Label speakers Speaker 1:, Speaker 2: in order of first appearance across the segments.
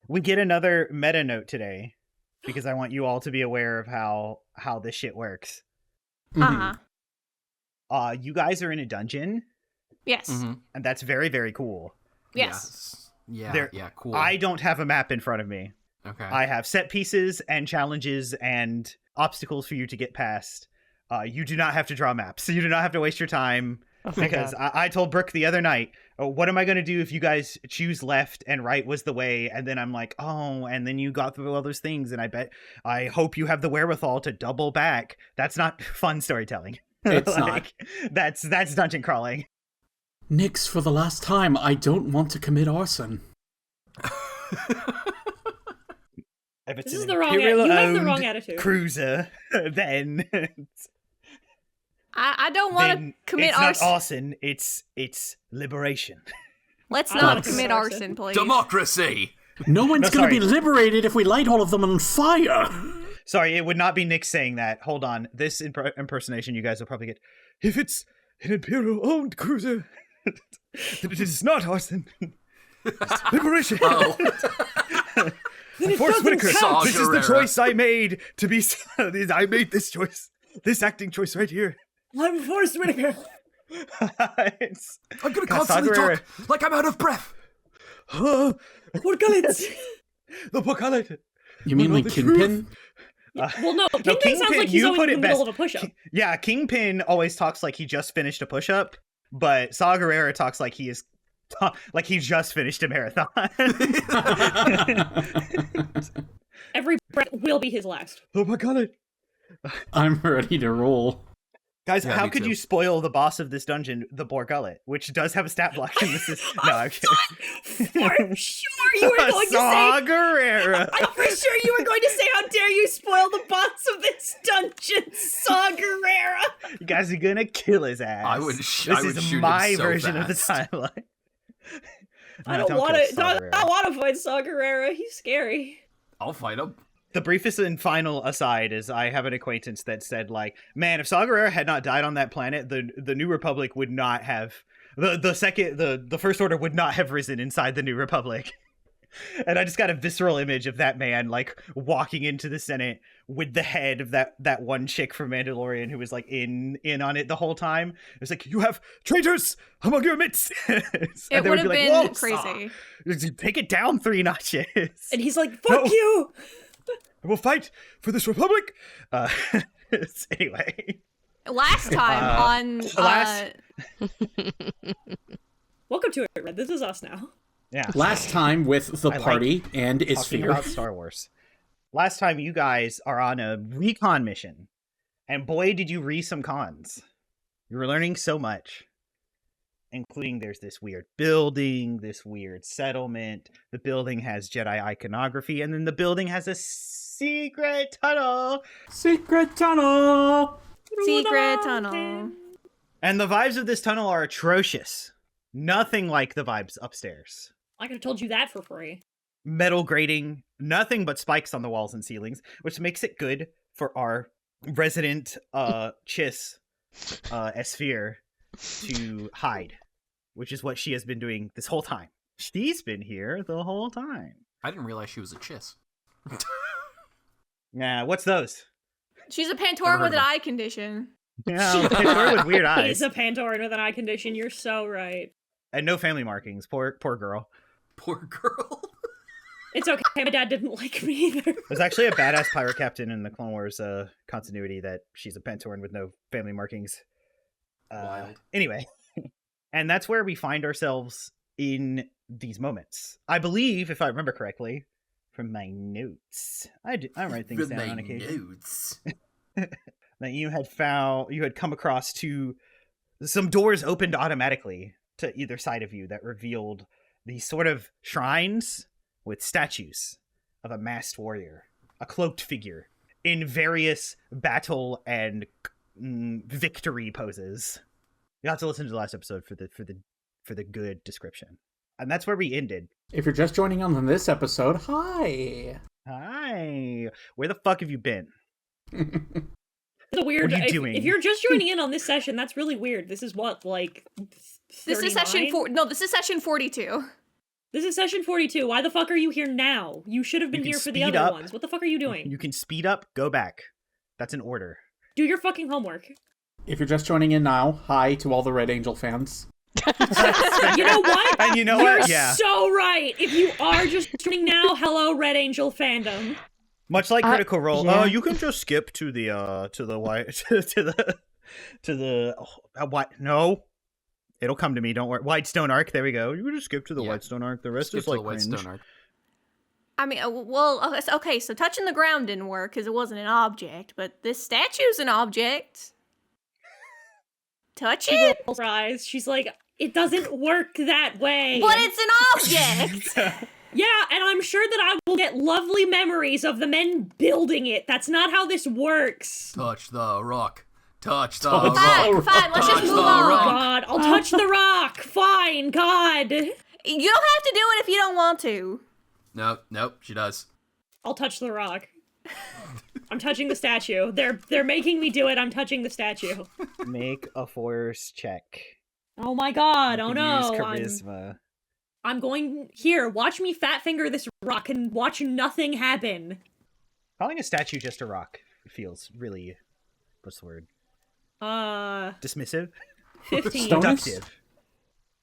Speaker 1: We get another meta note today because I want you all to be aware of how this shit works.
Speaker 2: Uh-huh.
Speaker 1: You guys are in a dungeon.
Speaker 2: Yes.
Speaker 3: Mm-hmm.
Speaker 1: And that's very, very cool.
Speaker 2: Yes.
Speaker 3: Yeah, cool.
Speaker 1: I don't have a map in front of me.
Speaker 3: Okay.
Speaker 1: I have set pieces and challenges and obstacles for you to get past. You do not have to draw maps. You do not have to waste your time. Because I told Brooke the other night, what am I going to do if you guys choose left and right was the way? And then I'm like, oh, and then you got through all those things. And I hope you have the wherewithal to double back. That's not fun storytelling.
Speaker 4: It's not.
Speaker 1: That's dungeon crawling.
Speaker 4: Nyx, for the last time, I don't want to commit arson.
Speaker 1: If it's
Speaker 5: This is
Speaker 1: an
Speaker 5: the wrong. You have the wrong attitude.
Speaker 1: cruiser, then
Speaker 2: I don't want to commit
Speaker 1: it's
Speaker 2: arson.
Speaker 1: not arson. It's liberation.
Speaker 2: Let's
Speaker 5: I
Speaker 2: not
Speaker 5: wanna
Speaker 2: commit
Speaker 5: commit
Speaker 2: arson,
Speaker 5: arson.
Speaker 2: please.
Speaker 3: Democracy!
Speaker 4: No one's going to be
Speaker 1: sorry.
Speaker 4: liberated if we light all of them on fire.
Speaker 1: Sorry, it would not be Nick saying that. Hold on. This impersonation you guys will probably get. If it's an Imperial-owned cruiser, then it is not arson. It's liberation.
Speaker 3: Oh.
Speaker 1: Forrest Whitaker,
Speaker 3: count.
Speaker 1: this is the
Speaker 3: Saw
Speaker 1: choice I made to be... I made this choice. This acting choice right here.
Speaker 5: I'm Forrest Whitaker.
Speaker 3: I'm gonna constantly talk like I'm out of breath.
Speaker 5: What gullets?
Speaker 1: The Pokalit.
Speaker 4: You mean like Kingpin?
Speaker 5: Well, no. Kingpin sounds like he's
Speaker 1: you
Speaker 5: always
Speaker 1: put
Speaker 5: in the
Speaker 1: it
Speaker 5: middle
Speaker 1: best.
Speaker 5: of a push-up.
Speaker 1: Yeah, Kingpin always talks like he just finished a push-up, but Saw Gerrera talks like he just finished a marathon.
Speaker 5: Every breath will be his last.
Speaker 1: Oh my god.
Speaker 4: I'm ready to roll.
Speaker 1: Guys,
Speaker 3: Yeah,
Speaker 1: how
Speaker 3: me
Speaker 1: could
Speaker 3: too.
Speaker 1: you spoil the boss of this dungeon, the Borgullet, which does have a stat block in this? No, I'm kidding.
Speaker 5: For sure you were going to
Speaker 1: Saw
Speaker 5: say...
Speaker 1: Gerrera.
Speaker 5: I'm for sure you were going to say, how dare you spoil the boss of this dungeon, Saw Gerrera.
Speaker 1: You guys are gonna kill his ass.
Speaker 3: I would
Speaker 1: This
Speaker 3: shoot
Speaker 1: is
Speaker 3: him
Speaker 1: my
Speaker 3: so
Speaker 1: version of the
Speaker 3: fast.
Speaker 1: timeline.
Speaker 5: I
Speaker 1: No,
Speaker 5: don't want
Speaker 1: kill
Speaker 5: to.
Speaker 1: Saw
Speaker 5: I
Speaker 1: Gerrera.
Speaker 5: want to fight Saw Gerrera. He's scary.
Speaker 3: I'll fight him.
Speaker 1: The briefest and final aside is I have an acquaintance that said, like, man, if Saw Gerrera had not died on that planet, the New Republic would not have the First Order would not have risen inside the New Republic. And I just got a visceral image of that man like walking into the Senate with the head of that one chick from Mandalorian who was like in on it the whole time. It was like, you have traitors among your midst.
Speaker 2: It would have been crazy.
Speaker 1: Take it down 3 notches.
Speaker 5: And he's like, fuck
Speaker 1: No.
Speaker 5: you.
Speaker 1: I will fight for this republic. Anyway.
Speaker 2: Last time
Speaker 5: Welcome to it, Red. This is us now.
Speaker 1: Yeah.
Speaker 4: Last time with the
Speaker 1: I like
Speaker 4: party and
Speaker 1: Talking
Speaker 4: Esphere.
Speaker 1: about Star Wars. Last time you guys are on a recon mission, and boy, did you some cons. You were learning so much, including there's this weird building, this weird settlement. The building has Jedi iconography, and then the building has a secret tunnel.
Speaker 4: Secret tunnel!
Speaker 2: Secret tunnel.
Speaker 1: And the vibes of this tunnel are atrocious. Nothing like the vibes upstairs.
Speaker 5: I could have told you that for free.
Speaker 1: Metal grating, nothing but spikes on the walls and ceilings, which makes it good for our resident Chiss Esphere to hide, which is what she has been doing this whole time. She's been here the whole time.
Speaker 3: I didn't realize she was a chiss.
Speaker 1: Yeah, what's those?
Speaker 2: She's a Pantoran with an eye condition.
Speaker 1: Yeah, Pantoran with weird
Speaker 5: He's
Speaker 1: eyes
Speaker 5: a Pantoran with an eye condition. You're so right.
Speaker 1: and no family markings. Poor girl.
Speaker 3: Poor girl.
Speaker 5: It's okay. My dad didn't like me either.
Speaker 1: There's actually a badass pirate captain in the Clone Wars continuity that she's a Pantoran with no family markings.
Speaker 3: Wild.
Speaker 1: Anyway, and that's where we find ourselves in these moments. I believe, if I remember correctly, from my notes, I write things down on occasion.
Speaker 3: Notes.
Speaker 1: That you had come across some doors opened automatically to either side of you that revealed these sort of shrines with statues of a masked warrior, a cloaked figure in various battle and victory poses. You have to listen to the last episode for the good description. And that's where we ended.
Speaker 4: If you're just joining on this episode, hi!
Speaker 1: Hi. Where the fuck have you been?
Speaker 5: It's a weird.
Speaker 1: What are you doing?
Speaker 5: If you're just joining in on this session, that's really weird. This is what, like, 39?
Speaker 2: This is session 4. No, this is session 42.
Speaker 5: This is session 42. Why the fuck are you here now? You should have been
Speaker 1: You can
Speaker 5: here for the
Speaker 1: speed
Speaker 5: other
Speaker 1: up.
Speaker 5: ones. What the fuck are you doing?
Speaker 1: You can speed up, go back. That's an order.
Speaker 5: Do your fucking homework.
Speaker 4: If you're just joining in now, hi to all the RedAngel fans.
Speaker 5: You know what?
Speaker 1: And you know
Speaker 5: You're
Speaker 1: what? Yeah.
Speaker 5: so right. If you are just tuning now, hello, RedAngel fandom.
Speaker 1: Much like Critical Role.
Speaker 6: yeah.
Speaker 1: Oh, you can just skip to the white to the what? No, it'll come to me. Don't worry. Whitestone Arc. There we go. You can just skip to the
Speaker 3: Yeah.
Speaker 1: Whitestone Arc. The rest
Speaker 3: Skip
Speaker 1: is
Speaker 3: to
Speaker 1: like
Speaker 3: the Whitestone
Speaker 1: cringe.
Speaker 3: Arc.
Speaker 2: I mean, well, okay, so touching the ground didn't work because it wasn't an object, but this statue's an object. Touch
Speaker 5: She
Speaker 2: it?
Speaker 5: rolls her eyes. She's like, it doesn't work that way.
Speaker 2: But it's an object!
Speaker 5: Yeah, and I'm sure that I will get lovely memories of the men building it. That's not how this works.
Speaker 3: Touch the rock. Touch the
Speaker 4: Touch
Speaker 3: rock.
Speaker 4: the
Speaker 2: Fine, let's just
Speaker 3: Touch
Speaker 2: move
Speaker 3: the
Speaker 2: on.
Speaker 3: rock.
Speaker 5: God, I'll touch the rock. Fine, God.
Speaker 2: You don't have to do it if you don't want to.
Speaker 3: Nope, she does.
Speaker 5: I'll touch the rock. I'm touching the statue. They're making me do it. I'm touching the statue.
Speaker 1: Make a force check.
Speaker 5: Oh my God. Oh
Speaker 1: You
Speaker 5: no.
Speaker 1: can use charisma.
Speaker 5: I'm going here. Watch me fat finger this rock and watch nothing happen.
Speaker 1: Calling a statue just a rock feels really, what's the word? Dismissive?
Speaker 5: 15.
Speaker 4: Stone?
Speaker 1: Deductive.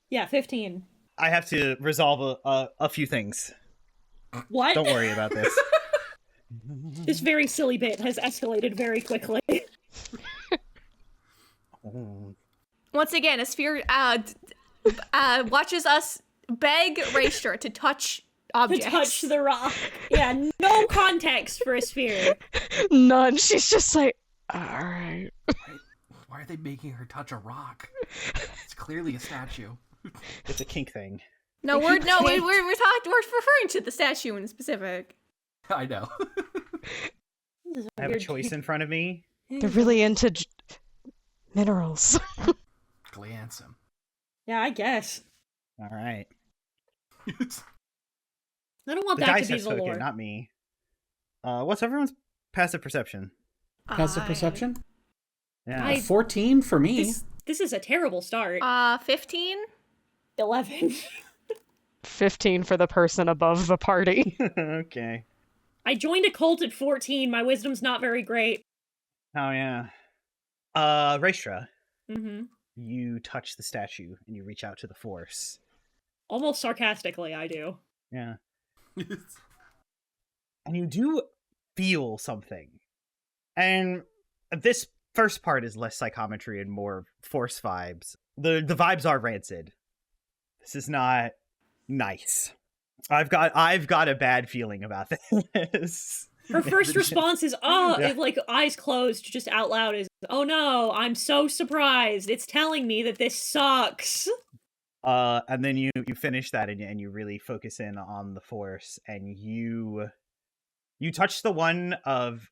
Speaker 5: Yeah, 15.
Speaker 1: I have to resolve a few things.
Speaker 5: What?
Speaker 1: Don't worry about this.
Speaker 5: This very silly bit has escalated very quickly.
Speaker 2: Once again, Esphere watches us beg Raestra to touch
Speaker 5: To
Speaker 2: objects.
Speaker 5: touch the rock. Yeah, no context for a sphere.
Speaker 6: None. She's just like, alright.
Speaker 3: Why are they making her touch a rock? It's clearly a statue.
Speaker 1: It's a kink thing.
Speaker 2: No, we're referring to the statue in specific.
Speaker 3: I know.
Speaker 5: This is
Speaker 1: I have a
Speaker 5: weird
Speaker 1: choice in front of me.
Speaker 6: They're really into minerals.
Speaker 3: Glansome.
Speaker 5: Yeah, I guess.
Speaker 1: All right.
Speaker 5: I don't want
Speaker 1: The
Speaker 5: that
Speaker 1: dice
Speaker 5: to be
Speaker 1: have
Speaker 5: the
Speaker 1: spoken,
Speaker 5: lore.
Speaker 1: not me. What's everyone's passive perception?
Speaker 4: Passive perception?
Speaker 1: Yeah.
Speaker 5: I-
Speaker 4: 14 for me.
Speaker 5: This is a terrible start.
Speaker 2: 15?
Speaker 5: 11.
Speaker 6: 15 for the person above the party.
Speaker 1: Okay.
Speaker 5: I joined a cult at 14. My wisdom's not very great.
Speaker 1: Oh yeah. Raestra,
Speaker 5: Mm-hmm.
Speaker 1: you touch the statue and you reach out to the force.
Speaker 5: Almost sarcastically, I do.
Speaker 1: Yeah. And you do feel something. And this first part is less psychometry and more force vibes. The vibes are rancid. This is not nice. I've got a bad feeling about this.
Speaker 5: Her first response is, oh,
Speaker 1: Yeah.
Speaker 5: it, like, eyes closed, just out loud, is, oh no, I'm so surprised. It's telling me that this sucks.
Speaker 1: And then you finish that and you really focus in on the force and you touch the one of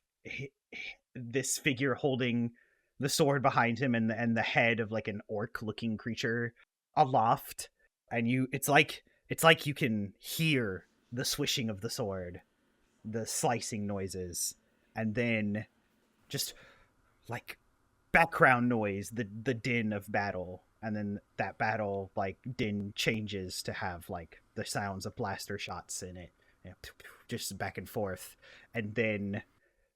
Speaker 1: this figure holding the sword behind him and the head of like an orc looking creature aloft, and it's like you can hear the swishing of the sword, the slicing noises, and then just like background noise, the din of battle. And then that battle, like, din changes to have, like, the sounds of blaster shots in it. You know, just back and forth. And then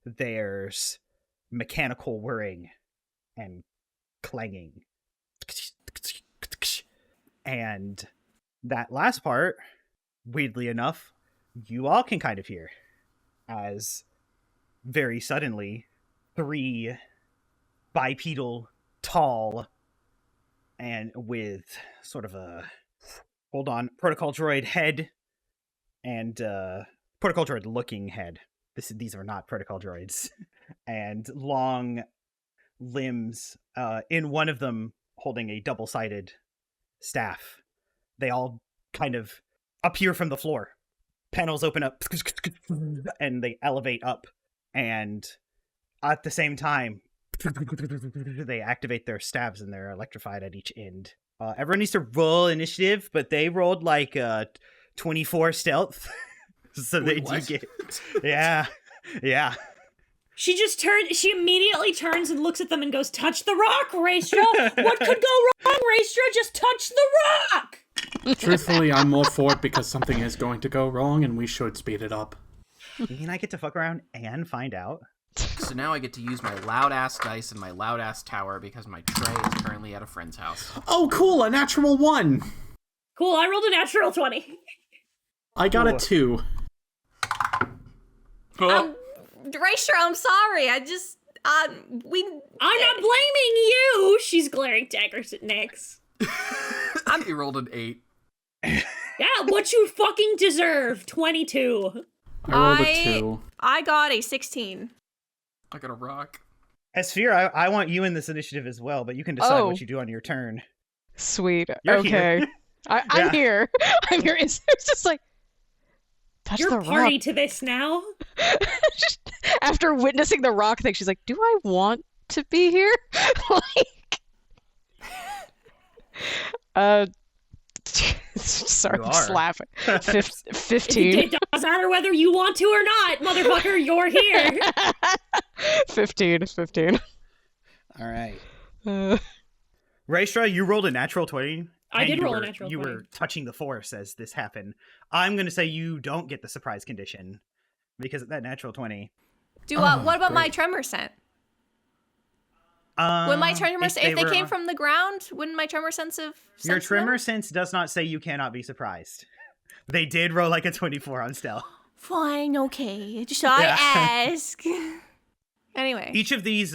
Speaker 1: there's mechanical whirring and clanging. And that last part, weirdly enough, you all can kind of hear. As very suddenly, 3 bipedal, tall, and with sort of a protocol droid head and protocol droid looking head. These are not protocol droids. And long limbs, in one of them holding a double-sided staff. They all kind of appear from the floor. Panels open up and they elevate up, and at the same time they activate their stabs and they're electrified at each end. Everyone needs to roll initiative, but they rolled like 24 stealth. So
Speaker 3: Wait,
Speaker 1: they do
Speaker 3: what?
Speaker 1: get... Yeah.
Speaker 5: She immediately turns and looks at them and goes, touch the rock, Raestra! What could go wrong, Raestra? Just touch the rock!
Speaker 4: Truthfully, I'm more for it because something is going to go wrong and we should speed it up.
Speaker 1: You and I get to fuck around and find out.
Speaker 3: So now I get to use my loud-ass dice and my loud-ass tower because my tray is currently at a friend's house.
Speaker 4: Oh, cool, a natural 1.
Speaker 5: Cool, I rolled a natural 20.
Speaker 4: I got a
Speaker 1: Cool.
Speaker 4: 2.
Speaker 2: Raestra, I'm sorry.
Speaker 5: I'm not blaming you! She's glaring daggers at Nyx.
Speaker 3: He rolled an 8.
Speaker 5: Yeah, what you fucking deserve. 22.
Speaker 4: I rolled a 2.
Speaker 2: I got a 16.
Speaker 3: I got a rock.
Speaker 1: Esphere, I want you in this initiative as well, but you can decide
Speaker 6: Oh.
Speaker 1: what you do on your turn.
Speaker 6: Sweet.
Speaker 1: You're
Speaker 6: Okay.
Speaker 1: here.
Speaker 6: I'm
Speaker 1: Yeah.
Speaker 6: here. I'm here. It's just like, touch
Speaker 5: You're
Speaker 6: the
Speaker 5: party
Speaker 6: rock.
Speaker 5: to this now.
Speaker 6: Just after witnessing the rock thing, she's like, do I want to be here? Like, sorry,
Speaker 1: You
Speaker 6: I'm just
Speaker 1: are.
Speaker 6: laughing.
Speaker 5: It
Speaker 6: 15.
Speaker 5: doesn't matter whether you want to or not, motherfucker, you're here.
Speaker 6: 15.
Speaker 1: All right.
Speaker 6: Uh,
Speaker 1: Raestra, you rolled a natural 20.
Speaker 5: I
Speaker 1: and
Speaker 5: did
Speaker 1: you
Speaker 5: roll a
Speaker 1: were-
Speaker 5: natural
Speaker 1: You
Speaker 5: 20.
Speaker 1: were touching the force as this happened. I'm going to say you don't get the surprise condition because of that natural 20.
Speaker 2: What about my
Speaker 4: great.
Speaker 2: tremor scent? When my tremor if they
Speaker 1: were
Speaker 2: came
Speaker 1: on-
Speaker 2: from the ground, wouldn't my tremor sense have
Speaker 1: Your
Speaker 2: sensed them?
Speaker 1: tremor sense does not say you cannot be surprised. They did roll like a 24 on stealth.
Speaker 2: Fine, okay. Just I
Speaker 1: Yeah.
Speaker 2: ask. Anyway.
Speaker 1: Each of these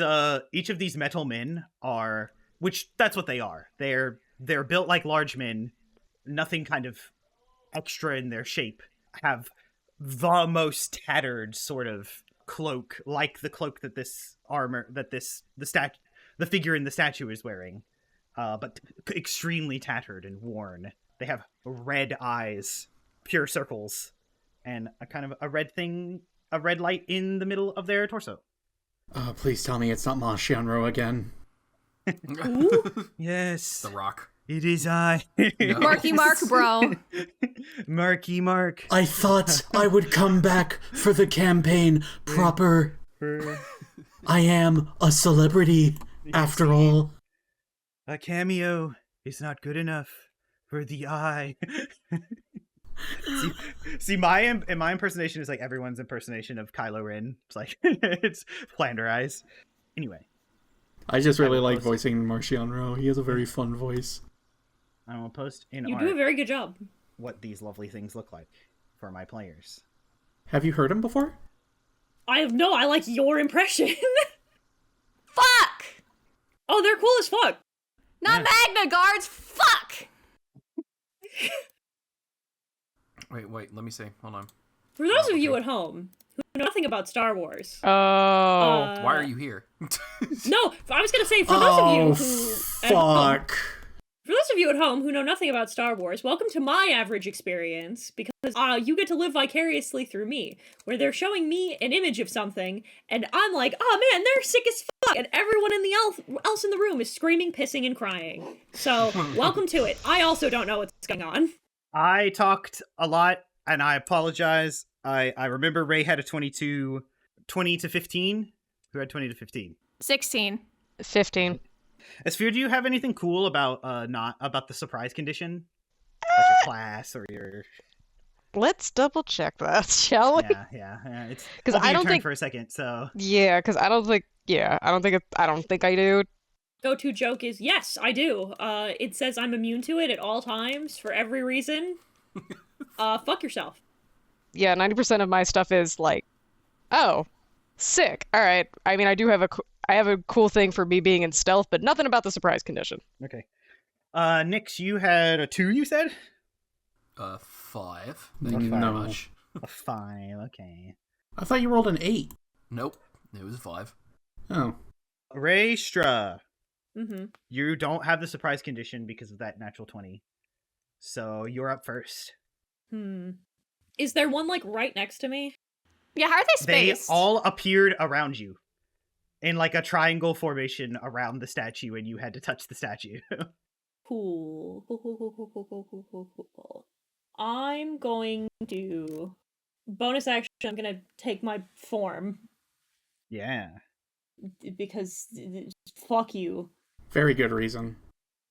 Speaker 1: metal men are, which that's what they are. They're built like large men. Nothing kind of extra in their shape. Have the most tattered sort of cloak, like the cloak that this armor the figure in the statue is wearing, but extremely tattered and worn. They have red eyes, pure circles, and a kind of a red light in the middle of their torso.
Speaker 4: Please tell me it's not Marcianro again.
Speaker 1: Yes,
Speaker 3: The rock.
Speaker 1: it is I.
Speaker 3: No.
Speaker 2: Marky Mark, bro.
Speaker 1: Marky Mark.
Speaker 4: I thought I would come back for the campaign proper. I am a celebrity, after all.
Speaker 1: A cameo is not good enough for the eye. see, my impersonation is like everyone's impersonation of Kylo Ren. It's like it's flanderized. Anyway,
Speaker 4: I just really
Speaker 1: will
Speaker 4: like
Speaker 1: post-
Speaker 4: voicing Marcianro. He has a very fun voice.
Speaker 1: I will post in
Speaker 5: You
Speaker 1: art
Speaker 5: do a very good job.
Speaker 1: what these lovely things look like for my players.
Speaker 4: Have you heard him before?
Speaker 5: I like your impression.
Speaker 2: Fuck!
Speaker 5: Oh, they're cool as fuck.
Speaker 2: Not Magna Guards, fuck!
Speaker 3: Wait, let me see. Hold on.
Speaker 5: For those of you
Speaker 3: okay.
Speaker 5: at home who know nothing about Star Wars,
Speaker 6: oh.
Speaker 3: Why are you here?
Speaker 5: no, I was gonna say for those of you who
Speaker 4: fuck.
Speaker 5: For those of you at home who know nothing about Star Wars, welcome to my average experience, because you get to live vicariously through me, where they're showing me an image of something, and I'm like, oh man, they're sick as fuck, and everyone in the else in the room is screaming, pissing, and crying. So, welcome to it. I also don't know what's going on.
Speaker 1: I talked a lot, and I apologize. I remember Ray had a 20 to 15. Who had 20 to 15?
Speaker 2: 16.
Speaker 6: 15.
Speaker 1: Esphere, do you have anything cool about not about the surprise condition? Like your class or your
Speaker 6: Let's double check that, shall we?
Speaker 1: yeah. It's
Speaker 6: 'Cause
Speaker 1: I'll be
Speaker 6: I
Speaker 1: your
Speaker 6: don't
Speaker 1: turn
Speaker 6: think-
Speaker 1: for a second. So
Speaker 6: Yeah, because I don't think I do.
Speaker 5: Go-to joke is, yes, I do. It says I'm immune to it at all times, for every reason. Fuck yourself.
Speaker 6: Yeah, 90% of my stuff is like, oh, sick. All right. I mean, I have a cool thing for me being in stealth, but nothing about the surprise condition.
Speaker 1: okay. Nix, you had a 2. You said
Speaker 3: 5. Thank you very
Speaker 4: No.
Speaker 3: much.
Speaker 1: a 5. Okay.
Speaker 4: I thought you rolled an 8.
Speaker 3: Nope. It was 5.
Speaker 4: Oh.
Speaker 1: Raestra,
Speaker 5: Mm-hmm.
Speaker 1: you don't have the surprise condition because of that natural 20. So you're up first.
Speaker 5: Is there one, like, right next to me?
Speaker 2: Yeah, how are they
Speaker 1: They
Speaker 2: spaced?
Speaker 1: all appeared around you in like a triangle formation around the statue, and you had to touch the statue.
Speaker 5: Cool. Cool. I'm going to... Bonus action, I'm gonna take my form,
Speaker 1: Yeah.
Speaker 5: because fuck you.
Speaker 4: Very good reason.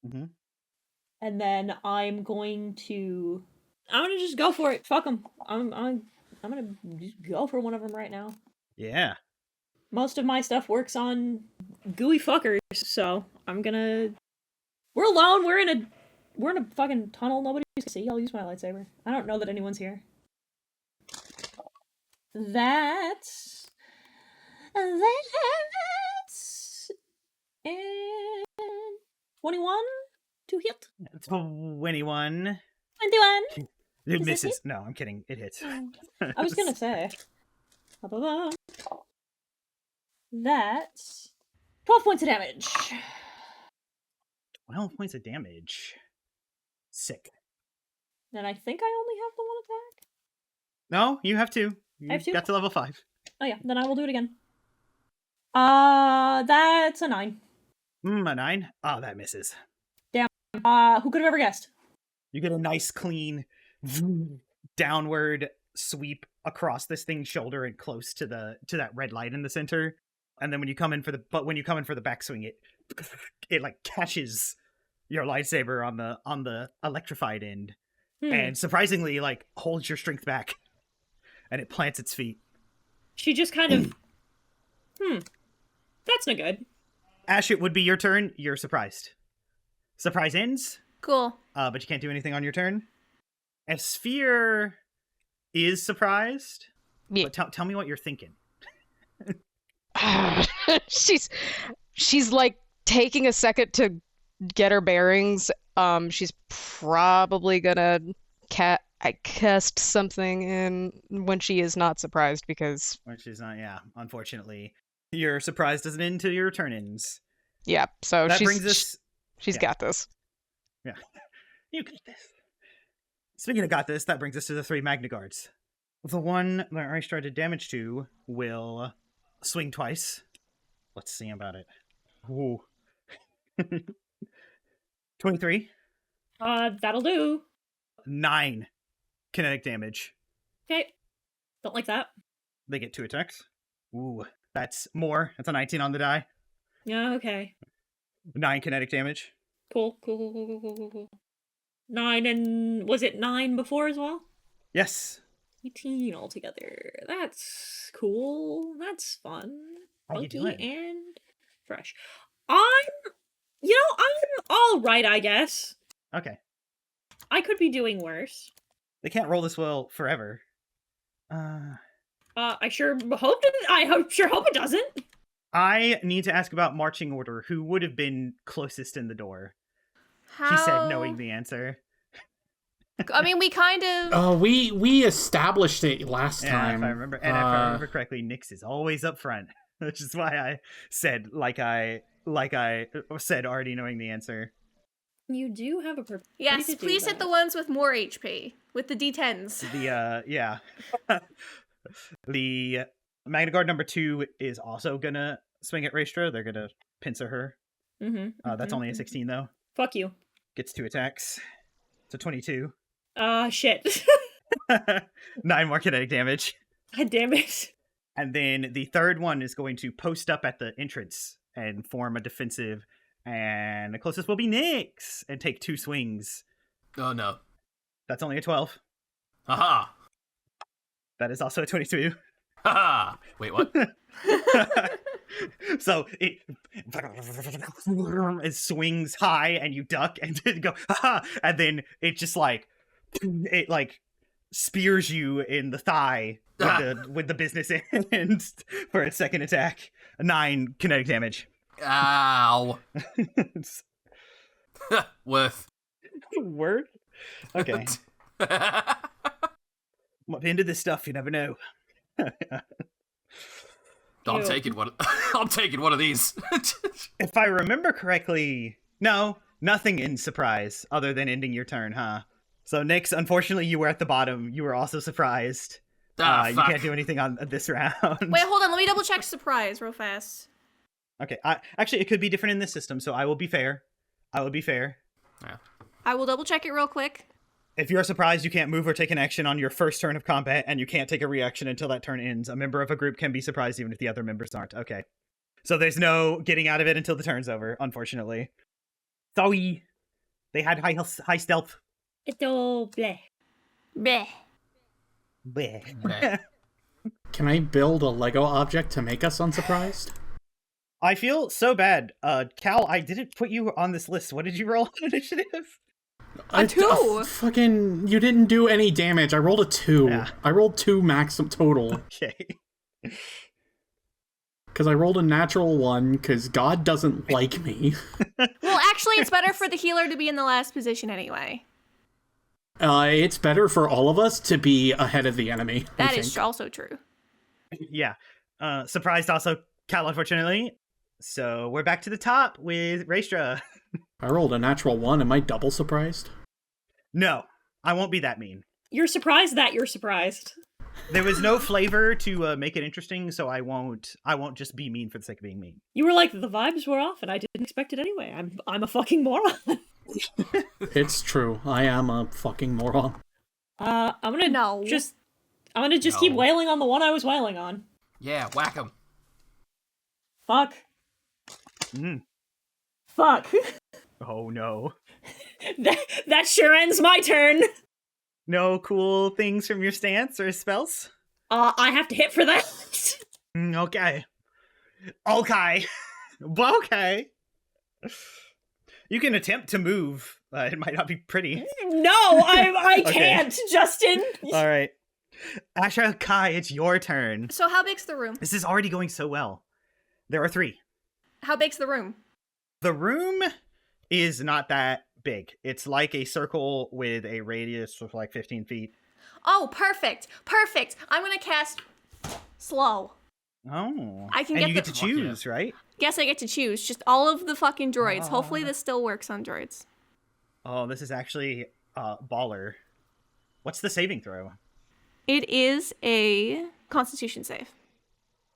Speaker 1: Mm-hmm.
Speaker 5: And then I'm gonna just go for it. Fuck them. I'm gonna just go for one of them right now.
Speaker 1: Yeah.
Speaker 5: Most of my stuff works on gooey fuckers, so I'm gonna. We're alone. We're in a fucking tunnel. Nobody's gonna see. I'll use my lightsaber. I don't know that anyone's here. That's and 21 to hit.
Speaker 1: 21.
Speaker 5: 21.
Speaker 1: It
Speaker 5: Does it
Speaker 1: misses. No, I'm kidding. It hits.
Speaker 5: I was gonna say. That's 12 points of damage.
Speaker 1: 12 points of damage. Sick.
Speaker 5: And I think I only have the one attack.
Speaker 1: No, you have two. You
Speaker 5: I have two?
Speaker 1: got to level 5.
Speaker 5: Oh yeah, then I will do it again. That's a 9.
Speaker 1: A 9? Oh, that misses.
Speaker 5: Who could have ever guessed?
Speaker 1: You get a nice clean downward sweep across this thing's shoulder and close to that red light in the center. And then when you come in for the backswing, it like catches your lightsaber on the electrified end, and surprisingly like holds your strength back, and it plants its feet.
Speaker 5: She just kind of that's not good.
Speaker 1: Ash, it would be your turn. You're surprised. Surprise ends.
Speaker 2: Cool.
Speaker 1: But you can't do anything on your turn. Esphere is surprised.
Speaker 6: Yeah.
Speaker 1: But tell me what you're thinking.
Speaker 6: she's like taking a second to get her bearings. She's probably gonna cast something in when she is not surprised, because
Speaker 1: When she's not, yeah. Unfortunately, your surprise doesn't end till your turn ends.
Speaker 6: yeah. So
Speaker 1: That brings us.
Speaker 6: she's
Speaker 1: yeah.
Speaker 6: got this.
Speaker 1: Yeah, you got this. Speaking of got this, that brings us to the 3 Magna Guards. The one that Raestra did damage to will swing twice. Let's see about it. Ooh. 23.
Speaker 5: That'll do.
Speaker 1: 9 kinetic damage.
Speaker 5: Okay. Don't like that.
Speaker 1: They get 2 attacks. Ooh, that's more. That's a 19 on the die.
Speaker 5: Yeah, okay.
Speaker 1: 9 kinetic damage.
Speaker 5: Cool. 9, and was it 9 before as well?
Speaker 1: Yes.
Speaker 5: 18 altogether. That's cool. That's fun.
Speaker 1: How you
Speaker 5: Funky
Speaker 1: doing?
Speaker 5: and fresh. I'm all right, I guess.
Speaker 1: Okay.
Speaker 5: I could be doing worse.
Speaker 1: They can't roll this well forever.
Speaker 5: I sure hope it doesn't.
Speaker 1: I need to ask about marching order. Who would have been closest in the door?
Speaker 2: How?
Speaker 1: She said, knowing the answer.
Speaker 2: I mean, we kind of.
Speaker 4: We established it last
Speaker 1: Yeah,
Speaker 4: time.
Speaker 1: if I remember correctly, Nyx is always up front, which is why I said like I said already knowing the answer.
Speaker 5: You do have a purpose.
Speaker 2: Yes, please hit the ones with more HP with the D10s.
Speaker 1: The Magna Guard number 2 is also gonna swing at Raestra. They're gonna pincer her. That's only a 16 though.
Speaker 5: Fuck you.
Speaker 1: Gets 2 attacks. So 22.
Speaker 5: Shit.
Speaker 1: 9 more kinetic damage.
Speaker 5: God damn it.
Speaker 1: And then the third one is going to post up at the entrance and form a defensive. And the closest will be Nyx and take 2 swings.
Speaker 3: Oh no.
Speaker 1: That's only a 12.
Speaker 3: Haha.
Speaker 1: That is also a 22.
Speaker 3: Haha. Wait, what?
Speaker 1: So it swings high and you duck and then go, haha, and then it just like spears you in the thigh with the business end for its second attack. 9 kinetic damage.
Speaker 3: Ow. Worth.
Speaker 1: Word? Okay. What into this stuff, you never know.
Speaker 3: I'm
Speaker 5: Ew.
Speaker 3: taking one. I'm taking one of these.
Speaker 1: If I remember correctly, no, nothing in surprise other than ending your turn, huh? So, Nyx, unfortunately, you were at the bottom. You were also surprised. You
Speaker 3: Fuck.
Speaker 1: can't do anything on this round.
Speaker 2: Wait, hold on. Let me double check surprise real fast.
Speaker 1: Okay. Actually, it could be different in this system, so I will be fair.
Speaker 3: Yeah.
Speaker 2: I will double check it real quick.
Speaker 1: If you're surprised, you can't move or take an action on your first turn of combat, and you can't take a reaction until that turn ends. A member of a group can be surprised even if the other members aren't. Okay. So there's no getting out of it until the turn's over, unfortunately. Sorry. They had high stealth.
Speaker 5: It's all bleh.
Speaker 2: Bleh.
Speaker 1: Bleh.
Speaker 3: Bleh.
Speaker 4: Can I build a Lego object to make us unsurprised?
Speaker 1: I feel so bad. Cal, I didn't put you on this list. What did you roll on initiative?
Speaker 2: A 2.
Speaker 4: Fucking, you didn't do any damage. I rolled a 2.
Speaker 1: Yeah.
Speaker 4: I rolled 2 maximum total.
Speaker 1: Okay.
Speaker 4: Because I rolled a natural 1, because God doesn't like me.
Speaker 2: Well, actually, it's better for the healer to be in the last position anyway.
Speaker 4: It's better for all of us to be ahead of the enemy.
Speaker 2: That is also true.
Speaker 1: Yeah. Surprised also, Cal, unfortunately. So we're back to the top with Raestra.
Speaker 4: I rolled a natural 1. Am I double surprised?
Speaker 1: No, I won't be that mean.
Speaker 5: You're surprised that you're surprised.
Speaker 1: There was no flavor to make it interesting, so I won't just be mean for the sake of being mean.
Speaker 5: You were like, the vibes were off, and I didn't expect it anyway. I'm a fucking moron.
Speaker 4: It's true. I am a fucking moron.
Speaker 5: I'm gonna just
Speaker 3: No.
Speaker 5: keep wailing on the one I was wailing on.
Speaker 3: Yeah, whack him.
Speaker 5: Fuck.
Speaker 1: Mm.
Speaker 5: Fuck.
Speaker 1: Oh no.
Speaker 5: that sure ends my turn.
Speaker 1: No cool things from your stance or spells?
Speaker 5: I have to hit for that.
Speaker 1: Okay. Okay. Okay. You can attempt to move. It might not be pretty.
Speaker 5: No, I
Speaker 1: Okay.
Speaker 5: can't, Justin.
Speaker 1: All right. Ashaa-kai, it's your turn.
Speaker 2: So how big's the room?
Speaker 1: This is already going so well. There are 3.
Speaker 2: How big's the room?
Speaker 1: The room is not that big. It's like a circle with a radius of like 15 feet.
Speaker 2: Oh, perfect. Perfect. I'm going to cast slow.
Speaker 1: Oh.
Speaker 2: I can
Speaker 1: and
Speaker 2: get
Speaker 1: you get
Speaker 2: the-
Speaker 1: to choose, right?
Speaker 2: Guess I get to choose just all of the fucking droids. Hopefully this still works on droids.
Speaker 1: Oh, this is actually baller. What's the saving throw?
Speaker 2: It is a Constitution save.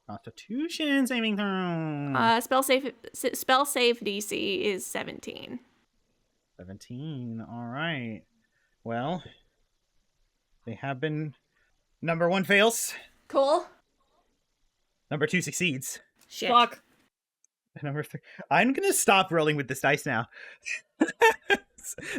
Speaker 1: Constitution saving throw.
Speaker 2: Spell save DC is 17.
Speaker 1: 17. All right. Well, they have been. Number 1 fails.
Speaker 2: Cool.
Speaker 1: Number 2 succeeds.
Speaker 2: Shit.
Speaker 5: Fuck.
Speaker 1: Number 3. I'm gonna stop rolling with this dice now.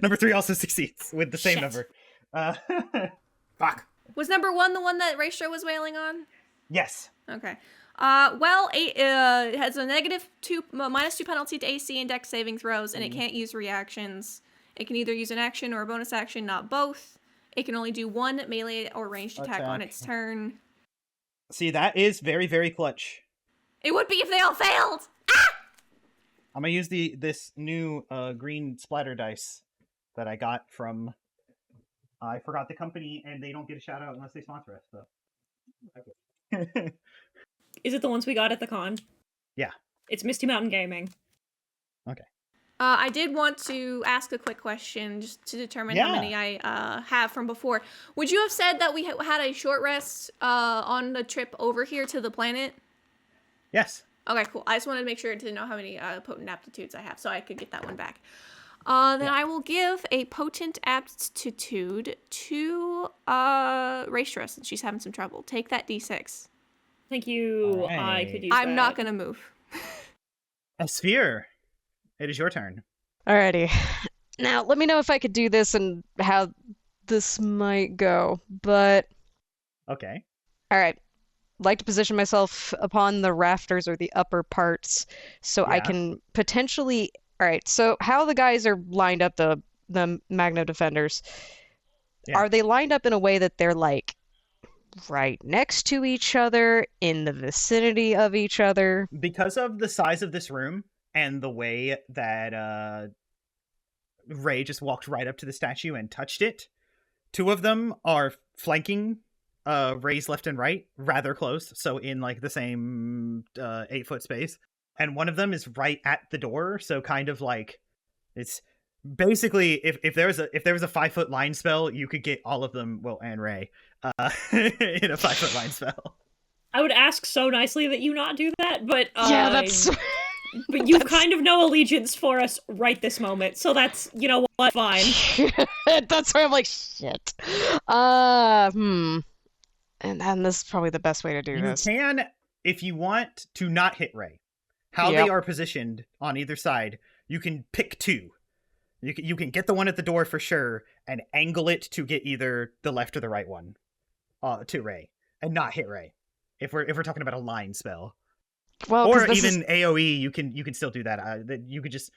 Speaker 1: Number 3 also succeeds with the same
Speaker 2: Shit.
Speaker 1: number.
Speaker 3: Fuck.
Speaker 2: Was number 1 the one that Raestra was wailing on?
Speaker 1: Yes.
Speaker 2: Okay. Well, it has a -2 penalty to AC and Dex saving throws, and it can't use reactions. It can either use an action or a bonus action, not both. It can only do 1 melee or ranged attack on its turn.
Speaker 1: See, that is very, very clutch.
Speaker 2: It would be if they all failed.
Speaker 1: I'm gonna use this new green splatter dice that I got from. I forgot the company, and they don't get a shout out unless they sponsor us. So. Okay.
Speaker 5: Is it the ones we got at the con?
Speaker 1: Yeah.
Speaker 5: It's Misty Mountain Gaming.
Speaker 1: Okay.
Speaker 2: I did want to ask a quick question just to determine how
Speaker 1: Yeah.
Speaker 2: many I have from before. Would you have said that we had a short rest on the trip over here to the planet?
Speaker 1: Yes.
Speaker 2: Okay, cool. I just wanted to make sure to know how many potent aptitudes I have so I could get that one back. Then I will give a potent aptitude to Raestra since she's having some trouble. Take that D6.
Speaker 5: Thank you.
Speaker 1: Alright.
Speaker 5: I could use
Speaker 2: I'm
Speaker 5: that.
Speaker 2: not going to move.
Speaker 1: Esphere, it is your turn.
Speaker 6: Alrighty. Now, let me know if I could do this and how this might go. But,
Speaker 1: Okay.
Speaker 6: alright. Like to position myself upon the rafters or the upper parts so I
Speaker 1: Yeah.
Speaker 6: can potentially. Alright, so how the guys are lined up, the Magno Defenders,
Speaker 1: Yeah.
Speaker 6: are they lined up in a way that they're like right next to each other, in the vicinity of each other?
Speaker 1: Because of the size of this room and the way that Ray just walked right up to the statue and touched it, 2 of them are flanking Ray's left and right rather close, so in like the same 8-foot space, and one of them is right at the door, so kind of like it's basically if there was a 5-foot line spell, you could get all of them, well, and Ray in a 5-foot line spell.
Speaker 5: I would ask so nicely that you not do that, but
Speaker 6: Yeah, that's.
Speaker 5: but you kind of know allegiance for us right this moment, so that's, you know what, fine.
Speaker 6: That's why I'm like, shit. And then this is probably the best way to do
Speaker 1: You
Speaker 6: this.
Speaker 1: can, if you want to not hit Ray, how
Speaker 6: Yep.
Speaker 1: they are positioned on either side, you can pick 2. You can get the one at the door for sure and angle it to get either the left or the right one to Ray and not hit Ray. If we're talking about a line spell.
Speaker 6: Well,
Speaker 1: or even AoE, you can still do that. You could just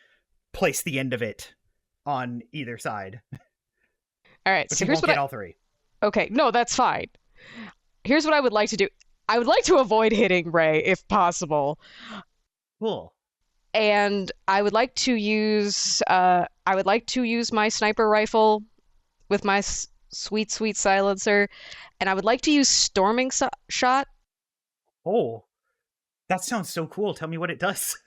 Speaker 1: place the end of it on either side.
Speaker 6: All right,
Speaker 1: But
Speaker 6: so
Speaker 1: you
Speaker 6: here's
Speaker 1: won't
Speaker 6: what
Speaker 1: get all three.
Speaker 6: Okay, no, that's fine. Here's what I would like to do. I would like to avoid hitting Ray if possible.
Speaker 1: Cool.
Speaker 6: And I would like to use my sniper rifle with my sweet silencer, and I would like to use storming shot.
Speaker 1: Oh, that sounds so cool. Tell me what it does.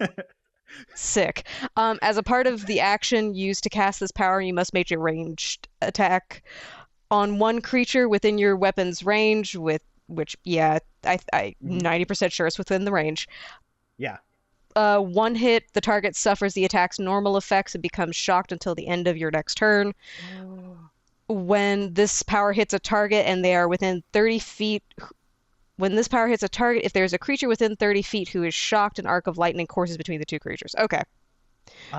Speaker 6: Sick. As a part of the action used to cast this power, you must make a ranged attack on one creature within your weapon's range, which I 90% sure it's within the range.
Speaker 1: Yeah.
Speaker 6: One hit, the target suffers the attack's normal effects and becomes shocked until the end of your next turn. When this power hits a target and they are within 30 feet... When this power hits a target, if there's a creature within 30 feet who is shocked, an arc of lightning courses between the two creatures. Okay.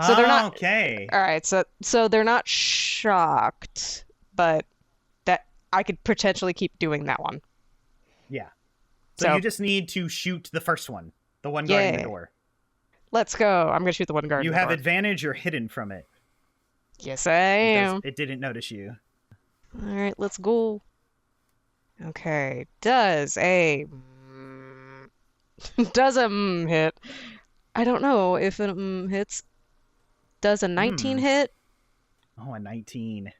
Speaker 6: So they're not...
Speaker 1: Okay.
Speaker 6: Alright, so they're not shocked, but that I could potentially keep doing that one.
Speaker 1: Yeah. So you just need to shoot the first one. The one guarding the door.
Speaker 6: Let's go. I'm gonna shoot the one guarding
Speaker 1: You
Speaker 6: the
Speaker 1: have
Speaker 6: door.
Speaker 1: advantage or hidden from it.
Speaker 6: Yes, I am.
Speaker 1: It didn't notice you.
Speaker 6: Alright, let's go. Okay. Does a hit. I don't know if it hits. Does a 19 hit?
Speaker 1: Oh, a 19.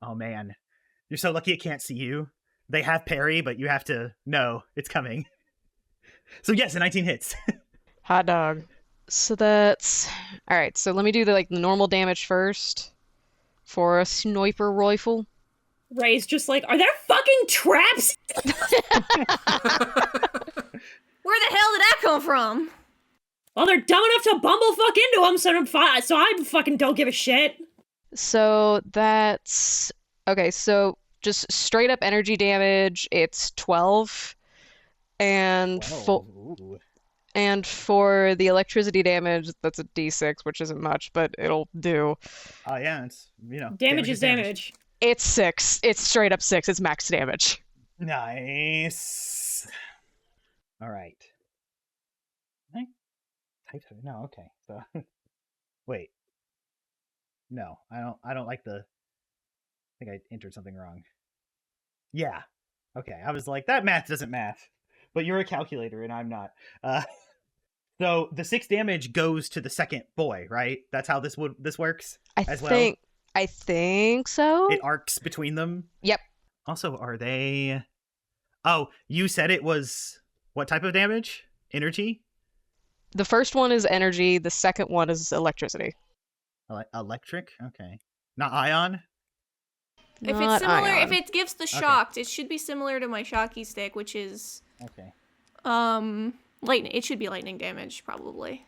Speaker 1: Oh, man. You're so lucky it can't see you. They have parry, but you have to know it's coming. So yes, a 19 hits.
Speaker 6: Hot dog. So that's... Alright, so let me do the normal damage first. For a sniper rifle.
Speaker 5: Ray's just like, are there fucking traps?
Speaker 2: Where the hell did that come from?
Speaker 5: Well, they're dumb enough to bumblefuck into them, so I fucking don't give a shit.
Speaker 6: So that's... Okay, so just straight up energy damage, it's 12. And for the electricity damage, that's a d6, which isn't much, but it'll do.
Speaker 1: Oh, yeah, it's,
Speaker 5: Damage is damage.
Speaker 6: It's 6. It's straight up 6. It's max damage.
Speaker 1: Nice. All right. No, okay. So, wait. No, I don't like the... I think I entered something wrong. Yeah. Okay, I was like, that math doesn't math. But you're a calculator and I'm not. So the 6 damage goes to the second boy, right? That's how this works
Speaker 6: I think so.
Speaker 1: It arcs between them?
Speaker 6: Yep.
Speaker 1: Also, are they... Oh, you said it was... What type of damage? Energy?
Speaker 6: The first one is energy. The second one is electricity.
Speaker 1: Electric? Okay. Not ion?
Speaker 2: If it's similar, if it gives the shocked, it should be similar to my shocky stick, which is...
Speaker 1: Okay.
Speaker 2: Lightning. It should be lightning damage, probably.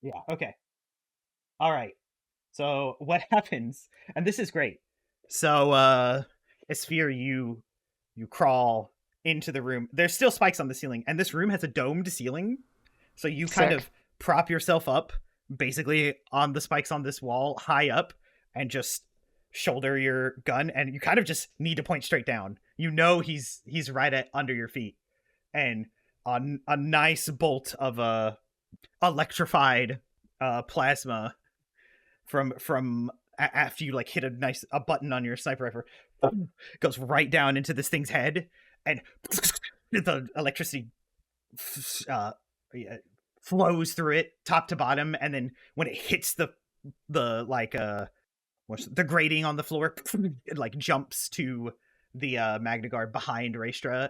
Speaker 1: Yeah, okay. All right. So what happens, and this is great. So, Esphere, you crawl into the room. There's still spikes on the ceiling, and this room has a domed ceiling. So you kind of prop yourself up, basically on the spikes on this wall, high up, and just shoulder your gun, and you kind of just need to point straight down. You know he's right under your feet, and a nice bolt of electrified plasma from after you hit a button on your sniper rifle, goes right down into this thing's head, and the electricity flows through it top to bottom, and then when it hits the grating on the floor, it jumps to the Magna Guard behind Raestra.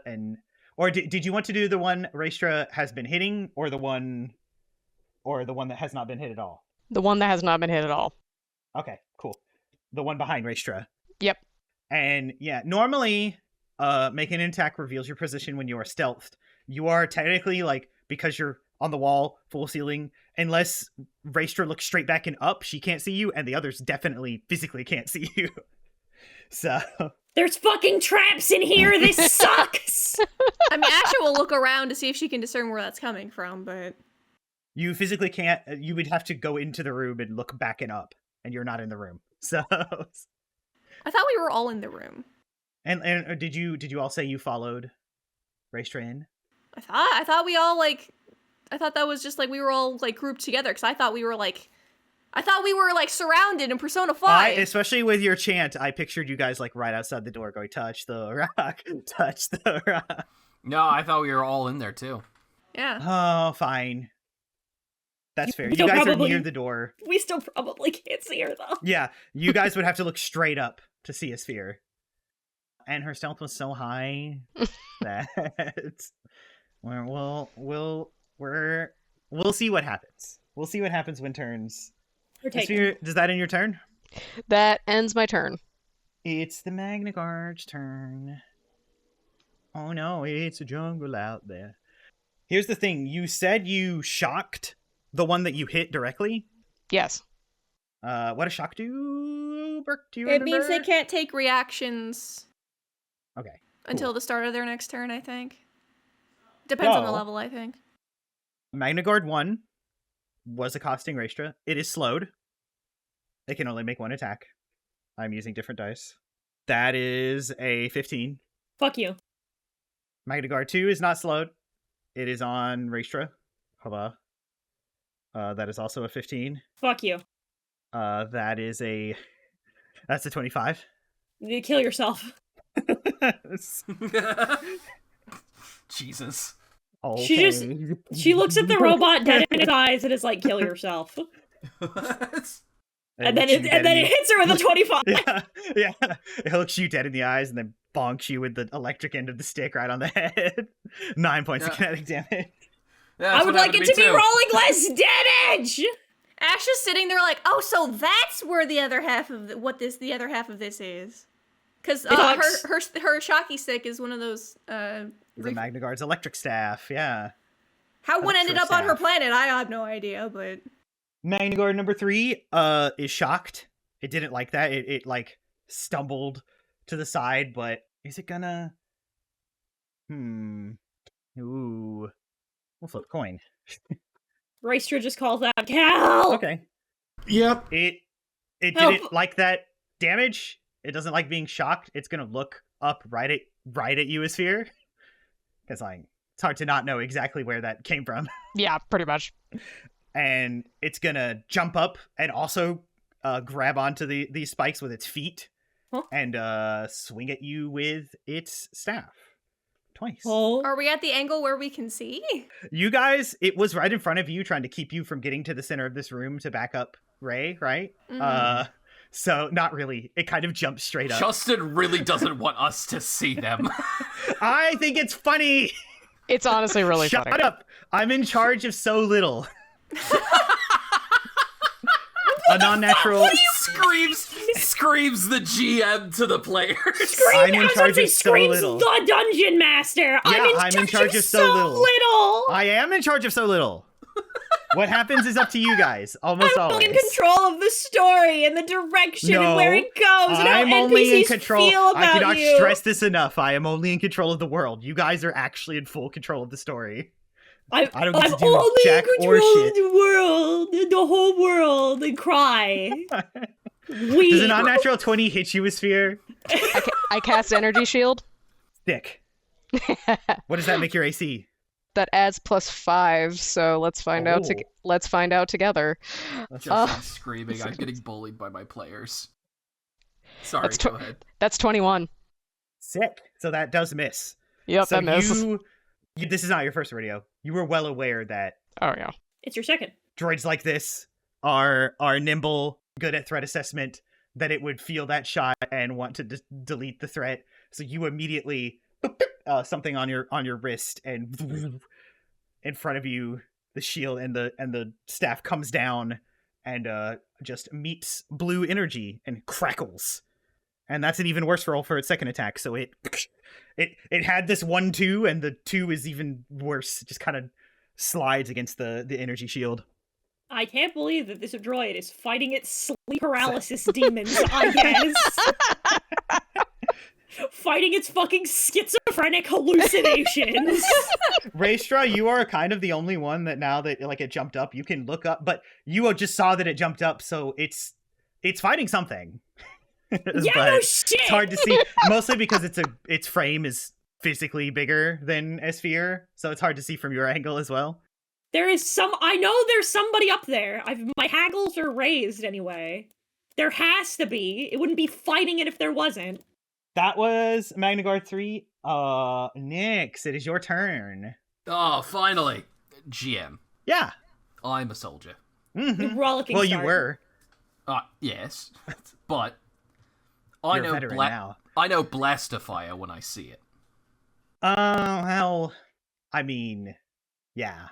Speaker 1: Or did you want to do the one Raestra has been hitting, or the one that has not been hit at all?
Speaker 6: The one that has not been hit at all.
Speaker 1: Okay, cool. The one behind Raestra.
Speaker 6: Yep.
Speaker 1: And yeah, normally, making an attack reveals your position when you are stealthed. You are technically, because you're on the wall, full ceiling, unless Raestra looks straight back and up, she can't see you, and the others definitely physically can't see you. So...
Speaker 5: There's fucking traps in here! This sucks!
Speaker 2: I mean, Asha will look around to see if she can discern where that's coming from, but...
Speaker 1: You physically can't. You would have to go into the room and look back and up. and you're not in the room. So,
Speaker 2: I thought we were all in the room.
Speaker 1: and did you all say you followed Raestra in?
Speaker 2: I thought we all like. I thought that was just like we were all like grouped together because I thought we were like surrounded in Persona 5.
Speaker 1: Especially with your chant, I pictured you guys like right outside the door going, touch the rock, touch the rock.
Speaker 3: No, I thought we were all in there too.
Speaker 2: Yeah.
Speaker 1: Oh, fine. That's fair. You
Speaker 5: still
Speaker 1: guys
Speaker 5: probably-
Speaker 1: are near the door.
Speaker 5: We still probably can't see her though.
Speaker 1: Yeah, you guys would have to look straight up to see Esphere. And her stealth was so high that we'll see what happens. We'll see what happens when turns.
Speaker 5: We're taking.
Speaker 1: Esphere, does that end your turn?
Speaker 6: That ends my turn.
Speaker 1: It's the Magna Guard's turn. Oh no, it's a jungle out there. Here's the thing. You said you shocked the one that you hit directly.
Speaker 6: Yes.
Speaker 1: What does shock do, Brooke? Do you
Speaker 2: It
Speaker 1: remember?
Speaker 2: means they can't take reactions
Speaker 1: Okay.
Speaker 2: until the start of their next turn, I think. Depends on the
Speaker 1: Oh.
Speaker 2: level, I think.
Speaker 1: Magna Guard 1 was accosting Raestra. It is slowed. It can only make one attack. I'm using different dice. That is a 15.
Speaker 5: Fuck you.
Speaker 1: Magna Guard 2 is not slowed. It is on Raestra. Hello. That is also a 15.
Speaker 5: Fuck you.
Speaker 1: That's a 25.
Speaker 5: You kill yourself.
Speaker 3: Jesus.
Speaker 1: Okay.
Speaker 5: She looks at the robot dead in its eyes and is like, "Kill yourself." And then it hits her with a 25.
Speaker 1: Yeah. It looks you dead in the eyes and then bonks you with the electric end of the stick right on the head. 9 points of kinetic damage.
Speaker 5: I would like it to be rolling less damage.
Speaker 2: Ash is sitting there like, oh, so that's where the other half of the other half of this is. Because her shocky stick is one of those.
Speaker 1: The Magna Guard's electric staff, yeah.
Speaker 2: How one ended up on her
Speaker 1: staff.
Speaker 2: planet, I have no idea, but.
Speaker 1: Magna Guard number 3 is shocked. It didn't like that. It like stumbled to the side, but is it gonna? Ooh. We'll flip a coin.
Speaker 5: Raestra just calls out, "Cal!"
Speaker 1: Okay.
Speaker 4: Yep.
Speaker 1: It
Speaker 5: Help.
Speaker 1: didn't like that damage. It doesn't like being shocked. It's gonna look up right at you, Esphere. Because like it's hard to not know exactly where that came from.
Speaker 6: Yeah, pretty much.
Speaker 1: And it's gonna jump up and also grab onto these spikes with its feet.
Speaker 5: Huh?
Speaker 1: And swing at you with its staff. Twice.
Speaker 5: Oh.
Speaker 2: Are we at the angle where we can see?
Speaker 1: You guys, it was right in front of you, trying to keep you from getting to the center of this room to back up Ray, right?
Speaker 2: Mhm.
Speaker 1: So not really. It kind of jumped straight up.
Speaker 3: Justin really doesn't want us to see them.
Speaker 1: I think it's funny.
Speaker 6: It's honestly really
Speaker 1: Shut
Speaker 6: funny.
Speaker 1: up. I'm in charge of so little. A non-natural.
Speaker 3: screams the GM to the players.
Speaker 1: I'm in charge of so
Speaker 5: screams
Speaker 1: little.
Speaker 5: the dungeon master.
Speaker 1: I'm in charge of so little. I am in charge of so little. What happens is up to you guys, almost
Speaker 5: I'm
Speaker 1: always.
Speaker 5: in control of the story and the direction and where it goes and
Speaker 1: I'm
Speaker 5: how
Speaker 1: only in
Speaker 5: NPCs
Speaker 1: control.
Speaker 5: feel about
Speaker 1: I cannot
Speaker 5: you.
Speaker 1: stress this enough. I am only in control of the world. You guys are actually in full control of the story. I don't get
Speaker 5: I'm
Speaker 1: to do
Speaker 5: only
Speaker 1: jack
Speaker 5: in
Speaker 1: or
Speaker 5: control
Speaker 1: shit.
Speaker 5: of the world, the whole world, and cry.
Speaker 1: Does a non-natural 20 hit you, Esphere?
Speaker 6: I cast energy shield.
Speaker 1: Thick. What does that make your AC?
Speaker 6: That adds +5. So let's find out.
Speaker 1: Oh.
Speaker 6: Let's find out together.
Speaker 3: Justin screaming, "I'm getting bullied by my players." Sorry,
Speaker 6: That's
Speaker 3: go ahead.
Speaker 6: That's 21.
Speaker 1: Sick. So that does miss.
Speaker 6: Yep,
Speaker 1: So
Speaker 6: that misses.
Speaker 1: you, this is not your first rodeo. You were well aware that
Speaker 6: Oh yeah.
Speaker 5: It's your second.
Speaker 1: droids like this are nimble, good at threat assessment, that it would feel that shot and want to delete the threat. So you immediately something on your wrist, and in front of you the shield and the staff comes down and just meets blue energy and crackles. And that's an even worse roll for its second attack. So it had this 1-2, and the 2 is even worse. It just kind of slides against the energy shield.
Speaker 5: I can't believe that this droid is fighting its sleep paralysis demons, I guess. Fighting its fucking schizophrenic hallucinations.
Speaker 1: Raestra, you are kind of the only one that now that like it jumped up, you can look up, but you just saw that it jumped up, so it's It's fighting something.
Speaker 5: Yeah,
Speaker 1: But
Speaker 5: no shit.
Speaker 1: it's hard to see, mostly because its frame is physically bigger than Esphere, so it's hard to see from your angle as well.
Speaker 5: I know there's somebody up there. My haggles are raised anyway. There has to be. It wouldn't be fighting it if there wasn't.
Speaker 1: That was Magnagard 3. Nyx, it is your turn.
Speaker 3: Oh, finally. GM.
Speaker 1: Yeah.
Speaker 3: I'm a soldier.
Speaker 1: Mhm.
Speaker 5: Rollicking
Speaker 1: Well,
Speaker 5: start.
Speaker 1: you were.
Speaker 3: Yes. But I
Speaker 1: You're a
Speaker 3: know
Speaker 1: veteran now.
Speaker 3: I know blaster fire when I see it.
Speaker 1: Well, I mean, yeah.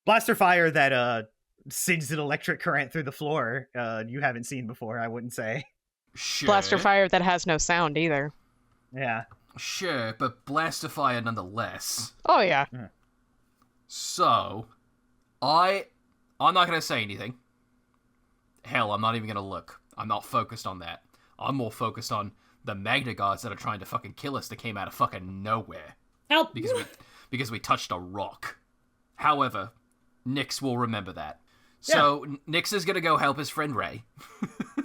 Speaker 1: Blaster fire that sends an electric current through the floor, you haven't seen before, I wouldn't say.
Speaker 3: Sure.
Speaker 6: Blaster fire that has no sound either.
Speaker 1: Yeah.
Speaker 3: Sure, but blaster fire nonetheless.
Speaker 6: Oh yeah.
Speaker 3: So, I'm not gonna say anything. Hell, I'm not even gonna look. I'm not focused on that. I'm more focused on the Magna Guards that are trying to fucking kill us that came out of fucking nowhere.
Speaker 5: Help.
Speaker 3: Because we touched a rock. However, Nyx will remember that. So, Nyx is gonna go help his friend Ray.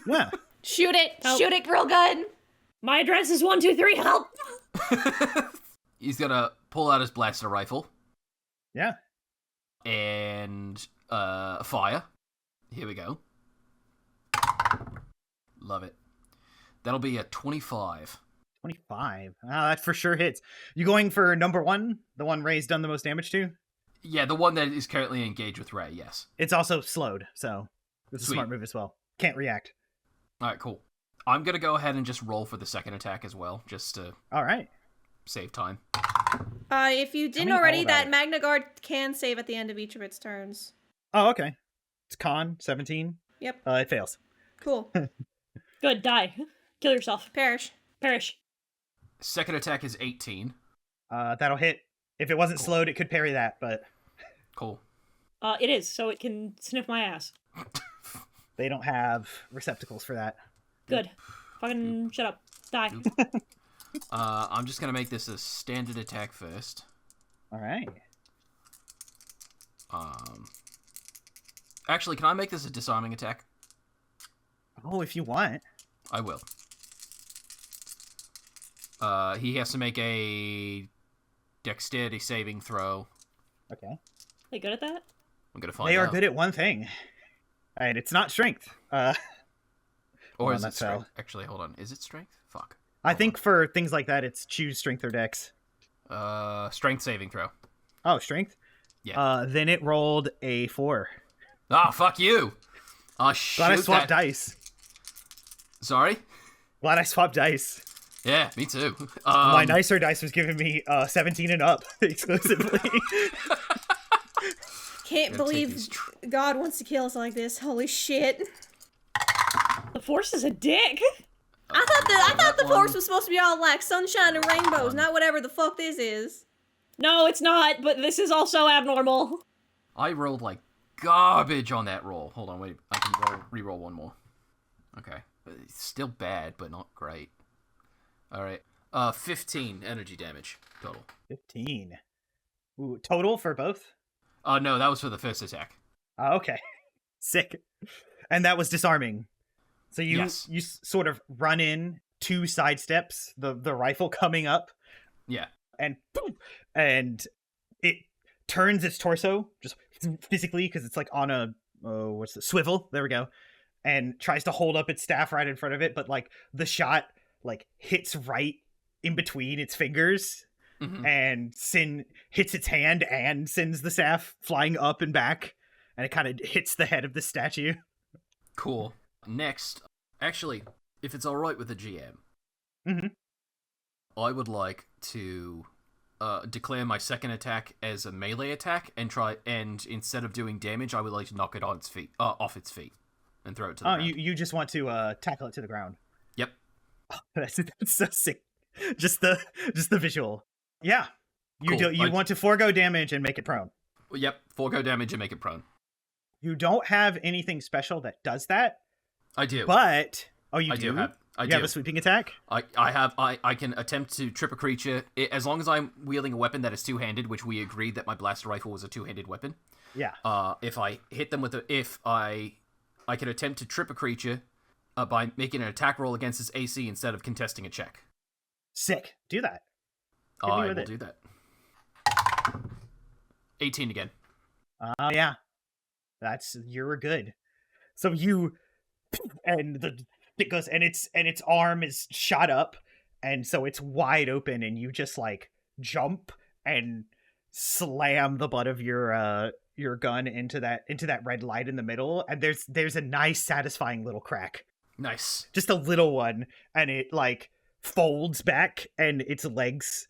Speaker 1: Yeah.
Speaker 2: Shoot it!
Speaker 5: Help.
Speaker 2: Shoot it real good!
Speaker 5: My address is 123. Help.
Speaker 3: He's gonna pull out his blaster rifle.
Speaker 1: Yeah.
Speaker 3: And, fire. Here we go. Love it. That'll be a 25.
Speaker 1: 25. That for sure hits. You going for number 1? The one Ray's done the most damage to?
Speaker 3: Yeah, the one that is currently engaged with Ray, yes.
Speaker 1: It's also slowed, so it's a
Speaker 3: Sweet.
Speaker 1: smart move as well. Can't react.
Speaker 3: Alright, cool. I'm gonna go ahead and just roll for the second attack as well, just to
Speaker 1: Alright.
Speaker 3: save time.
Speaker 2: If you didn't
Speaker 1: me all
Speaker 2: already,
Speaker 1: about
Speaker 2: that
Speaker 1: it.
Speaker 2: Magna Guard can save at the end of each of its turns.
Speaker 1: Oh, okay. It's con 17.
Speaker 2: Yep.
Speaker 1: It fails.
Speaker 2: Cool.
Speaker 5: Good. Die. Kill yourself.
Speaker 2: Perish.
Speaker 5: Perish.
Speaker 3: Second attack is 18.
Speaker 1: That'll hit. If it wasn't slowed, it could parry that, but
Speaker 3: Cool.
Speaker 5: It is, so it can sniff my ass.
Speaker 1: they don't have receptacles for that.
Speaker 5: Good. Fucking shut up. Die.
Speaker 3: I'm just gonna make this a standard attack first.
Speaker 1: Alright.
Speaker 3: Actually, can I make this a disarming attack?
Speaker 1: Oh, if you want.
Speaker 3: I will. He has to make a dexterity saving throw.
Speaker 1: Okay.
Speaker 5: They good at that?
Speaker 3: I'm gonna find
Speaker 1: They are
Speaker 3: out.
Speaker 1: good at one thing. And it's not strength.
Speaker 3: Or
Speaker 1: Hold
Speaker 3: is
Speaker 1: on,
Speaker 3: it
Speaker 1: that fell.
Speaker 3: strength? Actually, hold on. Is it strength? Fuck.
Speaker 1: I think for things like that, it's choose strength or dex.
Speaker 3: Strength saving throw.
Speaker 1: Oh, strength?
Speaker 3: Yeah.
Speaker 1: Then it rolled a 4.
Speaker 3: Ah, fuck you!
Speaker 1: Glad I swapped dice.
Speaker 3: Sorry?
Speaker 1: Glad I swapped dice.
Speaker 3: Yeah, me too.
Speaker 1: My nicer dice was giving me 17 and up exclusively.
Speaker 2: Can't
Speaker 3: Gonna take
Speaker 2: believe
Speaker 3: these
Speaker 2: God wants to kill us like this. Holy shit.
Speaker 5: The Force is a dick.
Speaker 2: I thought
Speaker 3: that
Speaker 2: the Force
Speaker 3: one-
Speaker 2: was supposed to be all like sunshine and rainbows, not whatever the fuck this is.
Speaker 5: No, it's not, but this is also abnormal.
Speaker 3: I rolled like garbage on that roll. Hold on, wait. I can re-roll one more. Okay. It's still bad, but not great. Alright. 15 energy damage total.
Speaker 1: 15. Ooh, total for both?
Speaker 3: No, that was for the first attack.
Speaker 1: Okay. Sick. And that was disarming. So you
Speaker 3: Yes.
Speaker 1: you sort of run in 2 side steps, the rifle coming up,
Speaker 3: Yeah.
Speaker 1: and boom, and it turns its torso just physically because it's like on a swivel. There we go, and tries to hold up its staff right in front of it, but like the shot like hits right in between its fingers,
Speaker 3: Mhm.
Speaker 1: and hits its hand and sends the staff flying up and back, and it kind of hits the head of the statue.
Speaker 3: Cool. Next, actually, if it's alright with the GM,
Speaker 1: Mhm.
Speaker 3: I would like to declare my second attack as a melee attack and instead of doing damage, I would like to knock it on its feet, off its feet, and throw it to the
Speaker 1: Oh,
Speaker 3: ground.
Speaker 1: you just want to tackle it to the ground.
Speaker 3: Yep.
Speaker 1: That's so sick. Just the visual. Yeah. You
Speaker 3: Cool.
Speaker 1: you want to forego damage and make it prone.
Speaker 3: Yep. Forego damage and make it prone.
Speaker 1: You don't have anything special that does that,
Speaker 3: I do.
Speaker 1: but you
Speaker 3: I do have. I
Speaker 1: you
Speaker 3: do.
Speaker 1: have a sweeping attack.
Speaker 3: I can attempt to trip a creature as long as I'm wielding a weapon that is two-handed, which we agreed that my blaster rifle was a two-handed weapon.
Speaker 1: Yeah.
Speaker 3: If I hit them with if I can attempt to trip a creature by making an attack roll against his AC instead of contesting a check.
Speaker 1: Sick. Do that. Hit me
Speaker 3: I
Speaker 1: with
Speaker 3: will
Speaker 1: it.
Speaker 3: do that. 18 again.
Speaker 1: Yeah. You're good. So you, and it goes, and its arm is shot up, and so it's wide open, and you just like jump and slam the butt of your gun into that red light in the middle, and there's a nice satisfying little crack.
Speaker 3: Nice.
Speaker 1: Just a little one, and it like folds back, and its legs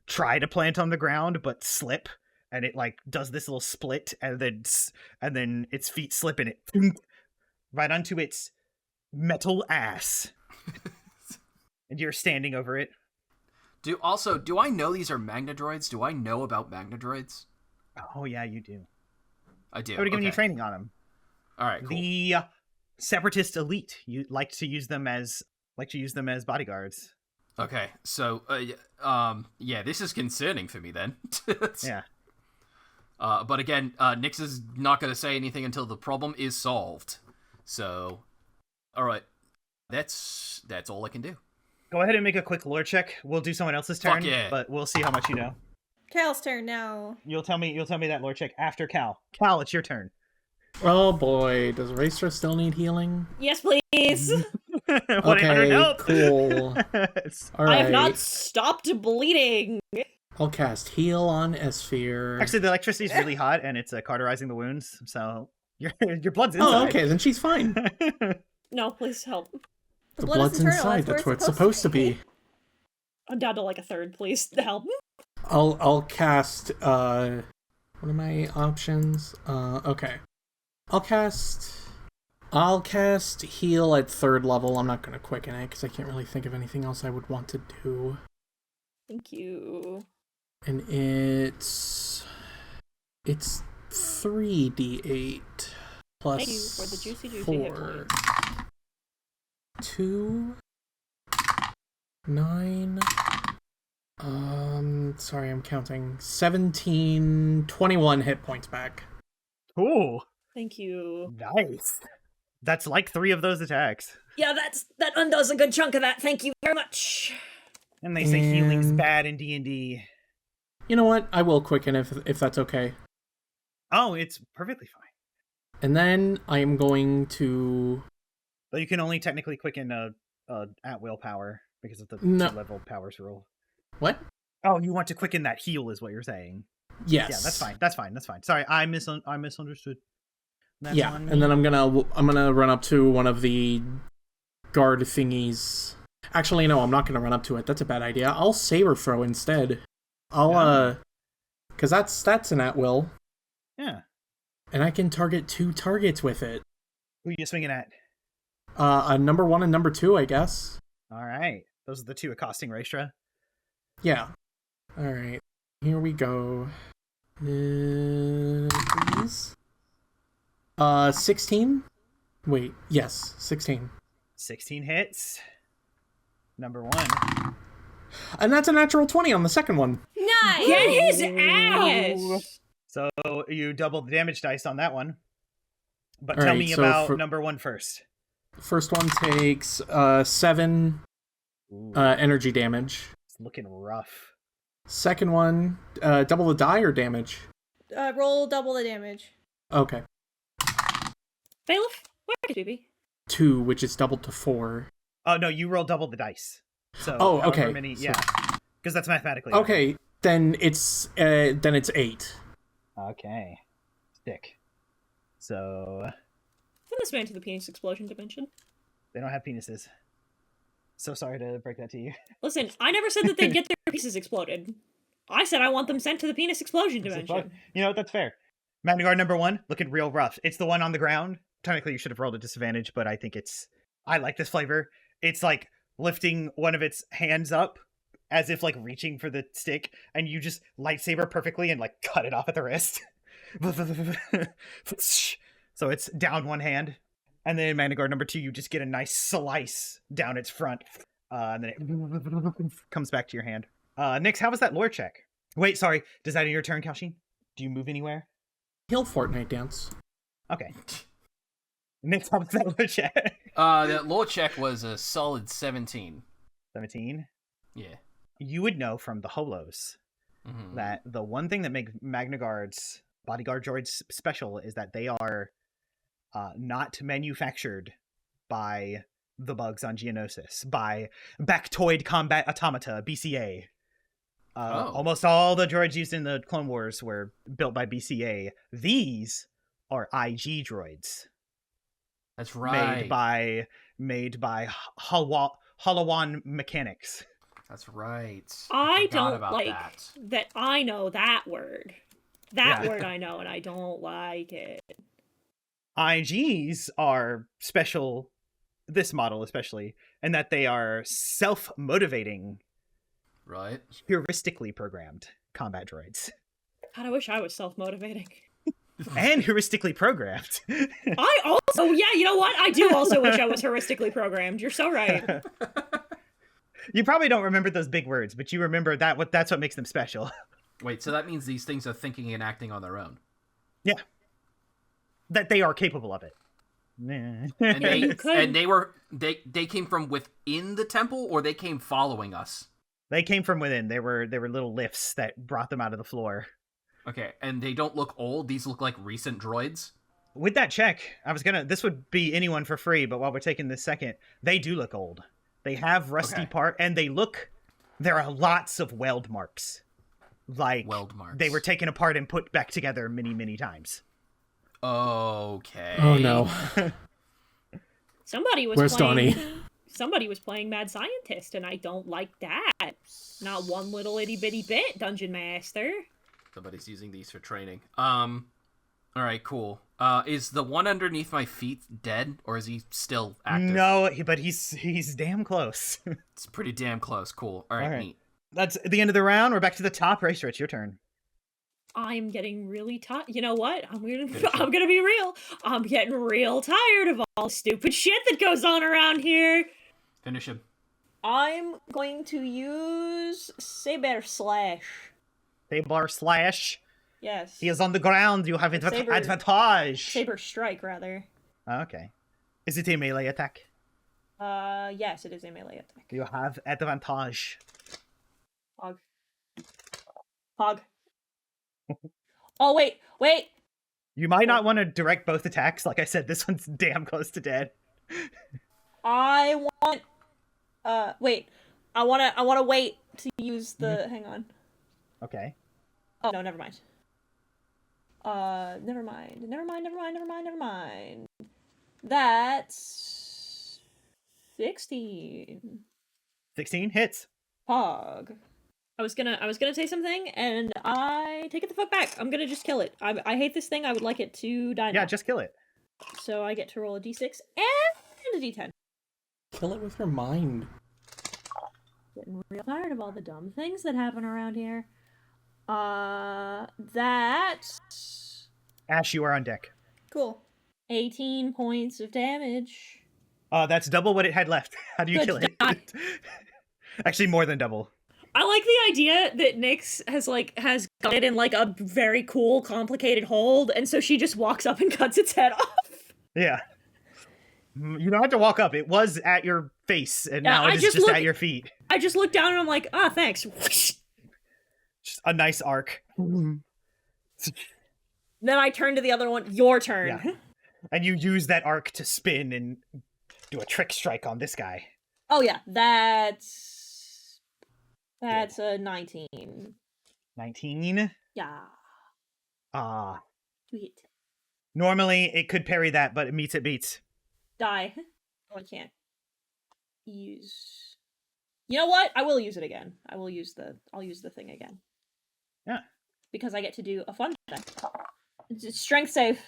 Speaker 1: try to plant on the ground but slip, and it like does this little split, and then its feet slip, and it right onto its metal ass. And you're standing over it.
Speaker 3: Do I know these are Magnadroids? Do I know about Magnadroids?
Speaker 1: Oh yeah, you do.
Speaker 3: I do.
Speaker 1: I would have given you
Speaker 3: Okay.
Speaker 1: training on them.
Speaker 3: All right, cool.
Speaker 1: The Separatist elite, you like to use them as bodyguards.
Speaker 3: Okay, so yeah, this is concerning for me then.
Speaker 1: Yeah.
Speaker 3: But again, Nyx is not going to say anything until the problem is solved. So, all right, that's all I can do.
Speaker 1: Go ahead and make a quick lore check. We'll do someone else's turn,
Speaker 3: Fuck yeah.
Speaker 1: but we'll see how much you know.
Speaker 2: Cal's turn now.
Speaker 1: You'll tell me that lore check after Cal. Cal, it's your turn.
Speaker 4: Oh boy, does Raestra still need healing?
Speaker 5: Yes, please.
Speaker 4: Okay, cool. All right.
Speaker 5: I have not stopped bleeding.
Speaker 4: I'll cast heal on Esphere.
Speaker 1: Actually, the electricity is really hot, and it's cauterizing the wounds, so your blood's inside.
Speaker 4: Oh, okay, then she's fine.
Speaker 5: No, please help.
Speaker 4: The
Speaker 2: blood is
Speaker 4: blood's
Speaker 2: internal,
Speaker 4: inside.
Speaker 2: that's
Speaker 4: That's
Speaker 2: where
Speaker 4: where it's supposed to be.
Speaker 5: I'm down to like a third, please. Help.
Speaker 4: I'll cast what are my options? Okay. I'll cast heal at 3rd level. I'm not gonna quicken it because I can't really think of anything else I would want to do.
Speaker 5: Thank you.
Speaker 4: And it's 3d8 plus
Speaker 5: Thank you for the juicy hit
Speaker 4: 4.
Speaker 5: points.
Speaker 4: 2 9 sorry, I'm counting. 17 21 hit points back.
Speaker 1: Ooh,
Speaker 5: Thank you.
Speaker 1: nice. That's like 3 of those attacks.
Speaker 5: Yeah, that undoes a good chunk of that. Thank you very much.
Speaker 1: And they say healing's
Speaker 4: And-
Speaker 1: bad in D&D.
Speaker 4: You know what? I will quicken if that's okay.
Speaker 1: Oh, it's perfectly fine.
Speaker 4: And then I am going to
Speaker 1: But you can only technically quicken at will power because of the
Speaker 4: No.
Speaker 1: 2-level powers rule.
Speaker 4: what?
Speaker 1: Oh, you want to quicken that heal is what you're saying.
Speaker 4: Yes.
Speaker 1: Yeah, that's fine. Sorry, I misunderstood. That's
Speaker 4: Yeah,
Speaker 1: on
Speaker 4: and then
Speaker 1: me.
Speaker 4: I'm gonna run up to one of the guard thingies. Actually, no, I'm not gonna run up to it. That's a bad idea. I'll saber throw instead. Because that's an at will,
Speaker 1: Yeah.
Speaker 4: and I can target 2 targets with it.
Speaker 1: Who are you swinging at?
Speaker 4: Number 1 and number 2, I guess.
Speaker 1: All right. Those are the 2 accosting Raestra.
Speaker 4: Yeah. All right. Here we go. Please. 16. Wait. Yes, 16.
Speaker 1: 16 hits. Number 1.
Speaker 4: And that's a natural 20 on the second one.
Speaker 2: Nice.
Speaker 5: Get his ass.
Speaker 1: So you double the damage dice on that one. But
Speaker 4: All
Speaker 1: tell
Speaker 4: right,
Speaker 1: me
Speaker 4: so
Speaker 1: about
Speaker 4: for-
Speaker 1: number 1 first.
Speaker 4: First one takes 7
Speaker 1: Ooh,
Speaker 4: energy damage.
Speaker 1: it's looking rough.
Speaker 4: Second one, double the die or damage?
Speaker 2: Roll double the damage.
Speaker 4: Okay.
Speaker 5: Bailiff, where could you be?
Speaker 4: 2, which is doubled to 4.
Speaker 1: Oh, no, you roll double the dice. So
Speaker 4: Oh,
Speaker 1: however
Speaker 4: okay.
Speaker 1: Many,
Speaker 4: So-
Speaker 1: yeah. Because that's mathematically.
Speaker 4: Okay, then it's 8.
Speaker 1: Okay. Stick. So
Speaker 5: Send this man to the penis explosion dimension.
Speaker 1: they don't have penises. So sorry to break that to you.
Speaker 5: Listen, I never said that they'd get their pieces exploded. I said I want them sent to the penis explosion dimension.
Speaker 1: You know what? That's fair. Mountain guard number 1, looking real rough. It's the one on the ground. Technically, you should have rolled a disadvantage, but I think I like this flavor. It's like lifting one of its hands up as if like reaching for the stick, and you just lightsaber perfectly and like cut it off at the wrist. So it's down one hand. And then Mountain guard number 2, you just get a nice slice down its front. And then it comes back to your hand. Nyx, how was that lore check? Wait, sorry. Does that end your turn, Kalshin? Do you move anywhere?
Speaker 4: He'll Fortnite dance.
Speaker 1: Okay. Nick, how was that lore check?
Speaker 3: That lore check was a solid 17.
Speaker 1: 17.
Speaker 3: Yeah.
Speaker 1: You would know from the holos
Speaker 3: Mhm.
Speaker 1: that the one thing that makes Magna Guard's bodyguard droids special is that they are not manufactured by the bugs on Geonosis, by Bactoid Combat Automata, BCA. Almost all the droids used in the Clone Wars were built by BCA. These are IG droids.
Speaker 3: That's right.
Speaker 1: Made by Holowan Mechanics.
Speaker 3: That's right.
Speaker 5: I
Speaker 3: forgot
Speaker 5: don't
Speaker 3: about
Speaker 5: like
Speaker 3: that.
Speaker 5: that I know that word. That
Speaker 1: Yeah.
Speaker 5: word I know, and I don't like it.
Speaker 1: IGs are special, this model especially, in that they are self-motivating,
Speaker 3: Right.
Speaker 1: heuristically programmed combat droids.
Speaker 5: God, I wish I was self-motivating.
Speaker 1: And heuristically programmed.
Speaker 5: I also, yeah, you know what? I do also wish I was heuristically programmed. You're so right.
Speaker 1: You probably don't remember those big words, but you remember that's what makes them special.
Speaker 3: Wait, so that means these things are thinking and acting on their own.
Speaker 1: Yeah. That they are capable of it.
Speaker 3: And
Speaker 5: You could.
Speaker 3: they came from within the temple, or they came following us.
Speaker 1: They came from within. They were little lifts that brought them out of the floor.
Speaker 3: Okay, and they don't look old. These look like recent droids.
Speaker 1: With that check, this would be anyone for free, but while we're taking this second, they do look old. They have rusty
Speaker 3: Okay.
Speaker 1: and there are lots of weld marks. Like,
Speaker 3: Weld marks.
Speaker 1: they were taken apart and put back together many, many times.
Speaker 3: Okay.
Speaker 4: Oh no.
Speaker 5: Somebody was
Speaker 4: Where's
Speaker 5: playing.
Speaker 4: Donnie?
Speaker 5: Somebody was playing Mad Scientist, and I don't like that. Not one little itty bitty bit, Dungeon Master.
Speaker 3: Somebody's using these for training. All right, cool. Is the one underneath my feet dead, or is he still active?
Speaker 1: No, but he's damn close.
Speaker 3: It's pretty damn close. Cool. All right,
Speaker 1: All right.
Speaker 3: neat.
Speaker 1: That's the end of the round. We're back to the top. Raestra, it's your turn.
Speaker 5: I'm getting really tired. You know what? I'm
Speaker 3: Finish
Speaker 5: gonna be real. I'm getting real tired of all the stupid shit that goes on around here.
Speaker 3: Finish him.
Speaker 5: I'm going to use Saber Slash.
Speaker 1: Saber slash.
Speaker 5: Yes.
Speaker 1: He is on the ground. You have
Speaker 5: Saber-
Speaker 1: advantage.
Speaker 5: Saber Strike, rather.
Speaker 1: Okay. Is it a melee attack?
Speaker 5: Yes, it is a melee attack.
Speaker 1: You have advantage.
Speaker 5: Hog. Hog. Oh, wait.
Speaker 1: You might not want to direct both attacks. Like I said, this one's damn close to dead.
Speaker 5: I want. Wait. I wanna wait to use the. Hang on.
Speaker 1: Okay.
Speaker 5: Oh no, never mind. Never mind. That's 16.
Speaker 1: 16 hits.
Speaker 5: Hog. I was gonna say something, and I take it the fuck back. I'm gonna just kill it. I hate this thing. I would like it to die now.
Speaker 1: Yeah, just kill it.
Speaker 5: So I get to roll a d6 and a d10.
Speaker 4: Kill it with your mind.
Speaker 5: Getting real tired of all the dumb things that happen around here. That's
Speaker 1: Ash, you are on deck.
Speaker 2: Cool.
Speaker 5: 18 points of damage.
Speaker 1: That's double what it had left. How do you
Speaker 5: Good
Speaker 1: kill it?
Speaker 5: die.
Speaker 1: Actually, more than double.
Speaker 5: I like the idea that Nyx has got it in like a very cool, complicated hold, and so she just walks up and cuts its head off.
Speaker 1: Yeah. You don't have to walk up. It was at your face, and
Speaker 5: Yeah,
Speaker 1: now
Speaker 5: I
Speaker 1: it is
Speaker 5: just
Speaker 1: just
Speaker 5: look-
Speaker 1: at your feet.
Speaker 5: I just look down and I'm like, ah, thanks.
Speaker 1: Just a nice arc.
Speaker 5: Then I turn to the other one. Your turn.
Speaker 1: Yeah. And you use that arc to spin and do a trick strike on this guy.
Speaker 5: Oh yeah, that's a 19.
Speaker 1: 19.
Speaker 5: Yeah.
Speaker 1: Ah.
Speaker 5: To hit.
Speaker 1: Normally, it could parry that, but it meets it beats.
Speaker 5: Die. Oh, I can't use. You know what? I will use it again. I'll use the thing again.
Speaker 1: Yeah.
Speaker 5: Because I get to do a fun thing. It's strength save.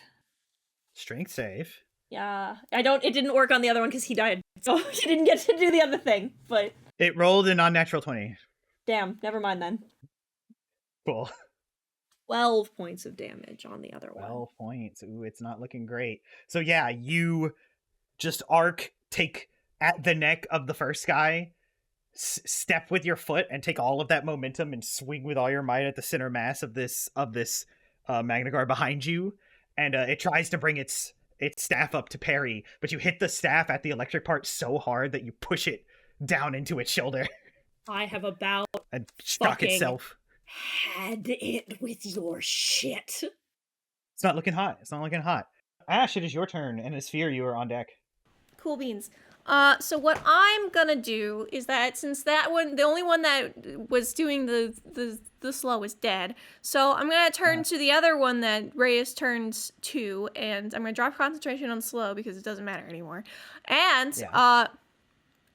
Speaker 1: Strength save.
Speaker 5: Yeah. It didn't work on the other one because he died. So he didn't get to do the other thing. But
Speaker 1: It rolled a non-natural 20.
Speaker 5: damn, never mind then.
Speaker 1: Cool.
Speaker 5: 12 points of damage on the other one.
Speaker 1: 12 points. Ooh, it's not looking great. So yeah, you just take at the neck of the first guy, step with your foot, and take all of that momentum and swing with all your might at the center mass of this Magna Guard behind you, and it tries to bring its its staff up to parry, but you hit the staff at the electric part so hard that you push it down into its shoulder
Speaker 5: I have about
Speaker 1: and shock
Speaker 5: Fucking-
Speaker 1: itself.
Speaker 5: had it with your shit.
Speaker 1: It's not looking hot. It's not looking hot. Ash, it is your turn, and Esphere, you are on deck.
Speaker 2: Cool beans. So what I'm gonna do is that since that one, the only one that was doing the slow is dead, so I'm gonna turn to the other one that Reyes turns to, and I'm gonna drop concentration on slow because it doesn't matter anymore. And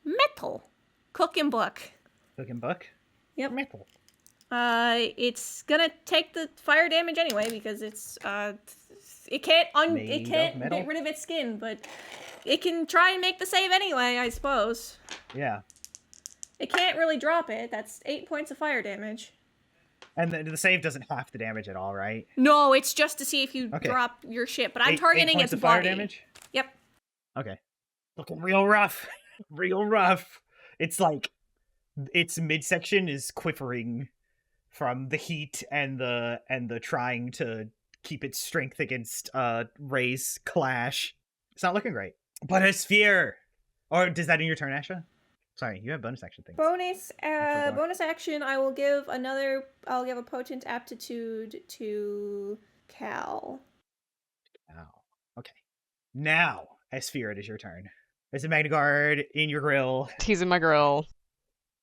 Speaker 2: metal, cook and book.
Speaker 1: Cook and Buck?
Speaker 2: Yep.
Speaker 1: Metal.
Speaker 2: It's gonna take the fire damage anyway because it's it can't
Speaker 1: Made of metal?
Speaker 2: get rid of its skin, but it can try and make the save anyway, I suppose.
Speaker 1: Yeah.
Speaker 2: It can't really drop it. That's 8 points of fire damage.
Speaker 1: And the save doesn't half the damage at all, right?
Speaker 2: No, it's just to see if you
Speaker 1: Okay.
Speaker 2: drop your shit, but I'm
Speaker 1: 8
Speaker 2: targeting
Speaker 1: points
Speaker 2: its
Speaker 1: of fire
Speaker 2: body.
Speaker 1: damage?
Speaker 2: Yep.
Speaker 1: Okay. Looking real rough. Real rough. It's like its midsection is quivering from the heat and the trying to keep its strength against Ray's clash. It's not looking great. But Esphere! Or does that in your turn, Asha? Sorry, you have bonus action things.
Speaker 2: Bonus action, I'll give a potent aptitude to Cal.
Speaker 1: Ow. Okay. Now, Esphere, it is your turn. There's a Magna Guard in your grill.
Speaker 6: He's in my grill.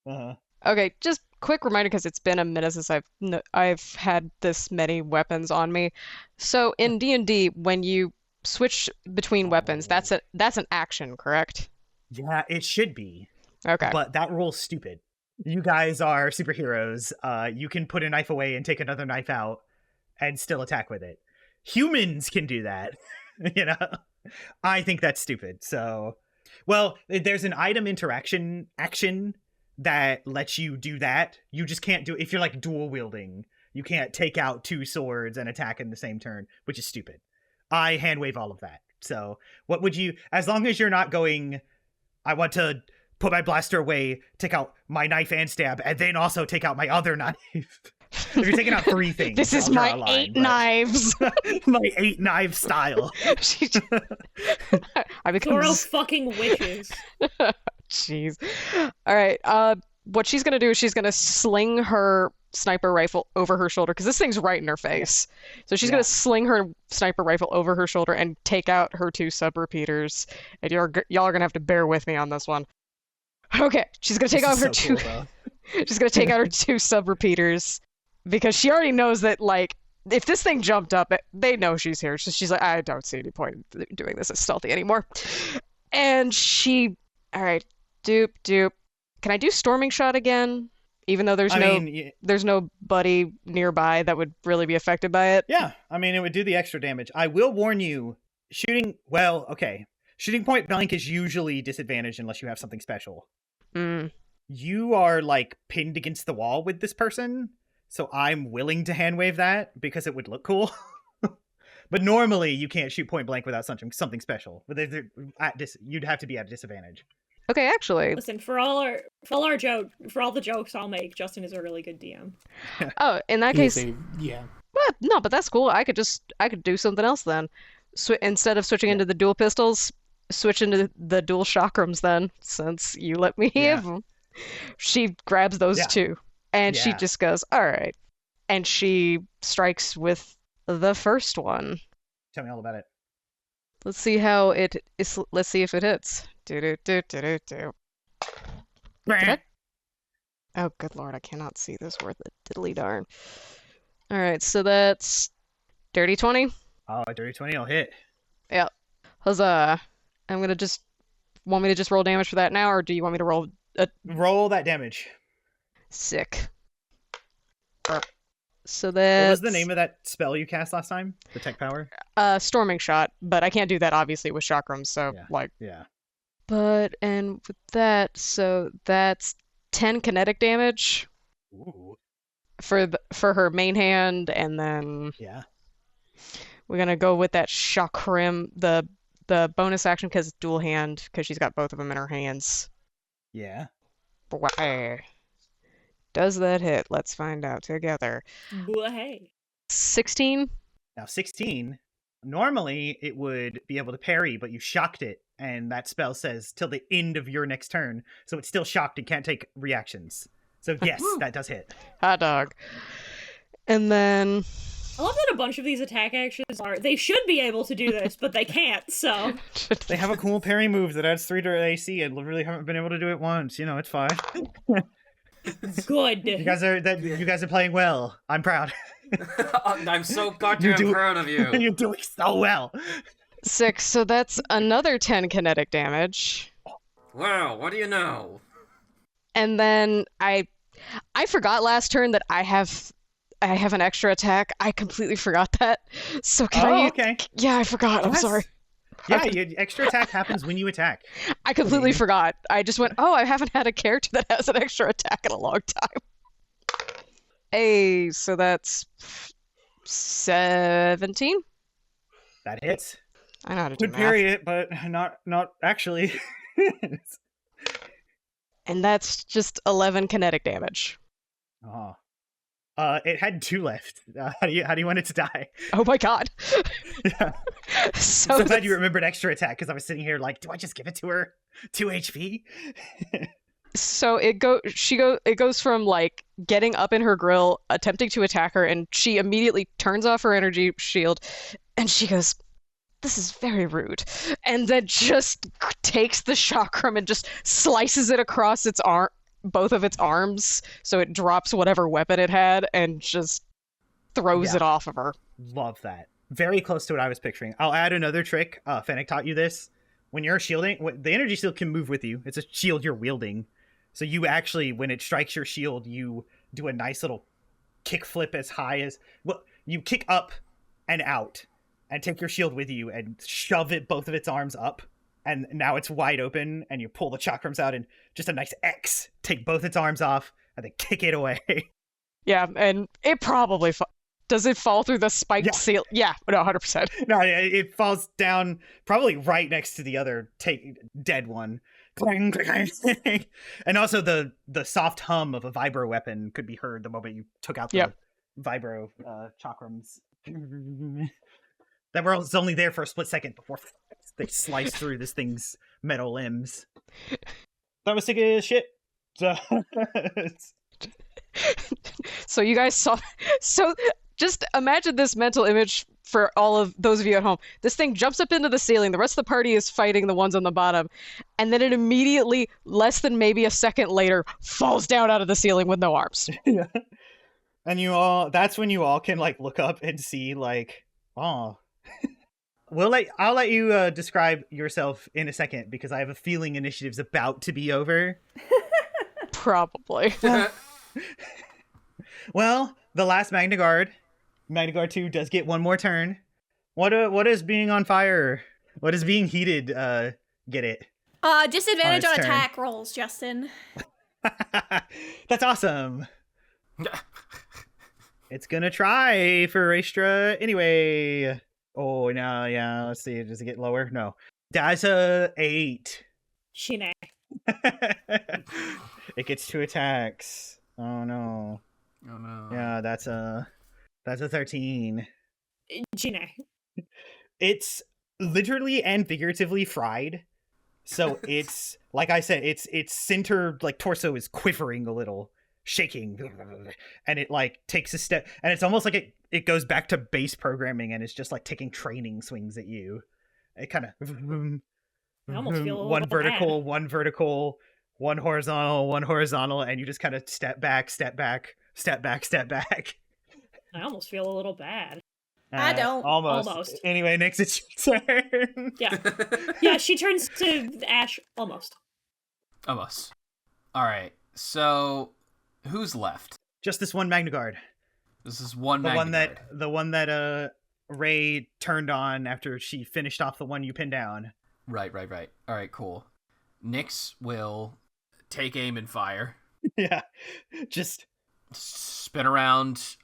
Speaker 1: Uh-huh.
Speaker 6: Okay, just quick reminder because it's been a minute since I've had this many weapons on me. So in D&D, when you switch between weapons, that's an action, correct?
Speaker 1: Yeah, it should be.
Speaker 6: Okay.
Speaker 1: But that rule's stupid. You guys are superheroes. You can put a knife away and take another knife out and still attack with it. Humans can do that. You know? I think that's stupid. So, well, there's an item interaction action that lets you do that. You just can't do it if you're like dual wielding. You can't take out two swords and attack in the same turn, which is stupid. I hand wave all of that. So, what would you, as long as you're not going, I want to put my blaster away, take out my knife and stab, and then also take out my other knife. If you're taking out three things,
Speaker 6: This is
Speaker 1: I'll draw
Speaker 6: my
Speaker 1: a line,
Speaker 6: 8
Speaker 1: but-
Speaker 6: knives.
Speaker 1: My 8-knife style.
Speaker 6: I become
Speaker 5: Plural fucking witches.
Speaker 6: Jeez. All right. What she's gonna do is she's gonna sling her sniper rifle over her shoulder because this thing's right in her face. So she's gonna sling her sniper rifle over her shoulder and take out her 2 sub repeaters. And y'all are gonna have to bear with me on this one. Okay, she's gonna take
Speaker 1: This
Speaker 6: out
Speaker 1: is
Speaker 6: her
Speaker 1: so
Speaker 6: 2.
Speaker 1: cool, though.
Speaker 6: She's gonna take out her 2 sub repeaters because she already knows that like if this thing jumped up, they know she's here. So she's like, I don't see any point in doing this as stealthy anymore. And all right, dupe. Can I do storming shot again? Even though there's there's no buddy nearby that would really be affected by it.
Speaker 1: Yeah, I mean, it would do the extra damage. I will warn you, shooting point blank is usually disadvantaged unless you have something special. You are like pinned against the wall with this person, so I'm willing to hand wave that because it would look cool. But normally you can't shoot point blank without something special. But you'd have to be at a disadvantage.
Speaker 6: Okay, actually.
Speaker 5: Listen, for all the jokes I'll make, Justin is a really good DM.
Speaker 6: Oh, in that case,
Speaker 4: Yeah.
Speaker 6: but no, but that's cool. I could do something else then. Instead of switching into the dual pistols, switch into the dual chakrams then, since you let me have them. She grabs those 2, and she just goes, all right. And she strikes with the first one.
Speaker 1: Tell me all about it.
Speaker 6: Let's see how it is. Let's see if it hits. Do. Oh, good lord, I cannot see this worth it. Diddly darn. All right, so that's dirty 20.
Speaker 1: Oh, a dirty 20 will hit.
Speaker 6: Yeah. Huzzah. I'm gonna want me to just roll damage for that now, or do you want me to roll
Speaker 1: Roll that damage.
Speaker 6: Sick. So that's...
Speaker 1: What was the name of that spell you cast last time? The tech power?
Speaker 6: Storming shot, but I can't do that obviously with chakrams, so
Speaker 1: Yeah.
Speaker 6: But, and with that, so that's 10 kinetic damage.
Speaker 1: Ooh.
Speaker 6: For her main hand, and then we're gonna go with that chakram, the bonus action because it's dual hand because she's got both of them in her hands.
Speaker 1: Yeah.
Speaker 6: Does that hit? Let's find out together.
Speaker 5: Hey.
Speaker 6: 16.
Speaker 1: Now 16 Normally, it would be able to parry, but you shocked it, and that spell says till the end of your next turn, so it's still shocked and can't take reactions. So yes, that does hit.
Speaker 6: Hot dog. And then
Speaker 5: I love that a bunch of these attack actions they should be able to do this, but they can't, so.
Speaker 1: They have a cool parry move that adds 3 to AC, and really haven't been able to do it once. You know, it's fine.
Speaker 5: Good.
Speaker 1: You guys are playing well. I'm proud.
Speaker 3: I'm so goddamn proud of you.
Speaker 1: You're doing so well.
Speaker 6: 6, so that's another 10 kinetic damage.
Speaker 3: Wow, what do you know?
Speaker 6: And then I forgot last turn that I have an extra attack. I completely forgot that. So can I?
Speaker 1: Okay.
Speaker 6: Yeah, I forgot. I'm sorry.
Speaker 1: Yeah, extra attack happens when you attack.
Speaker 6: I completely forgot. I just went, oh, I haven't had a character that has an extra attack in a long time. Hey, so that's 17?
Speaker 1: That hits.
Speaker 6: I know how to do
Speaker 1: Could
Speaker 6: math.
Speaker 1: parry it, but not actually.
Speaker 6: And that's just 11 kinetic damage.
Speaker 1: Oh. It had 2 left. How do you want it to die?
Speaker 6: Oh my god.
Speaker 1: Yeah.
Speaker 6: So
Speaker 1: I'm glad you remembered extra attack, because I was sitting here like, do I just give it to her? 2 HP?
Speaker 6: So it goes from like getting up in her grill, attempting to attack her, and she immediately turns off her energy shield, and she goes, "This is very rude," and then just takes the chakram and just slices it across both of its arms, so it drops whatever weapon it had and just throws it off of her.
Speaker 1: Love that. Very close to what I was picturing. I'll add another trick. Fennec taught you this. When you're shielding, the energy shield can move with you. It's a shield you're wielding. So you actually, when it strikes your shield, you do a nice little kick flip as high as... Well, you kick up and out and take your shield with you and shove both of its arms up. And now it's wide open, and you pull the chakrams out and just a nice X. Take both its arms off and then kick it away.
Speaker 6: Yeah, and it probably... Does it fall through the spiked seal? Yeah, no, 100%.
Speaker 1: No, it falls down probably right next to the other dead one. Clang, clang, clang. And also the soft hum of a vibro weapon could be heard the moment you took out the vibro chakrams. That were only there for a split second before they sliced through this thing's metal limbs. That was sick as shit.
Speaker 6: So you guys saw... So just imagine this mental image for all of those of you at home. This thing jumps up into the ceiling. The rest of the party is fighting the ones on the bottom. And then it immediately, less than maybe a second later, falls down out of the ceiling with no arms.
Speaker 1: Yeah. And that's when you all can like look up and see like, oh. I'll let you describe yourself in a second, because I have a feeling initiative's about to be over.
Speaker 6: Probably.
Speaker 1: Well, the last Magna Guard 2 does get one more turn. What is being on fire? What is being heated? Get it?
Speaker 2: Disadvantage on
Speaker 1: turn.
Speaker 2: attack rolls, Justin.
Speaker 1: That's awesome. It's gonna try for Raestra anyway. Oh no, yeah. Let's see. Does it get lower? No. That's a 8.
Speaker 5: Shine.
Speaker 1: It gets 2 attacks. Oh no.
Speaker 3: Oh no.
Speaker 1: Yeah, that's a 13.
Speaker 5: Shine.
Speaker 1: It's literally and figuratively fried. So it's like I said, its center like torso is quivering a little, shaking, and it like takes a step, and it's almost like it goes back to base programming and it's just like taking training swings at you. It kind of
Speaker 5: I almost feel a
Speaker 1: one
Speaker 5: little
Speaker 1: vertical,
Speaker 5: bad.
Speaker 1: one vertical, one horizontal, and you just kind of step back, step back, step back, step back.
Speaker 5: I almost feel a little bad.
Speaker 2: I don't.
Speaker 1: Almost. Anyway, next it's your turn.
Speaker 5: Yeah. Yeah, she turns to Ash almost.
Speaker 3: Almost. Alright, so who's left?
Speaker 1: Just this one Magna Guard.
Speaker 3: This is one
Speaker 1: The
Speaker 3: Magna
Speaker 1: one
Speaker 3: Guard.
Speaker 1: that Ray turned on after she finished off the one you pinned down.
Speaker 3: Right. Alright, cool. Nyx will take aim and fire.
Speaker 1: Yeah. Just
Speaker 3: Spin around,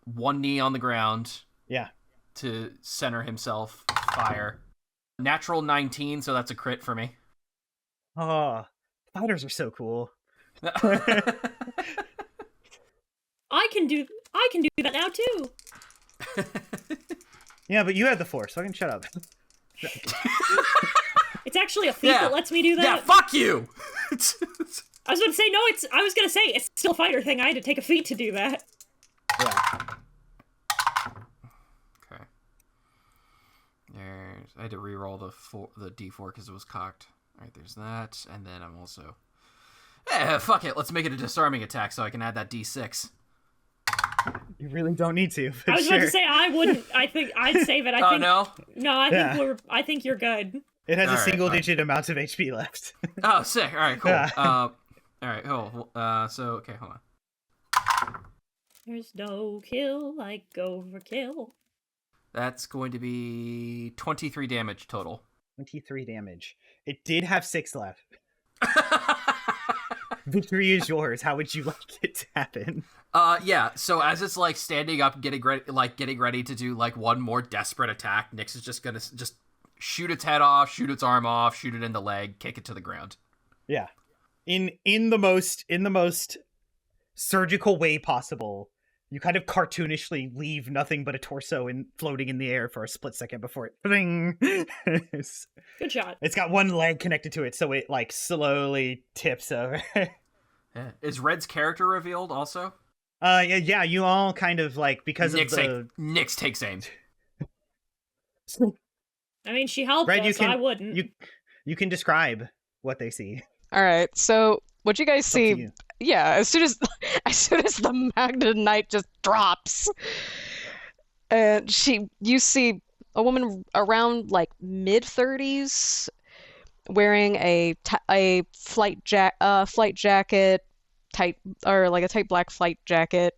Speaker 3: one knee on the ground
Speaker 1: yeah.
Speaker 3: to center himself, fire. Natural 19, so that's a crit for me.
Speaker 1: Oh, fighters are so cool.
Speaker 5: I can do that now too.
Speaker 1: Yeah, but you have the force, so I can shut up.
Speaker 5: It's actually a feat that lets me do that.
Speaker 3: Yeah, fuck you!
Speaker 5: I was going to say, no, I was going to say, it's still a fighter thing. I had to take a feat to do that.
Speaker 1: Yeah.
Speaker 3: Okay. I had to re-roll the D4 because it was cocked. Alright, there's that. And then I'm also... fuck it. Let's make it a disarming attack so I can add that D6.
Speaker 1: You really don't need to.
Speaker 5: I was about to say, I wouldn't. I think I'd save it. I think,
Speaker 3: no?
Speaker 5: No, I think you're good.
Speaker 1: It has a
Speaker 3: Alright,
Speaker 1: single-digit amount of HP left.
Speaker 3: Oh, sick. Alright, cool.
Speaker 1: Yeah.
Speaker 3: Alright, cool. Okay, hold on.
Speaker 5: There's no kill like overkill.
Speaker 3: That's going to be 23 damage total.
Speaker 1: 23 damage. It did have 6 left. Victory is yours. How would you like it to happen?
Speaker 3: Yeah. So as it's like standing up, getting ready to do like one more desperate attack, Nyx is just gonna just shoot its head off, shoot its arm off, shoot it in the leg, kick it to the ground.
Speaker 1: Yeah, in the most surgical way possible. You kind of cartoonishly leave nothing but a torso floating in the air for a split second before it. Bling!
Speaker 5: Good shot.
Speaker 1: It's got one leg connected to it, so it like slowly tips over.
Speaker 3: Yeah. Is Red's character revealed also?
Speaker 1: Yeah. You all kind of like because
Speaker 3: Nyx takes aim.
Speaker 5: I mean, she helped
Speaker 1: Red,
Speaker 5: us, so I wouldn't.
Speaker 1: You can describe what they see.
Speaker 6: All right, so what you guys
Speaker 1: It's up to
Speaker 6: see?
Speaker 1: you.
Speaker 6: Yeah, as soon as the Magna Knight just drops, and you see a woman around like mid-30s wearing a flight jacket, tight black flight jacket,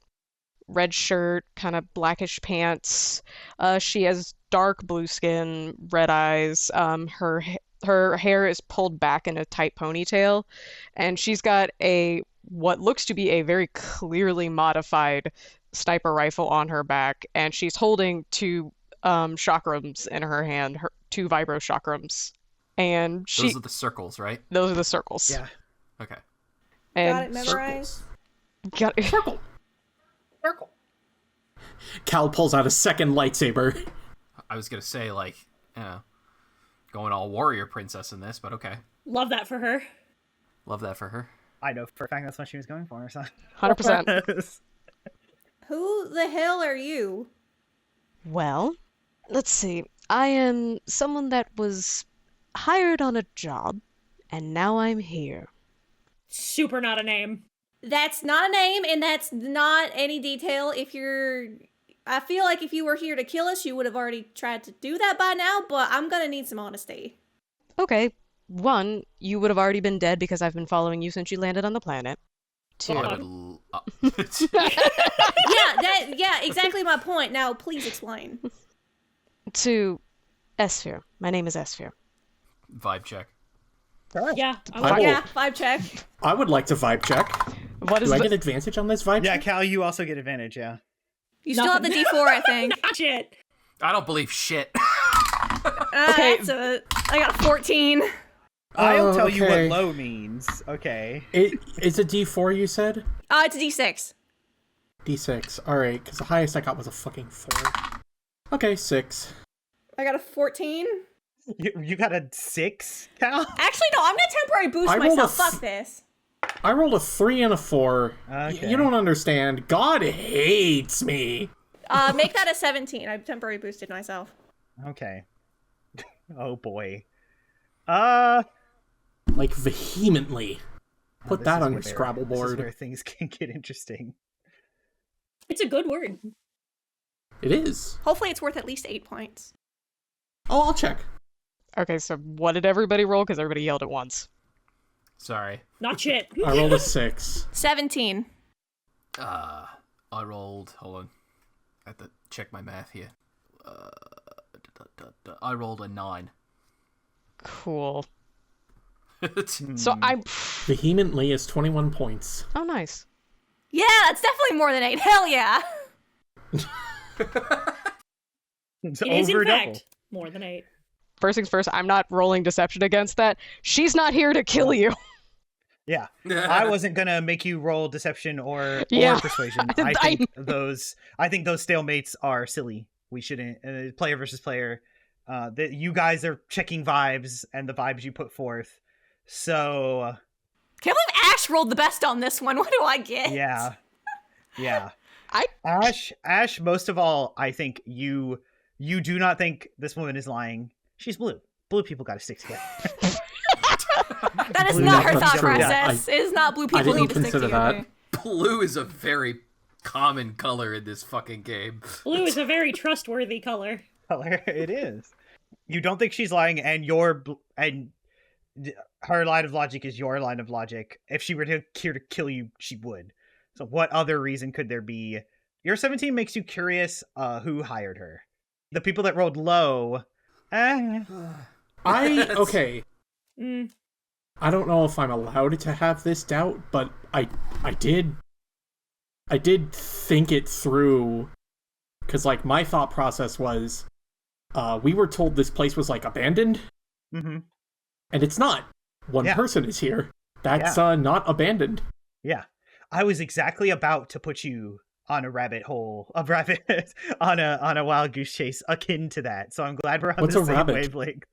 Speaker 6: red shirt, kind of blackish pants. She has dark blue skin, red eyes. Her hair is pulled back in a tight ponytail, and she's got what looks to be a very clearly modified sniper rifle on her back, and she's holding two chakrams in her hand, two vibro chakrams. And
Speaker 3: Those are the circles, right?
Speaker 6: Those are the circles.
Speaker 1: Yeah.
Speaker 3: Okay.
Speaker 6: And
Speaker 2: Got it memorized.
Speaker 6: Got it.
Speaker 4: Circle. Cal pulls out a second lightsaber.
Speaker 3: I was gonna say like, going all warrior princess in this, but okay.
Speaker 5: Love that for her.
Speaker 3: Love that for her.
Speaker 1: I know for a fact that's what she was going for. So.
Speaker 6: 100%.
Speaker 2: Who the hell are you?
Speaker 6: Well, let's see. I am someone that was hired on a job, and now I'm here.
Speaker 5: Super not a name.
Speaker 2: That's not a name, and that's not any detail. I feel like if you were here to kill us, you would have already tried to do that by now, but I'm gonna need some honesty.
Speaker 6: Okay. One, you would have already been dead because I've been following you since you landed on the planet. Two.
Speaker 2: Yeah, exactly my point. Now, please explain.
Speaker 6: Two, Esphere. My name is Esphere.
Speaker 3: Vibe check.
Speaker 5: Yeah.
Speaker 2: Yeah, vibe check.
Speaker 4: I would like to vibe check.
Speaker 6: What is
Speaker 4: Do I get advantage on this vibe
Speaker 1: Yeah,
Speaker 4: check?
Speaker 1: Cal, you also get advantage, yeah.
Speaker 2: You still have the D4, I think.
Speaker 5: Not shit.
Speaker 3: I don't believe shit.
Speaker 6: Okay.
Speaker 2: I got a 14.
Speaker 1: I'll tell you what
Speaker 4: okay.
Speaker 1: low means. Okay.
Speaker 4: It's a D4, you said?
Speaker 2: It's a D6.
Speaker 4: D6. Alright, because the highest I got was a fucking 4. Okay, 6.
Speaker 2: I got a 14.
Speaker 1: You got a 6, Cal?
Speaker 2: Actually, no, I'm gonna temporary boost
Speaker 4: I rolled
Speaker 2: myself.
Speaker 4: a
Speaker 2: Fuck this.
Speaker 4: I rolled a 3 and a 4.
Speaker 1: Okay.
Speaker 4: You don't understand. God hates me.
Speaker 2: Make that a 17. I temporary boosted myself.
Speaker 1: Okay. Oh boy.
Speaker 4: Like, vehemently. Put
Speaker 1: This
Speaker 4: that
Speaker 1: is
Speaker 4: on
Speaker 1: where
Speaker 4: your Scrabble
Speaker 1: This is
Speaker 4: board.
Speaker 1: where things can get interesting.
Speaker 5: It's a good word.
Speaker 4: It is.
Speaker 2: Hopefully it's worth at least 8 points.
Speaker 4: Oh, I'll check.
Speaker 6: Okay, so what did everybody roll? Because everybody yelled at once.
Speaker 3: Sorry.
Speaker 5: Not shit.
Speaker 4: I rolled a 6.
Speaker 2: 17.
Speaker 3: I rolled. Hold on. I have to check my math here. I rolled a 9.
Speaker 6: Cool. So I'm...
Speaker 4: Vehemently is 21 points.
Speaker 6: Oh, nice.
Speaker 2: Yeah, that's definitely more than 8. Hell yeah.
Speaker 1: It's
Speaker 5: It is, in
Speaker 1: over double.
Speaker 5: fact, more than 8.
Speaker 6: First things first, I'm not rolling deception against that. She's not here to kill you.
Speaker 1: Yeah. I wasn't gonna make you roll deception or
Speaker 6: Yeah.
Speaker 1: persuasion. I think those stalemates are silly. we shouldn't player versus player. That you guys are checking vibes and the vibes you put forth. So
Speaker 2: Can't believe Ash rolled the best on this one. What do I get?
Speaker 1: yeah.
Speaker 6: I
Speaker 1: Ash, most of all, I think you do not think this woman is lying. She's blue. Blue people got to stick together.
Speaker 2: That is
Speaker 1: Blue
Speaker 2: not her
Speaker 4: that's
Speaker 2: thought
Speaker 4: true.
Speaker 2: process. It is not blue people
Speaker 4: didn't
Speaker 2: need to stick
Speaker 4: consider
Speaker 2: together.
Speaker 4: that.
Speaker 3: Blue is a very common color in this fucking game.
Speaker 5: Blue is a very trustworthy color.
Speaker 1: It is. You don't think she's lying, and her line of logic is your line of logic. If she were here to kill you, she would. So what other reason could there be? Your 17 makes you curious who hired her. The people that rolled low.
Speaker 4: Okay.
Speaker 5: Mm.
Speaker 4: I don't know if I'm allowed to have this doubt, but I did think it through, because like my thought process was, we were told this place was like abandoned,
Speaker 1: Mm-hmm.
Speaker 4: and it's not. One
Speaker 1: Yeah.
Speaker 4: person is here. That's not abandoned.
Speaker 1: Yeah. I was exactly about to put you on a rabbit hole, on a wild goose chase akin to that. So I'm glad we're on
Speaker 4: What's
Speaker 1: the
Speaker 4: a
Speaker 1: same
Speaker 4: rabbit?
Speaker 1: wavelength.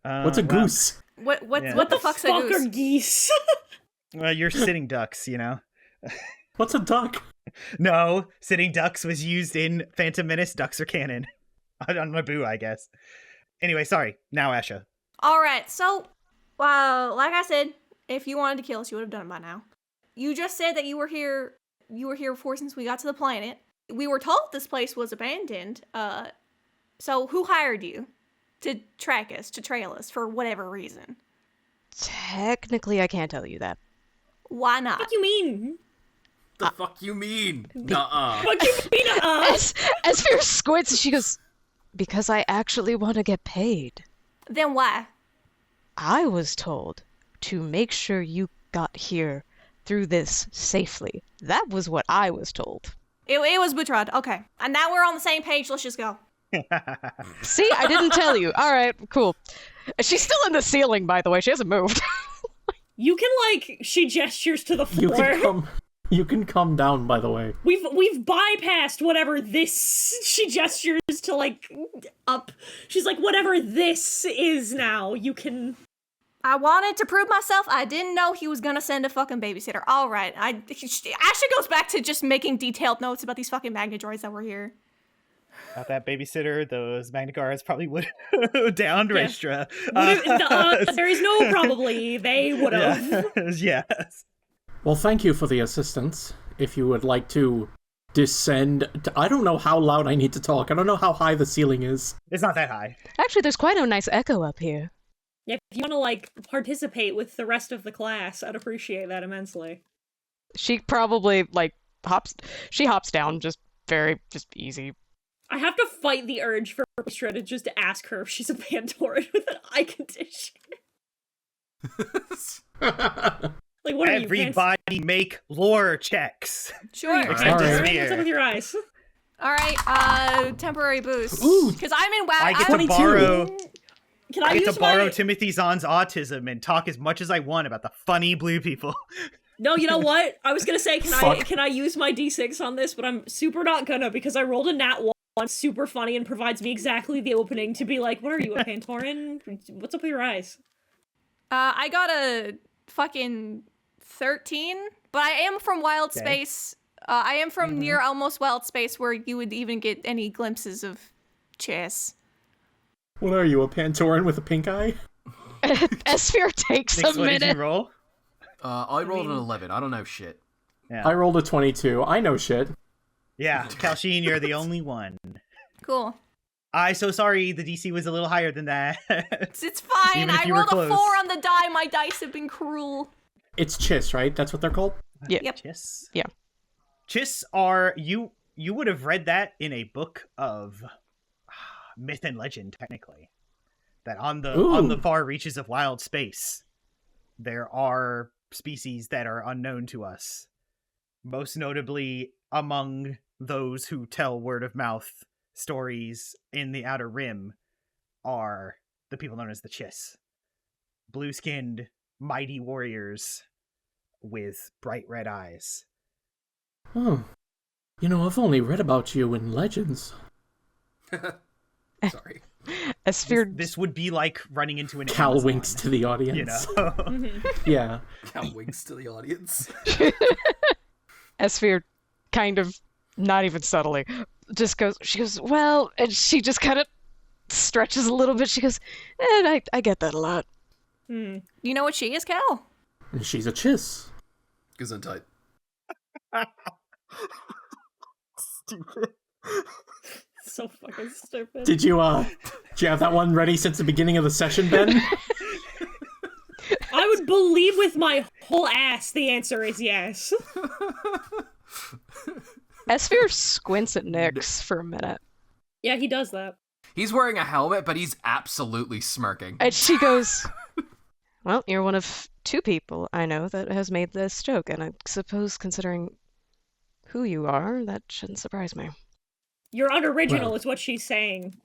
Speaker 4: What's a goose?
Speaker 2: What
Speaker 1: Yeah.
Speaker 2: what the fuck's a
Speaker 5: Fuck
Speaker 2: goose?
Speaker 5: are geese?
Speaker 1: Well, you're sitting ducks, you know.
Speaker 4: What's a duck?
Speaker 1: No, sitting ducks was used in Phantom Menace. Ducks are canon. On Naboo, I guess. Anyway, sorry. Now, Asha.
Speaker 2: All right, so, like I said, if you wanted to kill us, you would have done it by now. You just said that you were here before since we got to the planet. We were told this place was abandoned. So who hired you to track us, to trail us, for whatever reason?
Speaker 6: technically I can't tell you that.
Speaker 2: Why not?
Speaker 5: What do you mean?
Speaker 3: The fuck you mean? Nuh-uh.
Speaker 5: What do you mean?
Speaker 6: Esphere squints and she goes, because I actually want to get paid.
Speaker 2: Then why?
Speaker 6: I was told to make sure you got here through this safely. That was what I was told.
Speaker 2: It was Butrod. Okay. And now we're on the same page. Let's just go.
Speaker 6: See, I didn't tell you. All right, cool. She's still in the ceiling, by the way. She hasn't moved.
Speaker 5: You can she gestures to the floor.
Speaker 4: You can come down, by the way.
Speaker 5: We've bypassed whatever this. She gestures to up. She's like, whatever this is now. You can.
Speaker 2: I wanted to prove myself. I didn't know he was gonna send a fucking babysitter. All right. Asha goes back to just making detailed notes about these fucking Magna droids that were here.
Speaker 1: About that babysitter, those Magnagars probably would have downed Raestra.
Speaker 5: There is no probably. They would have.
Speaker 1: Yes.
Speaker 4: Well, thank you for the assistance. If you would like to descend... I don't know how loud I need to talk. I don't know how high the ceiling is.
Speaker 1: It's not that high.
Speaker 6: Actually, there's quite a nice echo up here.
Speaker 5: Yeah, if you want to participate with the rest of the class, I'd appreciate that immensely.
Speaker 6: She probably, hops down just easy.
Speaker 5: I have to fight the urge for Raestra to just ask her if she's a Pandoran with an eye condition. What are you,
Speaker 1: Everybody make lore checks.
Speaker 2: Sure.
Speaker 1: Except
Speaker 4: All right.
Speaker 1: Esphere.
Speaker 5: What's up with your eyes?
Speaker 2: All right. Temporary boost.
Speaker 4: Ooh.
Speaker 2: Because I'm in WoW.
Speaker 1: I get to
Speaker 4: 22.
Speaker 1: borrow.
Speaker 5: Can
Speaker 1: I
Speaker 5: use
Speaker 1: get to borrow
Speaker 5: my...
Speaker 1: Timothy Zahn's autism and talk as much as I want about the funny blue people.
Speaker 5: No, you know what? I was gonna say,
Speaker 4: Fuck.
Speaker 5: can I use my D6 on this? But I'm super not gonna because I rolled a nat 1. Super funny and provides me exactly the opening to be like, what are you, a Pantoran? What's up with your eyes?
Speaker 2: I got a fucking 13, but I am from wild
Speaker 1: Okay.
Speaker 2: space. I am from near almost wild space where you would even get any glimpses of chess.
Speaker 4: What are you, a Pantoran with a pink eye?
Speaker 6: Esphere takes
Speaker 1: Nix,
Speaker 6: a
Speaker 1: what did you
Speaker 6: minute.
Speaker 1: roll?
Speaker 3: I rolled an 11. I don't know shit.
Speaker 1: Yeah.
Speaker 4: I rolled a 22. I know shit.
Speaker 1: Yeah, Kalsheen, you're the only one.
Speaker 2: Cool.
Speaker 1: I'm so sorry the DC was a little higher than that.
Speaker 2: It's fine.
Speaker 1: Even if
Speaker 2: I
Speaker 1: you were
Speaker 2: rolled a 4
Speaker 1: close.
Speaker 2: on the die. My dice have been cruel.
Speaker 4: It's Chiss, right? That's what they're called?
Speaker 6: Yeah.
Speaker 2: Yep.
Speaker 1: Chiss?
Speaker 6: Yeah.
Speaker 1: Chiss are... You would have read that in a book of myth and legend, technically. That on the far reaches of wild space, there are species that are unknown to us. Most notably among those who tell word-of-mouth stories in the Outer Rim are the people known as the Chiss. Blue-skinned, mighty warriors with bright red eyes.
Speaker 4: Oh. You know, I've only read about you in legends.
Speaker 3: Sorry.
Speaker 6: Esphere
Speaker 1: This would be like running into an
Speaker 4: Cal
Speaker 1: Amazon,
Speaker 4: winks to the audience.
Speaker 1: you know.
Speaker 4: Yeah.
Speaker 3: Cal winks to the audience.
Speaker 6: Esphere kind of not even subtly just goes, she goes, well, and she just kind of stretches a little bit. She goes, and I get that a lot.
Speaker 2: You know what she is, Cal?
Speaker 4: And she's a chiss.
Speaker 3: Gesundheit.
Speaker 1: Stupid.
Speaker 5: So fucking stupid.
Speaker 4: Did you have that one ready since the beginning of the session, Ben?
Speaker 5: I would believe with my whole ass the answer is yes.
Speaker 6: Esphere squints at Nyx for a minute.
Speaker 5: Yeah, he does that.
Speaker 3: He's wearing a helmet, but he's absolutely smirking.
Speaker 6: And she goes, well, you're one of 2 people I know that has made this joke, and I suppose considering who you are, that shouldn't surprise me.
Speaker 5: You're unoriginal
Speaker 4: Well.
Speaker 5: is what she's saying.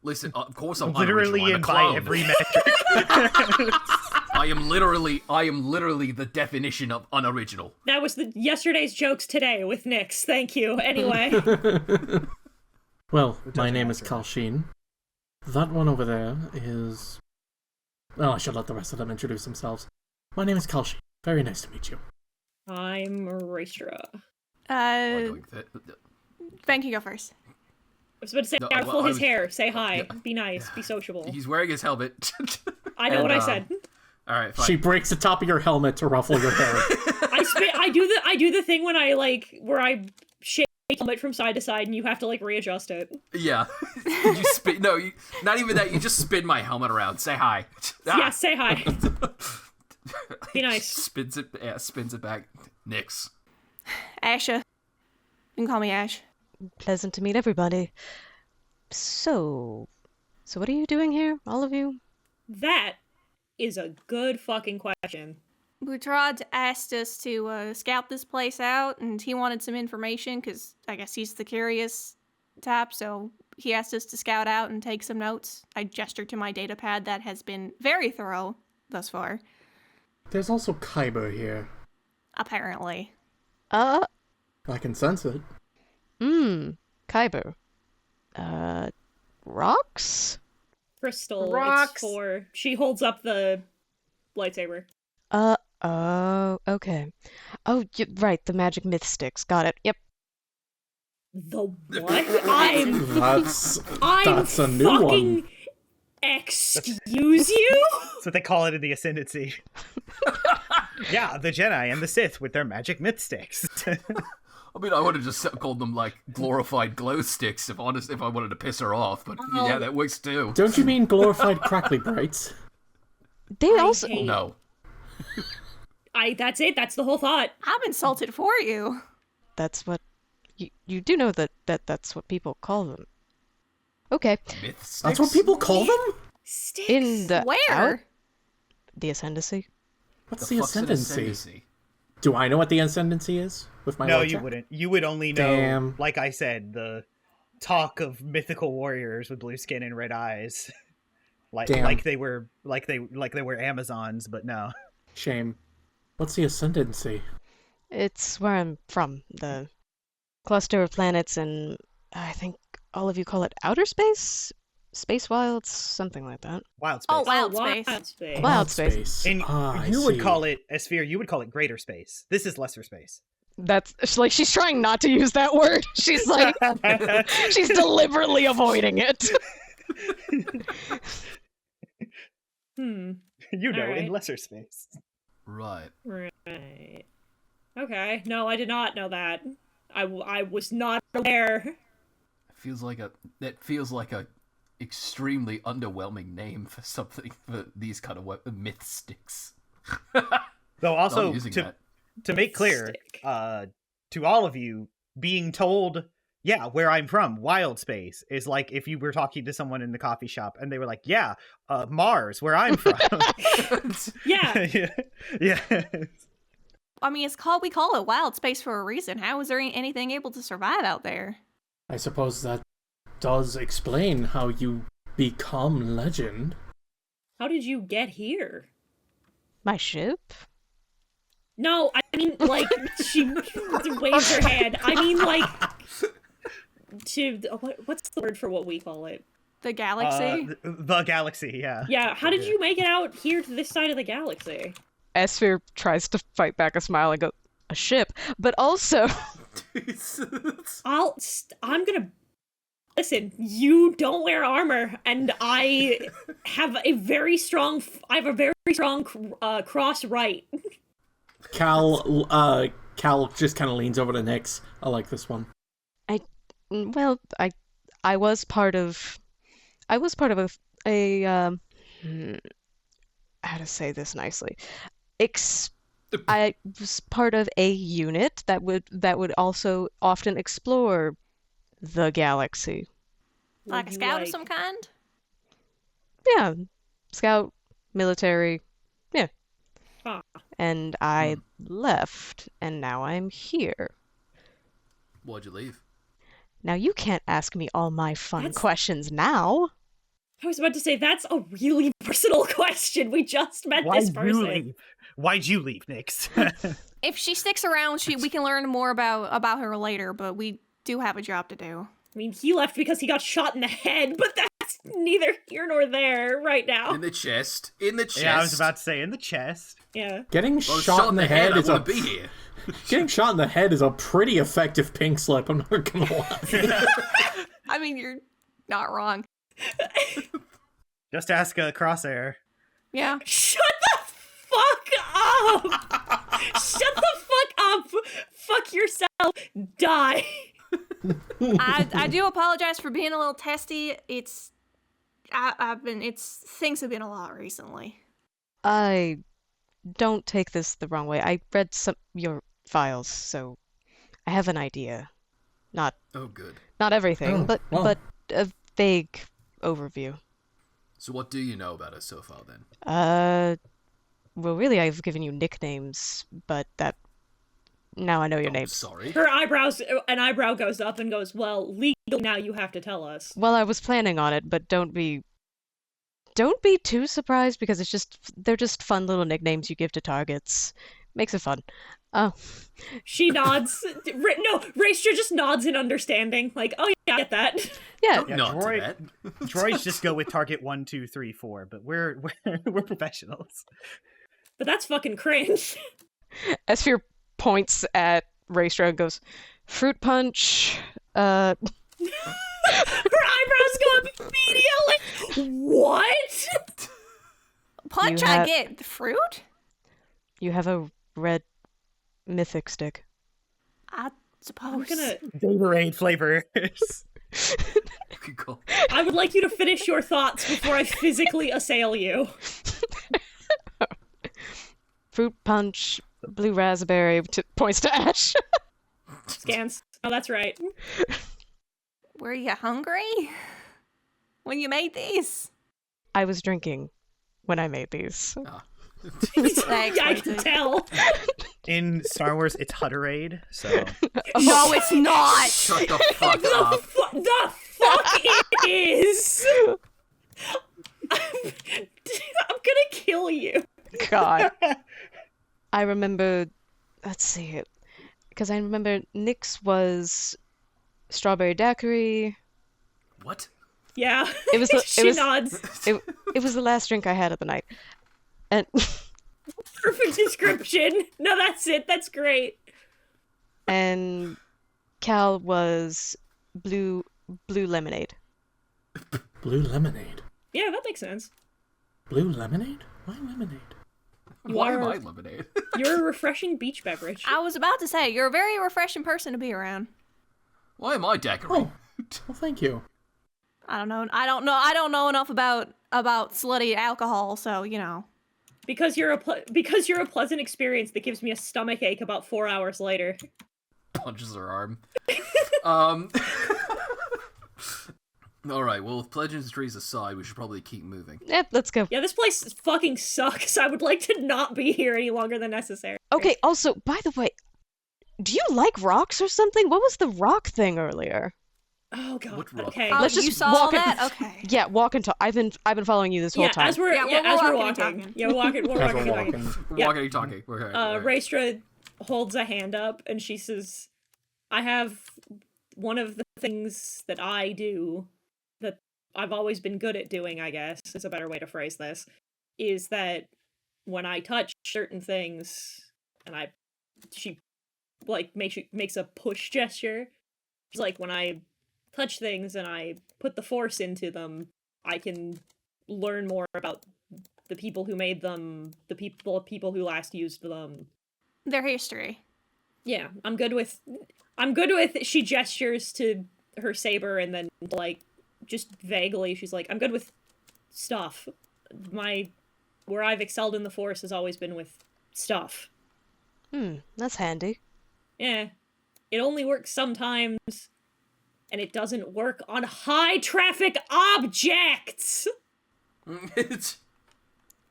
Speaker 3: Listen, of course I'm
Speaker 1: Literally
Speaker 3: unoriginal. I'm a
Speaker 1: and by
Speaker 3: clone.
Speaker 1: every metric.
Speaker 3: I am literally the definition of unoriginal.
Speaker 5: That was yesterday's jokes today with Nyx. Thank you. Anyway.
Speaker 4: Well, my name is Kalshin. That one over there is... Oh, I should let the rest of them introduce themselves. My name is Kalshin. Very nice to meet you.
Speaker 5: I'm Raestra.
Speaker 2: Thank you, go first.
Speaker 5: I was about to say,
Speaker 3: No,
Speaker 5: outful
Speaker 3: I
Speaker 5: his
Speaker 3: was-
Speaker 5: hair, say hi,
Speaker 3: Yeah.
Speaker 5: be nice, be sociable.
Speaker 3: He's wearing his helmet.
Speaker 5: I know
Speaker 3: and,
Speaker 5: what I said.
Speaker 3: All right, fine.
Speaker 4: She breaks the top of your helmet to ruffle your hair.
Speaker 5: I do the thing when I where I shake the helmet from side to side and you have to readjust it.
Speaker 3: Yeah. You spin. No, not even that. You just spin my helmet around. Say hi.
Speaker 5: Yeah, say hi. Be nice.
Speaker 3: Spins it back. Nyx.
Speaker 2: Asha. You can call me Ash.
Speaker 6: Pleasant to meet everybody. So what are you doing here, all of you?
Speaker 5: That is a good fucking question.
Speaker 2: Boutrod asked us to scout this place out, and he wanted some information, because I guess he's the curious type, so he asked us to scout out and take some notes. I gestured to my data pad that has been very thorough thus far.
Speaker 4: There's also Kyber here.
Speaker 2: Apparently.
Speaker 4: I can sense it.
Speaker 6: Kyber. Rocks?
Speaker 5: Crystal,
Speaker 1: Rocks.
Speaker 5: it's for... She holds up the lightsaber.
Speaker 6: Okay. Oh, right, the magic myth sticks. Got it. Yep.
Speaker 5: The what? I'm
Speaker 4: That's a new
Speaker 5: fucking...
Speaker 4: one.
Speaker 5: Excuse you?
Speaker 1: That's what they call it in the Ascendancy. Yeah, the Jedi and the Sith with their magic myth sticks.
Speaker 3: I mean, I would have just called them glorified glow sticks if I wanted to piss her off, but yeah, that works too.
Speaker 4: Don't you mean glorified crackly brights?
Speaker 6: They also...
Speaker 5: hate-
Speaker 3: No.
Speaker 5: That's it. That's the whole thought.
Speaker 2: I'm insulted for you.
Speaker 6: That's what... You do know that's what people call them. Okay.
Speaker 3: Myth sticks?
Speaker 4: That's what people call them?
Speaker 5: Sticks.
Speaker 6: In the...
Speaker 2: Where?
Speaker 6: The Ascendancy?
Speaker 4: What's
Speaker 3: The
Speaker 4: the
Speaker 3: fuck's an
Speaker 4: Ascendancy? Do I know what the Ascendancy is? With my
Speaker 1: No,
Speaker 4: lore
Speaker 1: you
Speaker 4: check?
Speaker 1: wouldn't. You would only know,
Speaker 4: Damn.
Speaker 1: like I said, the talk of mythical warriors with blue skin and red eyes.
Speaker 4: Damn.
Speaker 1: like they were Amazons, but no.
Speaker 4: Shame. What's the Ascendancy?
Speaker 6: It's where I'm from. The cluster of planets, and I think all of you call it outer space? Space wilds? Something like that.
Speaker 1: Wild space.
Speaker 2: Oh, wild
Speaker 5: Wild
Speaker 2: space.
Speaker 5: space.
Speaker 6: Wild space.
Speaker 1: And
Speaker 4: I
Speaker 1: you would
Speaker 4: see.
Speaker 1: call it Esphere, you would call it greater space. This is lesser space.
Speaker 6: That's... She's trying not to use that word. She's like... she's deliberately avoiding it.
Speaker 5: Hmm.
Speaker 1: You know,
Speaker 5: Alright.
Speaker 1: in lesser space.
Speaker 3: Right.
Speaker 5: Right. Okay. No, I did not know that. I was not aware.
Speaker 3: That feels like a extremely underwhelming name for something for these kind of myth sticks.
Speaker 1: Though also
Speaker 3: I'm using that.
Speaker 1: to make clear,
Speaker 5: Stick.
Speaker 1: to all of you, being told, yeah, where I'm from, wild space, is like if you were talking to someone in the coffee shop and they were like, yeah, Mars, where I'm from.
Speaker 5: Yeah.
Speaker 1: yeah.
Speaker 2: I mean, we call it wild space for a reason. How is there anything able to survive out there?
Speaker 4: I suppose that does explain how you become legend.
Speaker 5: How did you get here?
Speaker 6: My ship?
Speaker 5: No, I mean, she waves her hand. I mean, what's the word for what we call it?
Speaker 2: The galaxy.
Speaker 1: The galaxy, yeah.
Speaker 5: Yeah, how did you make it out here to this side of the galaxy?
Speaker 6: Esphere tries to fight back a smile and go, a ship, but also...
Speaker 5: I'm gonna... Listen, you don't wear armor, and I have a very strong cross right.
Speaker 4: Cal just kind of leans over to Nyx. I like this one.
Speaker 6: I was part of a how to say this nicely. I was part of a unit that would also often explore the galaxy.
Speaker 2: Like a scout of some kind?
Speaker 6: Yeah, scout, military, yeah.
Speaker 5: Huh.
Speaker 6: And I left, and now I'm here.
Speaker 3: Why'd you leave?
Speaker 6: Now you can't ask me all my fun questions now.
Speaker 5: I was about to say, that's a really personal question. We just met this person.
Speaker 1: Why'd you leave, Nyx?
Speaker 2: If she sticks around, we can learn more about her later, but we do have a job to do.
Speaker 5: I mean, he left because he got shot in the head, but that's neither here nor there right now.
Speaker 3: In the chest. In the chest.
Speaker 1: Yeah, I was about to say, in the chest.
Speaker 5: Yeah.
Speaker 4: Getting shot in the head is
Speaker 3: be here.
Speaker 4: Getting shot in the head is a pretty effective pink slip, I'm not gonna lie.
Speaker 2: I mean, you're not wrong.
Speaker 1: Just ask Crosshair.
Speaker 2: Yeah.
Speaker 5: Shut the fuck up! Shut the fuck up! Fuck yourself! Die!
Speaker 2: I do apologize for being a little testy. Things have been a lot recently.
Speaker 6: I don't take this the wrong way. I read some your files, so I have an idea. Not
Speaker 3: Good.
Speaker 6: Not everything, but a vague overview.
Speaker 3: So what do you know about us so far then?
Speaker 6: Well, really, I've given you nicknames, but now I know your names.
Speaker 3: Sorry.
Speaker 5: An eyebrow goes up and goes, well, legally now you have to tell us.
Speaker 6: Well, I was planning on it, but don't be too surprised because they're just fun little nicknames you give to targets. Makes it fun. Oh.
Speaker 5: She nods. No, Raestra just nods in understanding. Like, oh yeah, I get that.
Speaker 6: Yeah.
Speaker 1: Droids just go with target 1, 2, 3, 4, but we're professionals.
Speaker 5: But that's fucking cringe.
Speaker 6: Esphere points at Raestra and goes, fruit punch,
Speaker 5: Her eyebrows go up immediately. What?
Speaker 2: Punch, I get. The fruit?
Speaker 6: You have a red mythic stick.
Speaker 2: I suppose.
Speaker 5: I'm gonna...
Speaker 1: Gatorade flavors.
Speaker 3: You can go.
Speaker 5: I would like you to finish your thoughts before I physically assail you.
Speaker 6: Fruit punch, blue raspberry, points to Ash.
Speaker 5: Scans. Oh, that's right.
Speaker 2: Were you hungry when you made these?
Speaker 6: I was drinking when I made these.
Speaker 5: I can tell.
Speaker 1: In Star Wars, it's Hutterade, so...
Speaker 2: No, it's not!
Speaker 3: Shut the fuck up.
Speaker 5: The fuck it is! I'm gonna kill you.
Speaker 6: God. I remember, let's see, because I remember Nyx was strawberry daiquiri.
Speaker 3: What?
Speaker 5: Yeah.
Speaker 6: She
Speaker 5: nods.
Speaker 6: It was the last drink I had of the night. And
Speaker 5: perfect description. No, that's it. That's great.
Speaker 6: And Cal was blue lemonade.
Speaker 4: Blue lemonade?
Speaker 5: Yeah, that makes sense.
Speaker 4: Blue lemonade? Why lemonade?
Speaker 3: Why am I lemonade?
Speaker 5: You're a refreshing beach beverage.
Speaker 2: I was about to say, you're a very refreshing person to be around.
Speaker 3: Why am I daiquiri?
Speaker 4: Oh, well, thank you.
Speaker 2: I don't know enough about slutty alcohol, so you know.
Speaker 5: Because you're a pleasant experience that gives me a stomach ache about 4 hours later.
Speaker 3: Punches her arm. Alright, well, with pleasantries aside, we should probably keep moving.
Speaker 6: Yep, let's go.
Speaker 5: Yeah, this place fucking sucks. I would like to not be here any longer than necessary.
Speaker 6: Okay, also, by the way, do you like rocks or something? What was the rock thing earlier?
Speaker 5: Oh god.
Speaker 3: What rock?
Speaker 5: Okay.
Speaker 2: Oh,
Speaker 6: Let's just
Speaker 2: you saw
Speaker 6: walk
Speaker 2: that? Okay.
Speaker 6: Yeah, walk and talk. I've been following you this whole time.
Speaker 5: As we're
Speaker 2: we're
Speaker 5: walking. Yeah, we're walking and talking. Yeah.
Speaker 3: Walking and talking. Okay.
Speaker 5: Raestra holds a hand up and she says, I have one of the things that I do that I've always been good at doing, I guess, is a better way to phrase this, is that when I touch certain things and she like makes a push gesture. It's like when I touch things and I put the force into them, I can learn more about the people who made them, the people who last used them.
Speaker 2: Their history.
Speaker 5: Yeah, I'm good with she gestures to her saber and then like just vaguely she's like, I'm good with stuff. Where I've excelled in the force has always been with stuff.
Speaker 6: That's handy.
Speaker 5: Yeah. It only works sometimes, and it doesn't work on high traffic objects!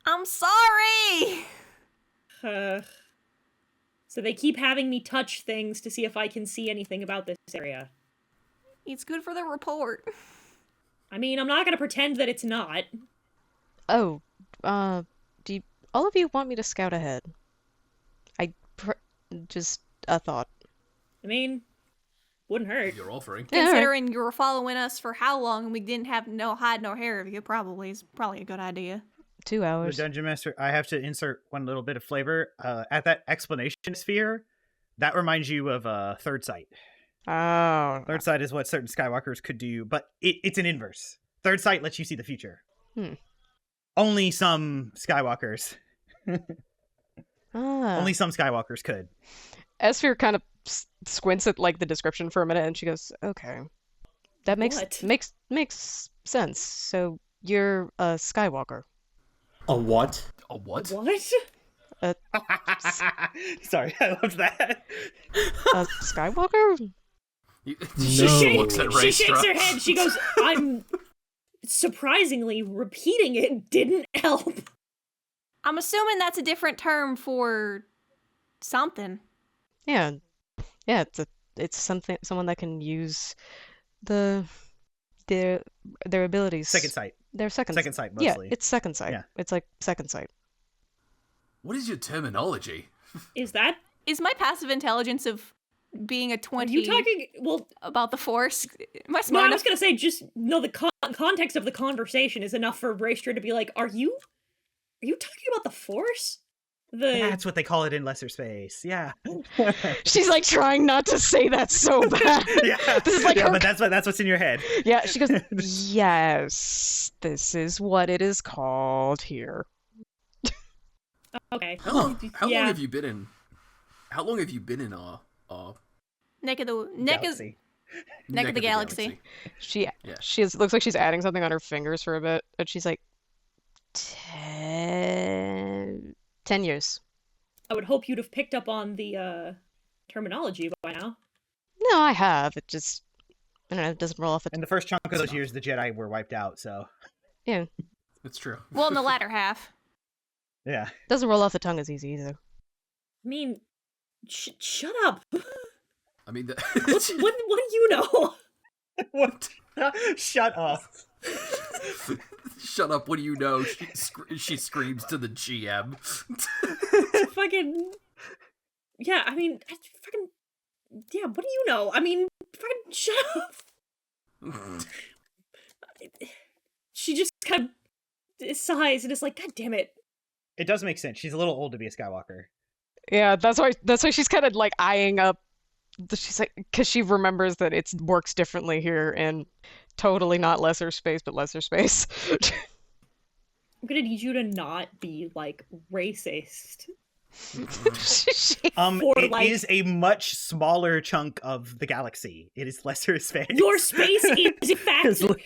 Speaker 2: I'm sorry!
Speaker 5: So they keep having me touch things to see if I can see anything about this area.
Speaker 2: It's good for the report.
Speaker 5: I mean, I'm not gonna pretend that it's not.
Speaker 6: Oh, do all of you want me to scout ahead? Just a thought.
Speaker 5: I mean, wouldn't hurt.
Speaker 3: You're offering.
Speaker 2: Considering you were following us for how long and we didn't have no hide nor hair of you, it's probably a good idea.
Speaker 6: 2 hours.
Speaker 1: The Dungeon Master, I have to insert one little bit of flavor. At that explanation sphere, that reminds you of Third Sight.
Speaker 6: Oh.
Speaker 1: Third Sight is what certain Skywalkers could do, but it's an inverse. Third Sight lets you see the future. Only some Skywalkers. Only some Skywalkers could.
Speaker 6: Esphere kind of squints at like the description for a minute, and she goes, "Okay, that makes sense. So you're a Skywalker."
Speaker 4: A what?
Speaker 3: A what?
Speaker 5: What?
Speaker 1: Sorry, I loved that.
Speaker 6: A Skywalker?
Speaker 3: She looks at Raestra.
Speaker 5: She shakes her head. She goes, I'm surprisingly repeating it didn't help.
Speaker 2: I'm assuming that's a different term for something.
Speaker 6: Yeah, it's someone that can use their abilities.
Speaker 1: Second sight.
Speaker 6: Their second
Speaker 1: sight mostly.
Speaker 6: Yeah, it's second sight.
Speaker 1: Yeah.
Speaker 6: It's like second sight.
Speaker 3: What is your terminology?
Speaker 5: Is
Speaker 2: my passive intelligence of being a 20
Speaker 5: Are you talking
Speaker 2: about the Force? Am I
Speaker 5: No,
Speaker 2: smart
Speaker 5: I
Speaker 2: enough?
Speaker 5: was gonna say the context of the conversation is enough for Raestra to be like, Are you talking about the Force?
Speaker 1: That's what they call it in lesser space. Yeah.
Speaker 6: She's like trying not to say that so bad.
Speaker 1: Yeah.
Speaker 6: This is like
Speaker 1: but that's what's in your head.
Speaker 6: Yeah, she goes, yes, this is what it is called here.
Speaker 5: Okay.
Speaker 3: How long have you been in? How long have you been in
Speaker 2: Neck of the galaxy.
Speaker 6: She looks like she's adding something on her fingers for a bit, and she's like 10 years.
Speaker 5: I would hope you'd have picked up on the terminology by now.
Speaker 6: No, I have. It just, I don't know, it doesn't roll off the
Speaker 1: In the first chunk of those years, the Jedi were wiped out, so.
Speaker 6: Yeah.
Speaker 3: It's true.
Speaker 2: Well, in the latter half.
Speaker 1: Yeah.
Speaker 6: Doesn't roll off the tongue as easy either.
Speaker 5: I mean, shut up.
Speaker 3: I mean,
Speaker 5: what do you know?
Speaker 1: What? Shut up.
Speaker 3: Shut up, what do you know? She screams to the GM.
Speaker 5: Fucking... Yeah, I mean, fucking... Yeah, what do you know? I mean, fucking shut up. She just kind of sighs and is like, God damn it.
Speaker 1: It does make sense. She's a little old to be a Skywalker.
Speaker 6: Yeah, that's why she's kind of like eyeing up. She's like, because she remembers that it works differently here and totally not lesser space, but lesser space.
Speaker 5: I'm gonna need you to not be, like, racist.
Speaker 1: It is a much smaller chunk of the galaxy. It is lesser space.
Speaker 5: Your space is, in fact, it's not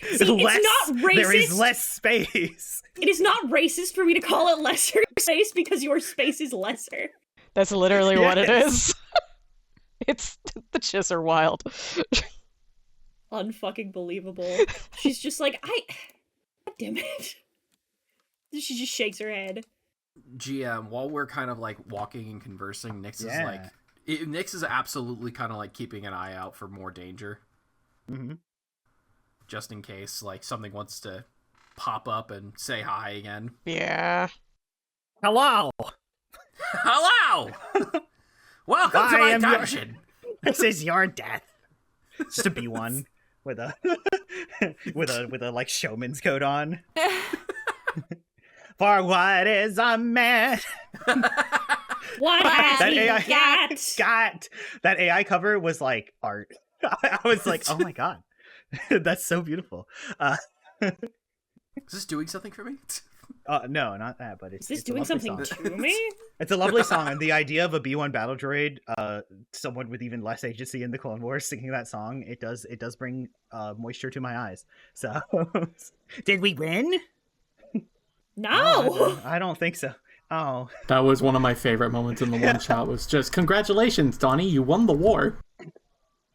Speaker 5: racist.
Speaker 1: There is less space.
Speaker 5: It is not racist for me to call it lesser space because your space is lesser.
Speaker 6: That's literally what it is. It's the Chiss are wild.
Speaker 5: Unfucking believable. She's just like, God damn it. She just shakes her head.
Speaker 3: GM, while we're kind of like walking and conversing, Nyx is absolutely kind of like keeping an eye out for more danger.
Speaker 1: Mm-hmm.
Speaker 3: Just in case like something wants to pop up and say hi again.
Speaker 6: Yeah.
Speaker 1: Hello.
Speaker 3: Hello. Welcome to my dungeon.
Speaker 1: This is your death. Just a B1 with a with a like showman's coat on. For what is a man?
Speaker 5: What has
Speaker 1: That
Speaker 5: he
Speaker 1: AI
Speaker 5: got?
Speaker 1: that AI cover was like art. I was like, oh my god, that's so beautiful.
Speaker 3: Is this doing something for me?
Speaker 1: No, not that, but
Speaker 5: Is this
Speaker 1: it's a
Speaker 5: doing
Speaker 1: lovely
Speaker 5: something
Speaker 1: song.
Speaker 5: to me?
Speaker 1: It's a lovely song, and the idea of a B1 battle droid, someone with even less agency in the Clone Wars singing that song, it does bring moisture to my eyes. So, did we win?
Speaker 5: No!
Speaker 1: I don't think so. Oh,
Speaker 4: That was one of my favorite moments in the one shot. Was just congratulations, Donnie, you won the war.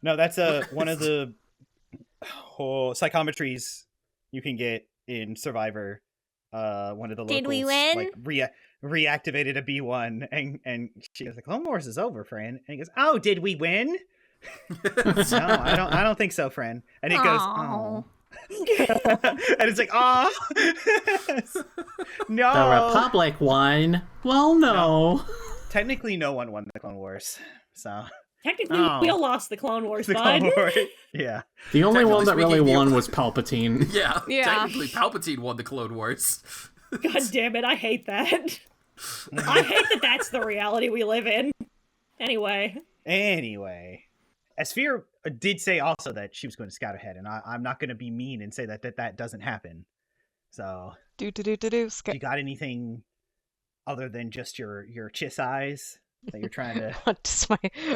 Speaker 1: no, that's one of the psychometries you can get in Survivor. One of the locals
Speaker 2: Did we win?
Speaker 1: like reactivated a B1, and she goes, "The Clone Wars is over, Fran." And he goes, "Oh, did we win?" No, I don't think so, Fran. And it goes, "Oh." And it's like, "Oh." No.
Speaker 4: The Republic won. Well, no.
Speaker 1: Technically, no one won the Clone Wars. So
Speaker 5: Technically,
Speaker 1: Oh.
Speaker 5: we all lost the Clone Wars,
Speaker 1: the
Speaker 5: bud.
Speaker 1: Clone Wars, yeah.
Speaker 4: The only one that
Speaker 3: Technically
Speaker 4: really
Speaker 3: speaking,
Speaker 4: won was Palpatine.
Speaker 3: Yeah,
Speaker 2: Yeah.
Speaker 3: technically Palpatine won the Clone Wars.
Speaker 5: God damn it, I hate that. I hate that that's the reality we live in. Anyway.
Speaker 1: Anyway, Esphere did say also that she was going to scout ahead, and I'm not going to be mean and say that doesn't happen. So, you got anything other than just your chiss eyes that you're trying to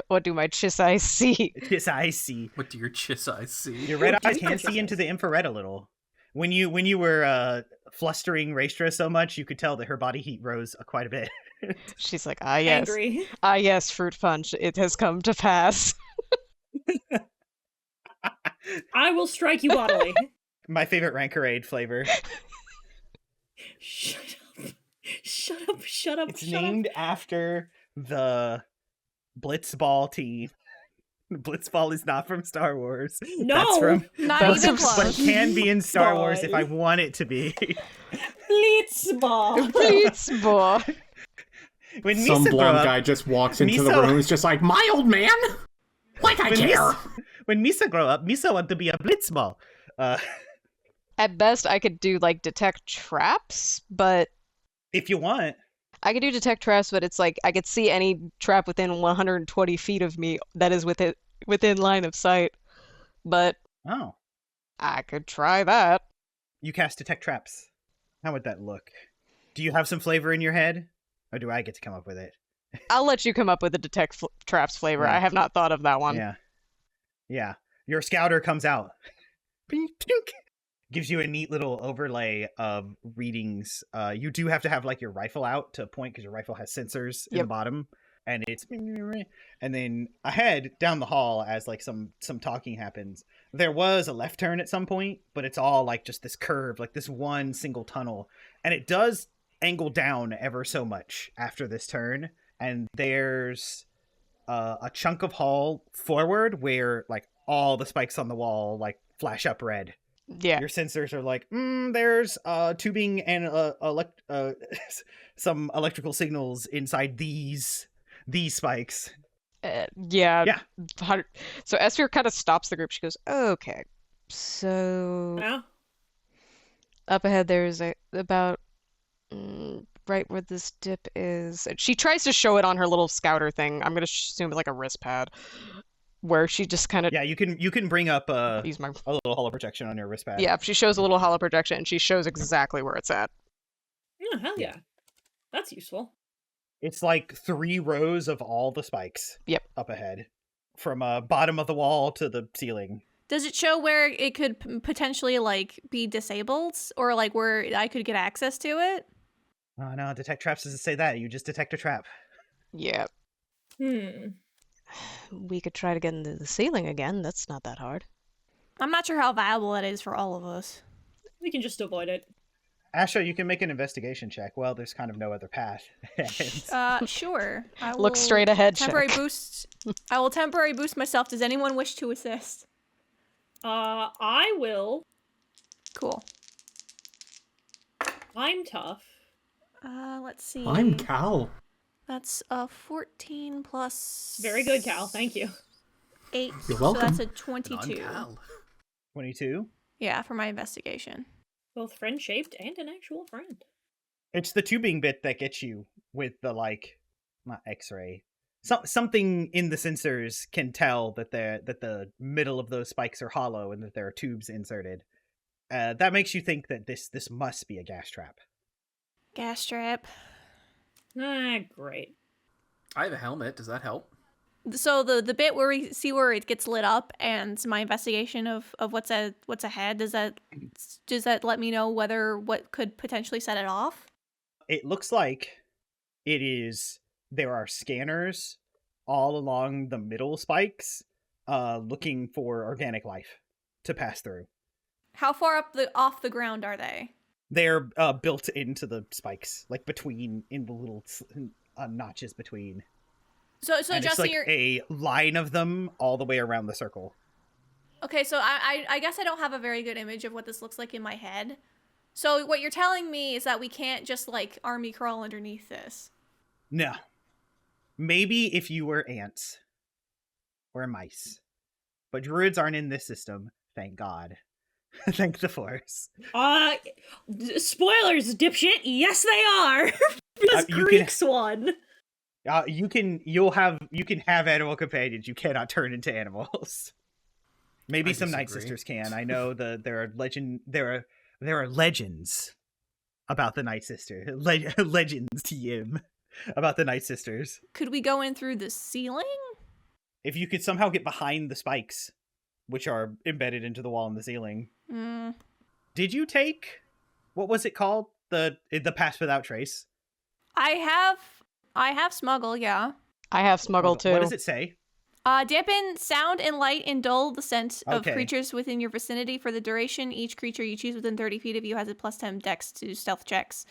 Speaker 6: What do my chiss eyes see?
Speaker 1: chiss eyes see?
Speaker 3: What do your chiss eyes see?
Speaker 1: Your red eyes can see into the infrared a little. When you were flustering Raestra so much, you could tell that her body heat rose quite a bit.
Speaker 6: She's like, ah yes,
Speaker 5: Angry.
Speaker 6: ah yes, fruit punch. It has come to pass.
Speaker 5: I will strike you bodily.
Speaker 1: My favorite Rancorade flavor.
Speaker 5: Shut up. Shut up, shut up,
Speaker 1: It's
Speaker 5: shut
Speaker 1: named
Speaker 5: up.
Speaker 1: after the Blitzball team. Blitzball is not from Star Wars.
Speaker 5: No!
Speaker 1: That's from,
Speaker 2: Not
Speaker 1: that's
Speaker 2: even
Speaker 1: from- but it
Speaker 2: close.
Speaker 1: can be in Star Wars if I
Speaker 5: Blitzball.
Speaker 1: want it to be.
Speaker 5: Blitzball.
Speaker 6: Blitzball.
Speaker 1: When
Speaker 4: Some
Speaker 1: Misa grew
Speaker 4: blonde
Speaker 1: up,
Speaker 4: guy just walks into the
Speaker 1: Miso-
Speaker 4: room. He's just like, my old man. Like I
Speaker 1: when
Speaker 4: care.
Speaker 1: when Misa grew up, Misa wanted to be a Blitzball.
Speaker 6: At best, I could do like detect traps, but
Speaker 1: If you want.
Speaker 6: I could do detect traps, but it's like I could see any trap within 120 feet of me that is within line of sight. But
Speaker 1: Oh.
Speaker 6: I could try that.
Speaker 1: You cast Detect Traps. How would that look? Do you have some flavor in your head? Or do I get to come up with it?
Speaker 6: I'll let you come up with the detect traps flavor.
Speaker 1: Yeah.
Speaker 6: I have not thought of that one.
Speaker 1: Yeah. Yeah. Your scouter comes out. Pink, pink. Gives you a neat little overlay of readings. You do have to have like your rifle out to point because your rifle has sensors in the
Speaker 6: Yep.
Speaker 1: bottom. And it's and then ahead down the hall as like some talking happens. There was a left turn at some point, but it's all like just this curve, like this one single tunnel. And it does angle down ever so much after this turn. And there's a chunk of hall forward where like all the spikes on the wall like flash up red.
Speaker 6: Yeah.
Speaker 1: Your sensors are like, there's tubing and some electrical signals inside these spikes.
Speaker 6: Yeah.
Speaker 1: Yeah.
Speaker 6: So Esphere kind of stops the group. She goes, okay. So
Speaker 5: Yeah.
Speaker 6: up ahead there's about right where this dip is. She tries to show it on her little scouter thing. I'm going to assume it's like a wrist pad where she just kind of
Speaker 1: Yeah, you can bring up a
Speaker 6: use my
Speaker 1: little hollow projection on your wrist pad.
Speaker 6: Yeah, she shows a little hollow projection and she shows exactly where it's at.
Speaker 5: Oh, hell yeah. That's useful.
Speaker 1: It's like 3 rows of all the spikes.
Speaker 6: Yep.
Speaker 1: Up ahead, from bottom of the wall to the ceiling.
Speaker 2: Does it show where it could potentially like be disabled or like where I could get access to it?
Speaker 1: Oh no, detect traps doesn't say that. You just detect a trap.
Speaker 6: Yeah. We could try to get into the ceiling again. That's not that hard.
Speaker 2: I'm not sure how viable that is for all of us.
Speaker 5: We can just avoid it.
Speaker 1: Asha, you can make an investigation check. Well, there's kind of no other path.
Speaker 2: Sure. I
Speaker 6: Look
Speaker 2: will
Speaker 6: straight ahead,
Speaker 2: temporary
Speaker 6: check.
Speaker 2: boost. I will temporary boost myself. Does anyone wish to assist?
Speaker 5: I will.
Speaker 2: Cool.
Speaker 5: I'm tough.
Speaker 2: Let's see.
Speaker 4: I'm Cal.
Speaker 2: That's 14 plus.
Speaker 5: Very good, Cal. Thank you.
Speaker 2: 8.
Speaker 4: You're
Speaker 2: So
Speaker 4: welcome.
Speaker 2: that's a
Speaker 3: And I'm
Speaker 2: 22.
Speaker 3: Cal.
Speaker 1: 22.
Speaker 2: Yeah, for my investigation.
Speaker 5: Both friend-shaped and an actual friend.
Speaker 1: It's the tubing bit that gets you with the, like, not X-ray. Something in the sensors can tell that the middle of those spikes are hollow and that there are tubes inserted. That makes you think that this must be a gas trap.
Speaker 2: Gas trap.
Speaker 5: Ah, great.
Speaker 3: I have a helmet. Does that help?
Speaker 2: So the bit where we see where it gets lit up and my investigation of what's ahead, does that let me know what could potentially set it off?
Speaker 1: It looks like there are scanners all along the middle spikes looking for organic life to pass through.
Speaker 2: How far off the ground are they?
Speaker 1: They're built into the spikes, like in the little notches between.
Speaker 2: So
Speaker 1: And it's
Speaker 2: Justin,
Speaker 1: like
Speaker 2: you're
Speaker 1: a line of them all the way around the circle.
Speaker 2: okay. So I guess I don't have a very good image of what this looks like in my head. So what you're telling me is that we can't just like army crawl underneath this.
Speaker 1: No. Maybe if you were ants or mice. But druids aren't in this system, thank God. Thank the Force.
Speaker 5: Spoilers, dipshit. Yes, they are. This
Speaker 1: You
Speaker 5: Greeks one.
Speaker 1: You can have animal companions. You cannot turn into animals. Maybe
Speaker 3: I
Speaker 1: some Night
Speaker 3: disagree.
Speaker 1: Sisters can. I know there are legends about the Night Sister. Legends TM about the Night Sisters.
Speaker 2: Could we go in through the ceiling?
Speaker 1: If you could somehow get behind the spikes, which are embedded into the wall and the ceiling. Did you take, what was it called? The Pass Without Trace?
Speaker 2: I have smuggle, yeah.
Speaker 6: I have smuggle too.
Speaker 1: What does it say?
Speaker 2: Dampen sound and light and dull the scent of
Speaker 1: Okay.
Speaker 2: creatures within your vicinity for the duration. Each creature you choose within 30 feet of you has a plus 10 dex to stealth checks.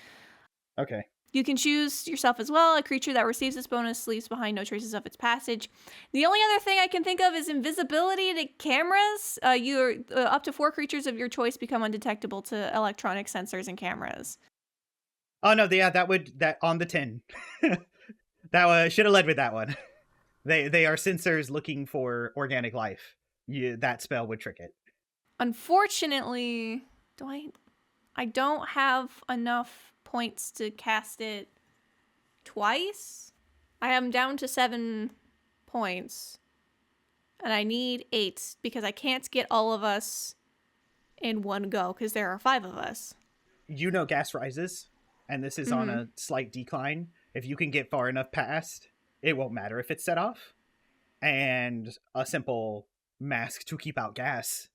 Speaker 1: Okay.
Speaker 2: You can choose yourself as well. A creature that receives this bonus leaves behind no traces of its passage. The only other thing I can think of is invisibility to cameras. You're up to 4 creatures of your choice become undetectable to electronic sensors and cameras.
Speaker 1: Oh no, that on the 10. That should have led with that one. They are sensors looking for organic life. That spell would trick it.
Speaker 2: Unfortunately, I don't have enough points to cast it twice. I am down to 7 points. And I need 8 because I can't get all of us in one go because there are 5 of us.
Speaker 1: You know gas rises, and this is on a slight decline. If you can get far enough past, it won't matter if it's set off. And a simple mask to keep out gas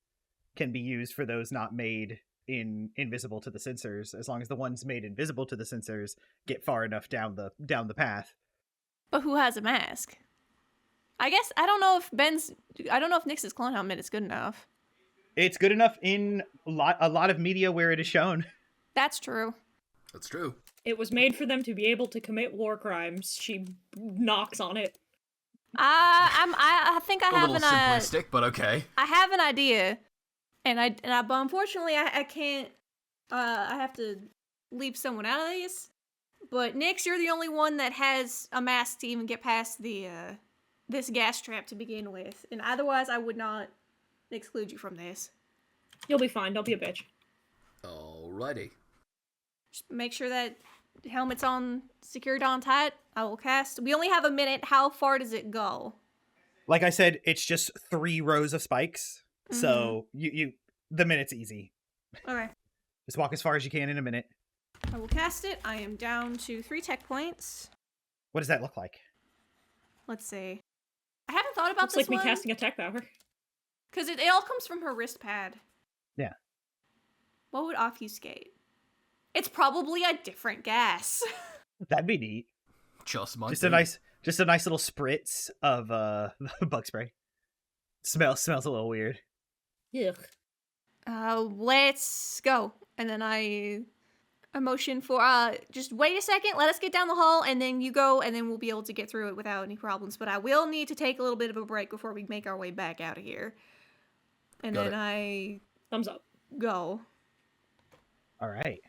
Speaker 1: can be used for those not made invisible to the sensors, as long as the ones made invisible to the sensors get far enough down the path.
Speaker 2: But who has a mask? I guess I don't know if Nyx's clone helmet is good enough.
Speaker 1: It's good enough in a lot of media where it is shown.
Speaker 2: That's true.
Speaker 3: That's true.
Speaker 5: It was made for them to be able to commit war crimes. She knocks on it.
Speaker 2: I think I
Speaker 3: A
Speaker 2: have
Speaker 3: little simplistic, but okay.
Speaker 2: I have an idea, but unfortunately I can't. I have to leave someone out of this. But Nyx, you're the only one that has a mask to even get past this gas trap to begin with, and otherwise I would not exclude you from this.
Speaker 5: You'll be fine. Don't be a bitch.
Speaker 3: Alrighty.
Speaker 2: Just make sure that the helmet's on, secured on tight. I will cast. We only have a minute. How far does it go?
Speaker 1: Like I said, it's just 3 rows of spikes. So the minute's easy.
Speaker 2: Okay.
Speaker 1: Just walk as far as you can in a minute.
Speaker 2: I will cast it. I am down to 3 tech points.
Speaker 1: What does that look like?
Speaker 2: Let's see. I haven't thought about
Speaker 5: Looks
Speaker 2: this
Speaker 5: like me
Speaker 2: one.
Speaker 5: casting a tech power.
Speaker 2: Because it all comes from her wrist pad.
Speaker 1: Yeah.
Speaker 2: What would obfuscate? It's probably a different gas.
Speaker 1: That'd be neat.
Speaker 3: Just my
Speaker 1: Just
Speaker 3: thing.
Speaker 1: a nice little spritz of bug spray. Smells a little weird.
Speaker 5: Ugh.
Speaker 2: Let's go. And then I motion for just wait a second, let us get down the hall, and then you go, and then we'll be able to get through it without any problems. But I will need to take a little bit of a break before we make our way back out of here. And
Speaker 3: Got
Speaker 2: then
Speaker 3: it.
Speaker 2: I
Speaker 5: Thumbs up.
Speaker 2: go.
Speaker 1: All right.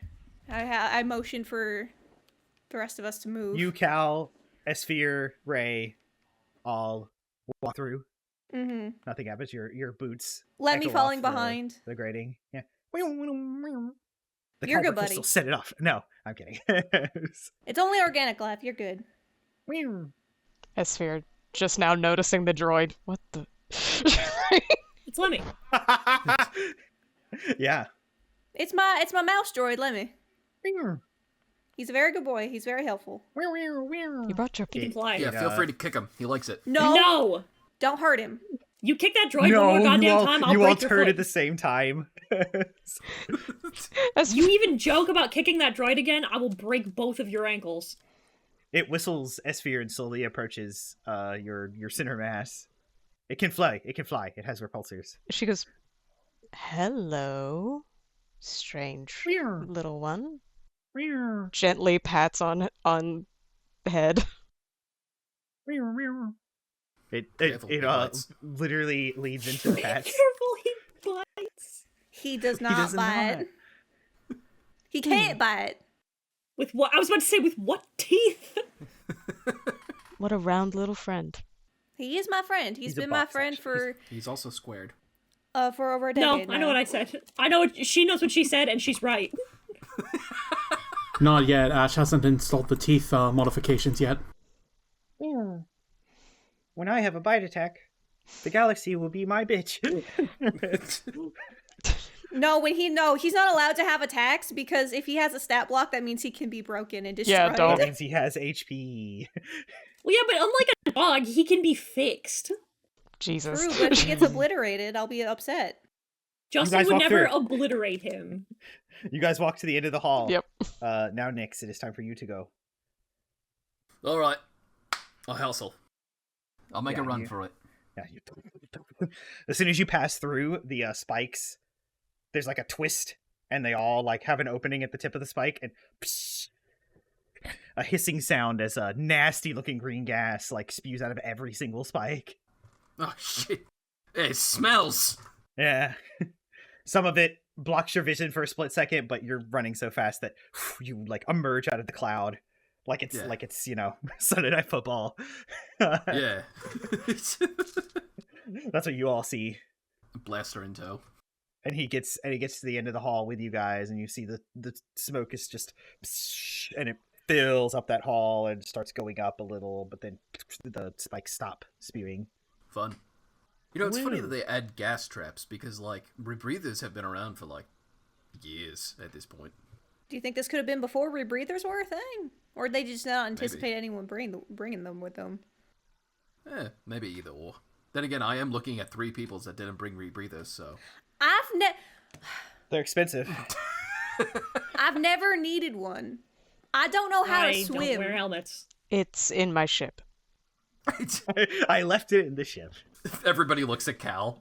Speaker 2: I motion for the rest of us to move.
Speaker 1: You, Cal, Esphere, Ray, all walk through.
Speaker 2: Mm-hmm.
Speaker 1: Nothing happens. Your boots.
Speaker 2: Lemmy
Speaker 1: echo
Speaker 2: falling
Speaker 1: off the-
Speaker 2: behind.
Speaker 1: the grating. Yeah. The
Speaker 2: You're
Speaker 1: kyber
Speaker 2: good,
Speaker 1: crystal
Speaker 2: buddy.
Speaker 1: set it off. No, I'm kidding.
Speaker 2: It's only organic life. You're good.
Speaker 6: Esphere just now noticing the droid. What the?
Speaker 5: It's Lemmy.
Speaker 1: Yeah.
Speaker 2: It's my mouse droid, Lemmy. He's a very good boy. He's very helpful.
Speaker 6: You brought your
Speaker 5: He can fly.
Speaker 3: Yeah, feel free to kick him. He likes it.
Speaker 2: No,
Speaker 5: No!
Speaker 2: don't hurt him.
Speaker 5: You kick that droid
Speaker 1: No,
Speaker 5: one more
Speaker 1: you
Speaker 5: goddamn
Speaker 1: all,
Speaker 5: time, I'll
Speaker 1: you all
Speaker 5: break your
Speaker 1: turn
Speaker 5: foot.
Speaker 1: at the same time.
Speaker 5: You even joke about kicking that droid again, I will break both of your ankles.
Speaker 1: It whistles Esphere and slowly approaches your center mass. It can fly. It can fly. It has repulsors.
Speaker 6: She goes, "Hello, strange little one." Gently pats on head.
Speaker 1: It
Speaker 3: Careful, he bites.
Speaker 1: literally leads into the patch.
Speaker 5: Careful, he bites.
Speaker 2: He does
Speaker 1: He
Speaker 2: not
Speaker 1: does
Speaker 2: bite.
Speaker 1: not.
Speaker 2: He can't bite.
Speaker 5: With what? I was about to say, with what teeth?
Speaker 6: What a round little friend.
Speaker 2: He is my friend. He's
Speaker 1: He's a
Speaker 2: been my
Speaker 1: box,
Speaker 2: friend
Speaker 1: actually.
Speaker 3: He's also squared.
Speaker 2: for over a
Speaker 5: No,
Speaker 2: decade.
Speaker 5: I know what I said. I know what, she knows what she said, and she's right.
Speaker 4: Not yet. Ash hasn't installed the teeth modifications yet.
Speaker 1: When I have a bite attack, the galaxy will be my bitch.
Speaker 2: No, he's not allowed to have attacks because if he has a stat block, that means he can be broken and destroyed.
Speaker 6: Yeah, don't.
Speaker 1: That means he has HP.
Speaker 5: Well, yeah, but unlike a dog, he can be fixed.
Speaker 6: Jesus.
Speaker 2: True, but if he gets obliterated, I'll be upset.
Speaker 5: Justin
Speaker 1: guys
Speaker 5: would
Speaker 1: walk
Speaker 5: never
Speaker 1: through.
Speaker 5: obliterate him.
Speaker 1: You guys walk to the end of the hall.
Speaker 6: Yep.
Speaker 1: Now, Nyx, it is time for you to go.
Speaker 3: All right. I'll hustle. I'll make a
Speaker 1: Yeah,
Speaker 3: run
Speaker 1: you-
Speaker 3: for it.
Speaker 1: Yeah, as soon as you pass through the spikes, there's like a twist, and they all like have an opening at the tip of the spike, and a hissing sound as a nasty-looking green gas like spews out of every single spike.
Speaker 3: Oh, shit. It smells.
Speaker 1: Yeah, some of it blocks your vision for a split second, but you're running so fast that you like emerge out of the cloud, like it's Sunday Night Football.
Speaker 3: Yeah.
Speaker 1: That's what you all see.
Speaker 3: Blaster in tow.
Speaker 1: And he gets to the end of the hall with you guys, and you see the smoke is just, and it fills up that hall and starts going up a little, but then the spikes stop spewing.
Speaker 3: Fun. You know, it's funny
Speaker 1: Woo.
Speaker 3: that they add gas traps because, like, rebreathers have been around for, like, years at this point.
Speaker 2: Do you think this could have been before rebreathers were a thing? Or did they just not anticipate anyone bringing them with them?
Speaker 3: Maybe either or. Then again, I am looking at 3 peoples that didn't bring rebreathers, so...
Speaker 1: They're expensive.
Speaker 2: I've never needed one. I don't know how to
Speaker 5: I don't
Speaker 2: swim.
Speaker 5: wear helmets.
Speaker 6: It's in my ship.
Speaker 1: I left it in the ship.
Speaker 3: Everybody looks at Cal.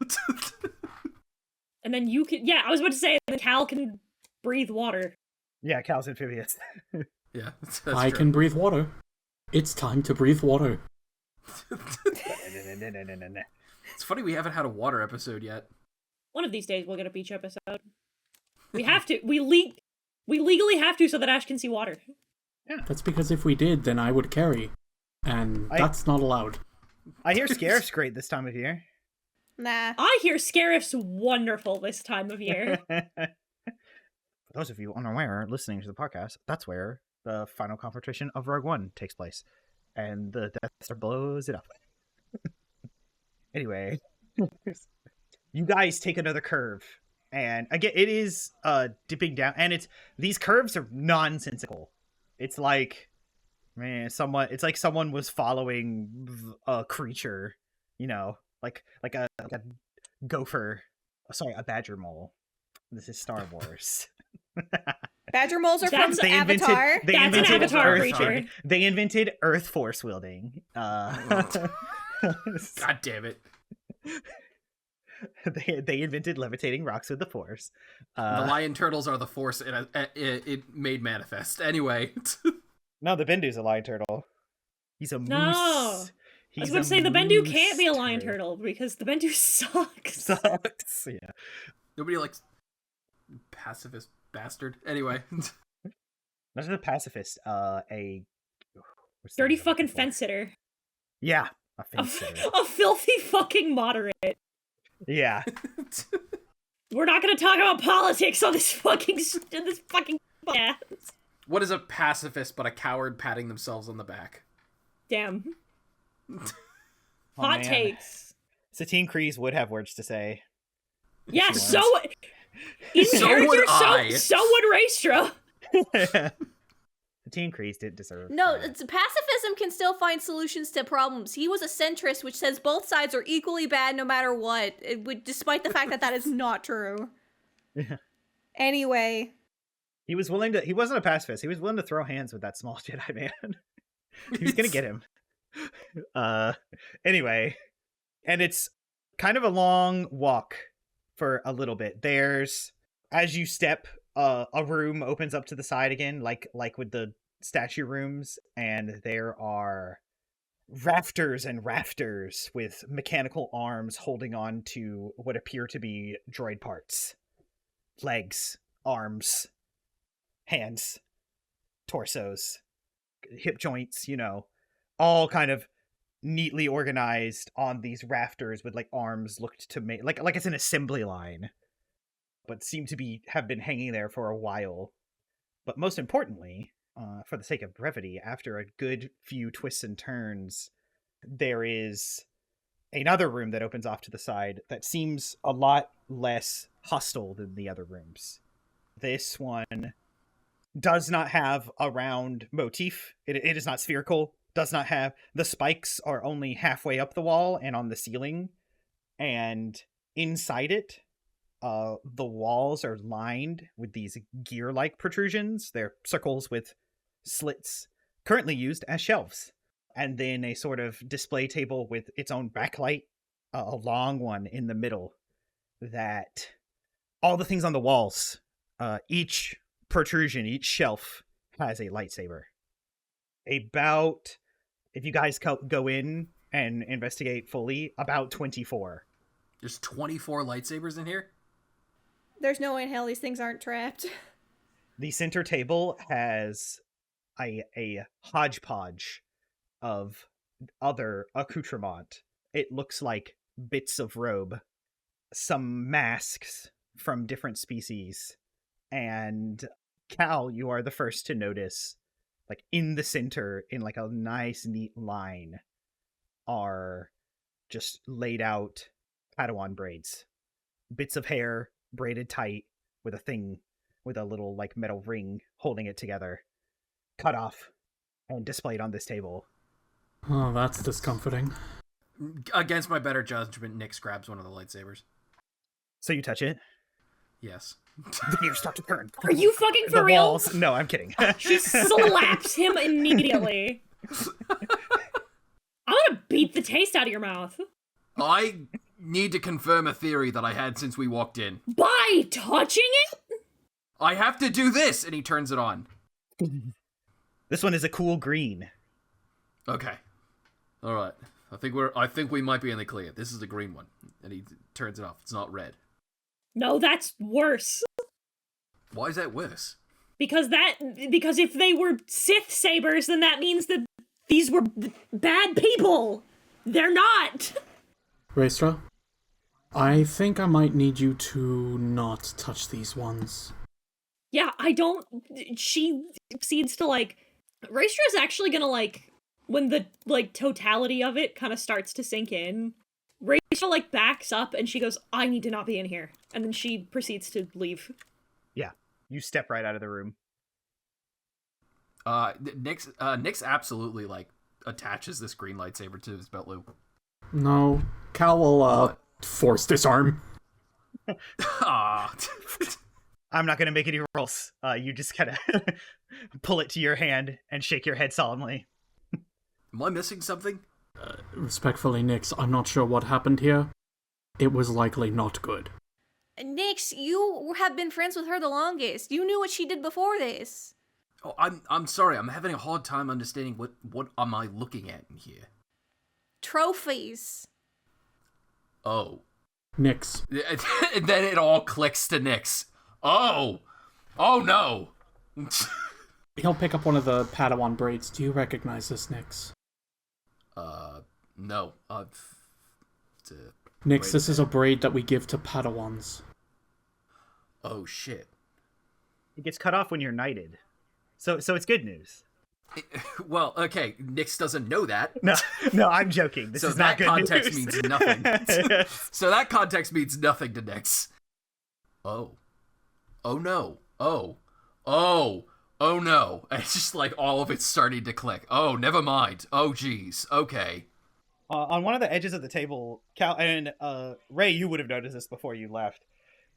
Speaker 5: And then you can... Yeah, I was about to say, the Cal can breathe water.
Speaker 1: Yeah, Cal's amphibious.
Speaker 3: Yeah, that's
Speaker 4: I
Speaker 3: true.
Speaker 4: can breathe water. It's time to breathe water.
Speaker 3: It's funny we haven't had a water episode yet.
Speaker 5: One of these days we'll get a beach episode. We have to. We legally have to so that Ash can see water.
Speaker 4: That's because if we did, then I would carry. And that's not allowed.
Speaker 1: I hear Scarif's great this time of year.
Speaker 2: Nah.
Speaker 5: I hear Scarif's wonderful this time of year.
Speaker 1: For those of you unaware listening to the podcast, that's where the final confrontation of Rogue One takes place. And the Death Star blows it up. Anyway, you guys take another curve. And again, it is dipping down. And these curves are nonsensical. It's like, man, it's like someone was following a creature, like a gopher. Sorry, a badger mole. This is Star Wars.
Speaker 2: Badger moles are from
Speaker 5: That's-
Speaker 2: Avatar.
Speaker 1: They
Speaker 5: That's an
Speaker 1: invented
Speaker 5: Avatar
Speaker 1: Earth
Speaker 5: creature.
Speaker 1: wielding. They invented Earth Force wielding.
Speaker 3: God damn it.
Speaker 1: They invented levitating rocks with the Force.
Speaker 3: The lion turtles are the force it made manifest. Anyway.
Speaker 1: No, the Bendu's a lion turtle. He's a moose.
Speaker 5: No. I was about to say the Bendu can't be a lion turtle because the Bendu sucks.
Speaker 1: Sucks. Yeah.
Speaker 3: Nobody likes pacifist bastard. Anyway.
Speaker 1: Not a pacifist. What's the
Speaker 5: Dirty
Speaker 1: word I'm
Speaker 5: fucking
Speaker 1: looking for?
Speaker 5: fence sitter.
Speaker 1: Yeah. A fence sitter.
Speaker 5: A filthy fucking moderate.
Speaker 1: Yeah.
Speaker 5: We're not gonna talk about politics on this fucking podcast.
Speaker 3: What is a pacifist but a coward patting themselves on the back?
Speaker 5: Damn.
Speaker 1: Oh,
Speaker 5: Hot
Speaker 1: man.
Speaker 5: takes.
Speaker 1: Satine Kryze would have words to say.
Speaker 5: Yeah,
Speaker 1: she
Speaker 5: so
Speaker 1: wants.
Speaker 5: in
Speaker 3: So
Speaker 5: character,
Speaker 3: would I.
Speaker 5: so would Raestra.
Speaker 1: Satine Kryze didn't deserve.
Speaker 2: No,
Speaker 1: that.
Speaker 2: pacifism can still find solutions to problems. He was a centrist, which says both sides are equally bad no matter what, despite the fact that that is not true. Anyway.
Speaker 1: He was willing to. He wasn't a pacifist. He was willing to throw hands with that small Jedi man. He was gonna get him. Anyway, and it's kind of a long walk for a little bit. There's, as you step, a room opens up to the side again, like with the statue rooms, and there are rafters and rafters with mechanical arms holding on to what appear to be droid parts. Legs, arms, hands, torsos, hip joints, all kind of neatly organized on these rafters with like arms looked to make like it's an assembly line, but seem to have been hanging there for a while. But most importantly, for the sake of brevity, after a good few twists and turns, there is another room that opens off to the side that seems a lot less hostile than the other rooms. This one does not have a round motif. It is not spherical. Does not have, the spikes are only halfway up the wall and on the ceiling, and inside it, the walls are lined with these gear-like protrusions. They're circles with slits, currently used as shelves, and then a sort of display table with its own backlight, a long one in the middle, that all the things on the walls, each protrusion, each shelf has a lightsaber. About, if you guys go in and investigate fully, about 24.
Speaker 3: There's 24 lightsabers in here?
Speaker 2: There's no way in hell these things aren't trapped.
Speaker 1: The center table has a hodgepodge of other accoutrement. It looks like bits of robe, some masks from different species, and Cal, you are the first to notice, like in the center, in like a nice neat line, are just laid out Padawan braids. Bits of hair braided tight with a little like metal ring holding it together, cut off and displayed on this table.
Speaker 4: Oh, that's discomforting.
Speaker 3: Against my better judgment, Nyx grabs one of the lightsabers.
Speaker 1: So you touch it?
Speaker 3: Yes.
Speaker 1: The gears start to turn.
Speaker 5: Are you fucking for
Speaker 1: The
Speaker 5: real?
Speaker 1: walls. No, I'm kidding.
Speaker 5: She slaps him immediately. I'm gonna beat the taste out of your mouth.
Speaker 3: I need to confirm a theory that I had since we walked in.
Speaker 5: By touching it?
Speaker 3: I have to do this, and he turns it on.
Speaker 1: This one is a cool green.
Speaker 3: Okay. All right. I think we might be in the clear. This is the green one, and he turns it off. It's not red.
Speaker 5: No, that's worse.
Speaker 3: Why is that worse?
Speaker 5: Because if they were Sith sabers, then that means that these were bad people. They're not.
Speaker 4: Raestra, I think I might need you to not touch these ones.
Speaker 5: Yeah, I don't. She proceeds to Raestra's actually gonna when the totality of it kind of starts to sink in. Raestra backs up and she goes, "I need to not be in here," and then she proceeds to leave.
Speaker 1: Yeah, you step right out of the room.
Speaker 3: Nyx absolutely attaches this green lightsaber to his belt loop.
Speaker 4: No, Cal will force disarm.
Speaker 3: Ah.
Speaker 1: I'm not gonna make any rolls. You just kind of pull it to your hand and shake your head solemnly.
Speaker 3: Am I missing something?
Speaker 4: Respectfully, Nyx, I'm not sure what happened here. It was likely not good.
Speaker 2: Nyx, you have been friends with her the longest. You knew what she did before this.
Speaker 3: Oh, I'm sorry. I'm having a hard time understanding what am I looking at in here.
Speaker 2: Trophies.
Speaker 3: Oh.
Speaker 4: Nyx.
Speaker 3: And then it all clicks to Nyx. Oh no.
Speaker 4: He'll pick up one of the Padawan braids. Do you recognize this, Nyx?
Speaker 3: No.
Speaker 4: Nix,
Speaker 3: Wait
Speaker 4: this
Speaker 3: a
Speaker 4: is a braid that we give to Padawans.
Speaker 3: Oh, shit.
Speaker 1: It gets cut off when you're knighted. So it's good news.
Speaker 3: Well, okay, Nix doesn't know that.
Speaker 1: No, I'm joking. This
Speaker 3: So
Speaker 1: is not
Speaker 3: that
Speaker 1: good
Speaker 3: context
Speaker 1: news.
Speaker 3: means nothing. So that context means nothing to Nix. Oh. Oh no. Oh. Oh. Oh no. It's just like all of it's starting to click. Oh, never mind. Oh, geez. Okay.
Speaker 1: On one of the edges of the table, Cal and Ray, you would have noticed this before you left,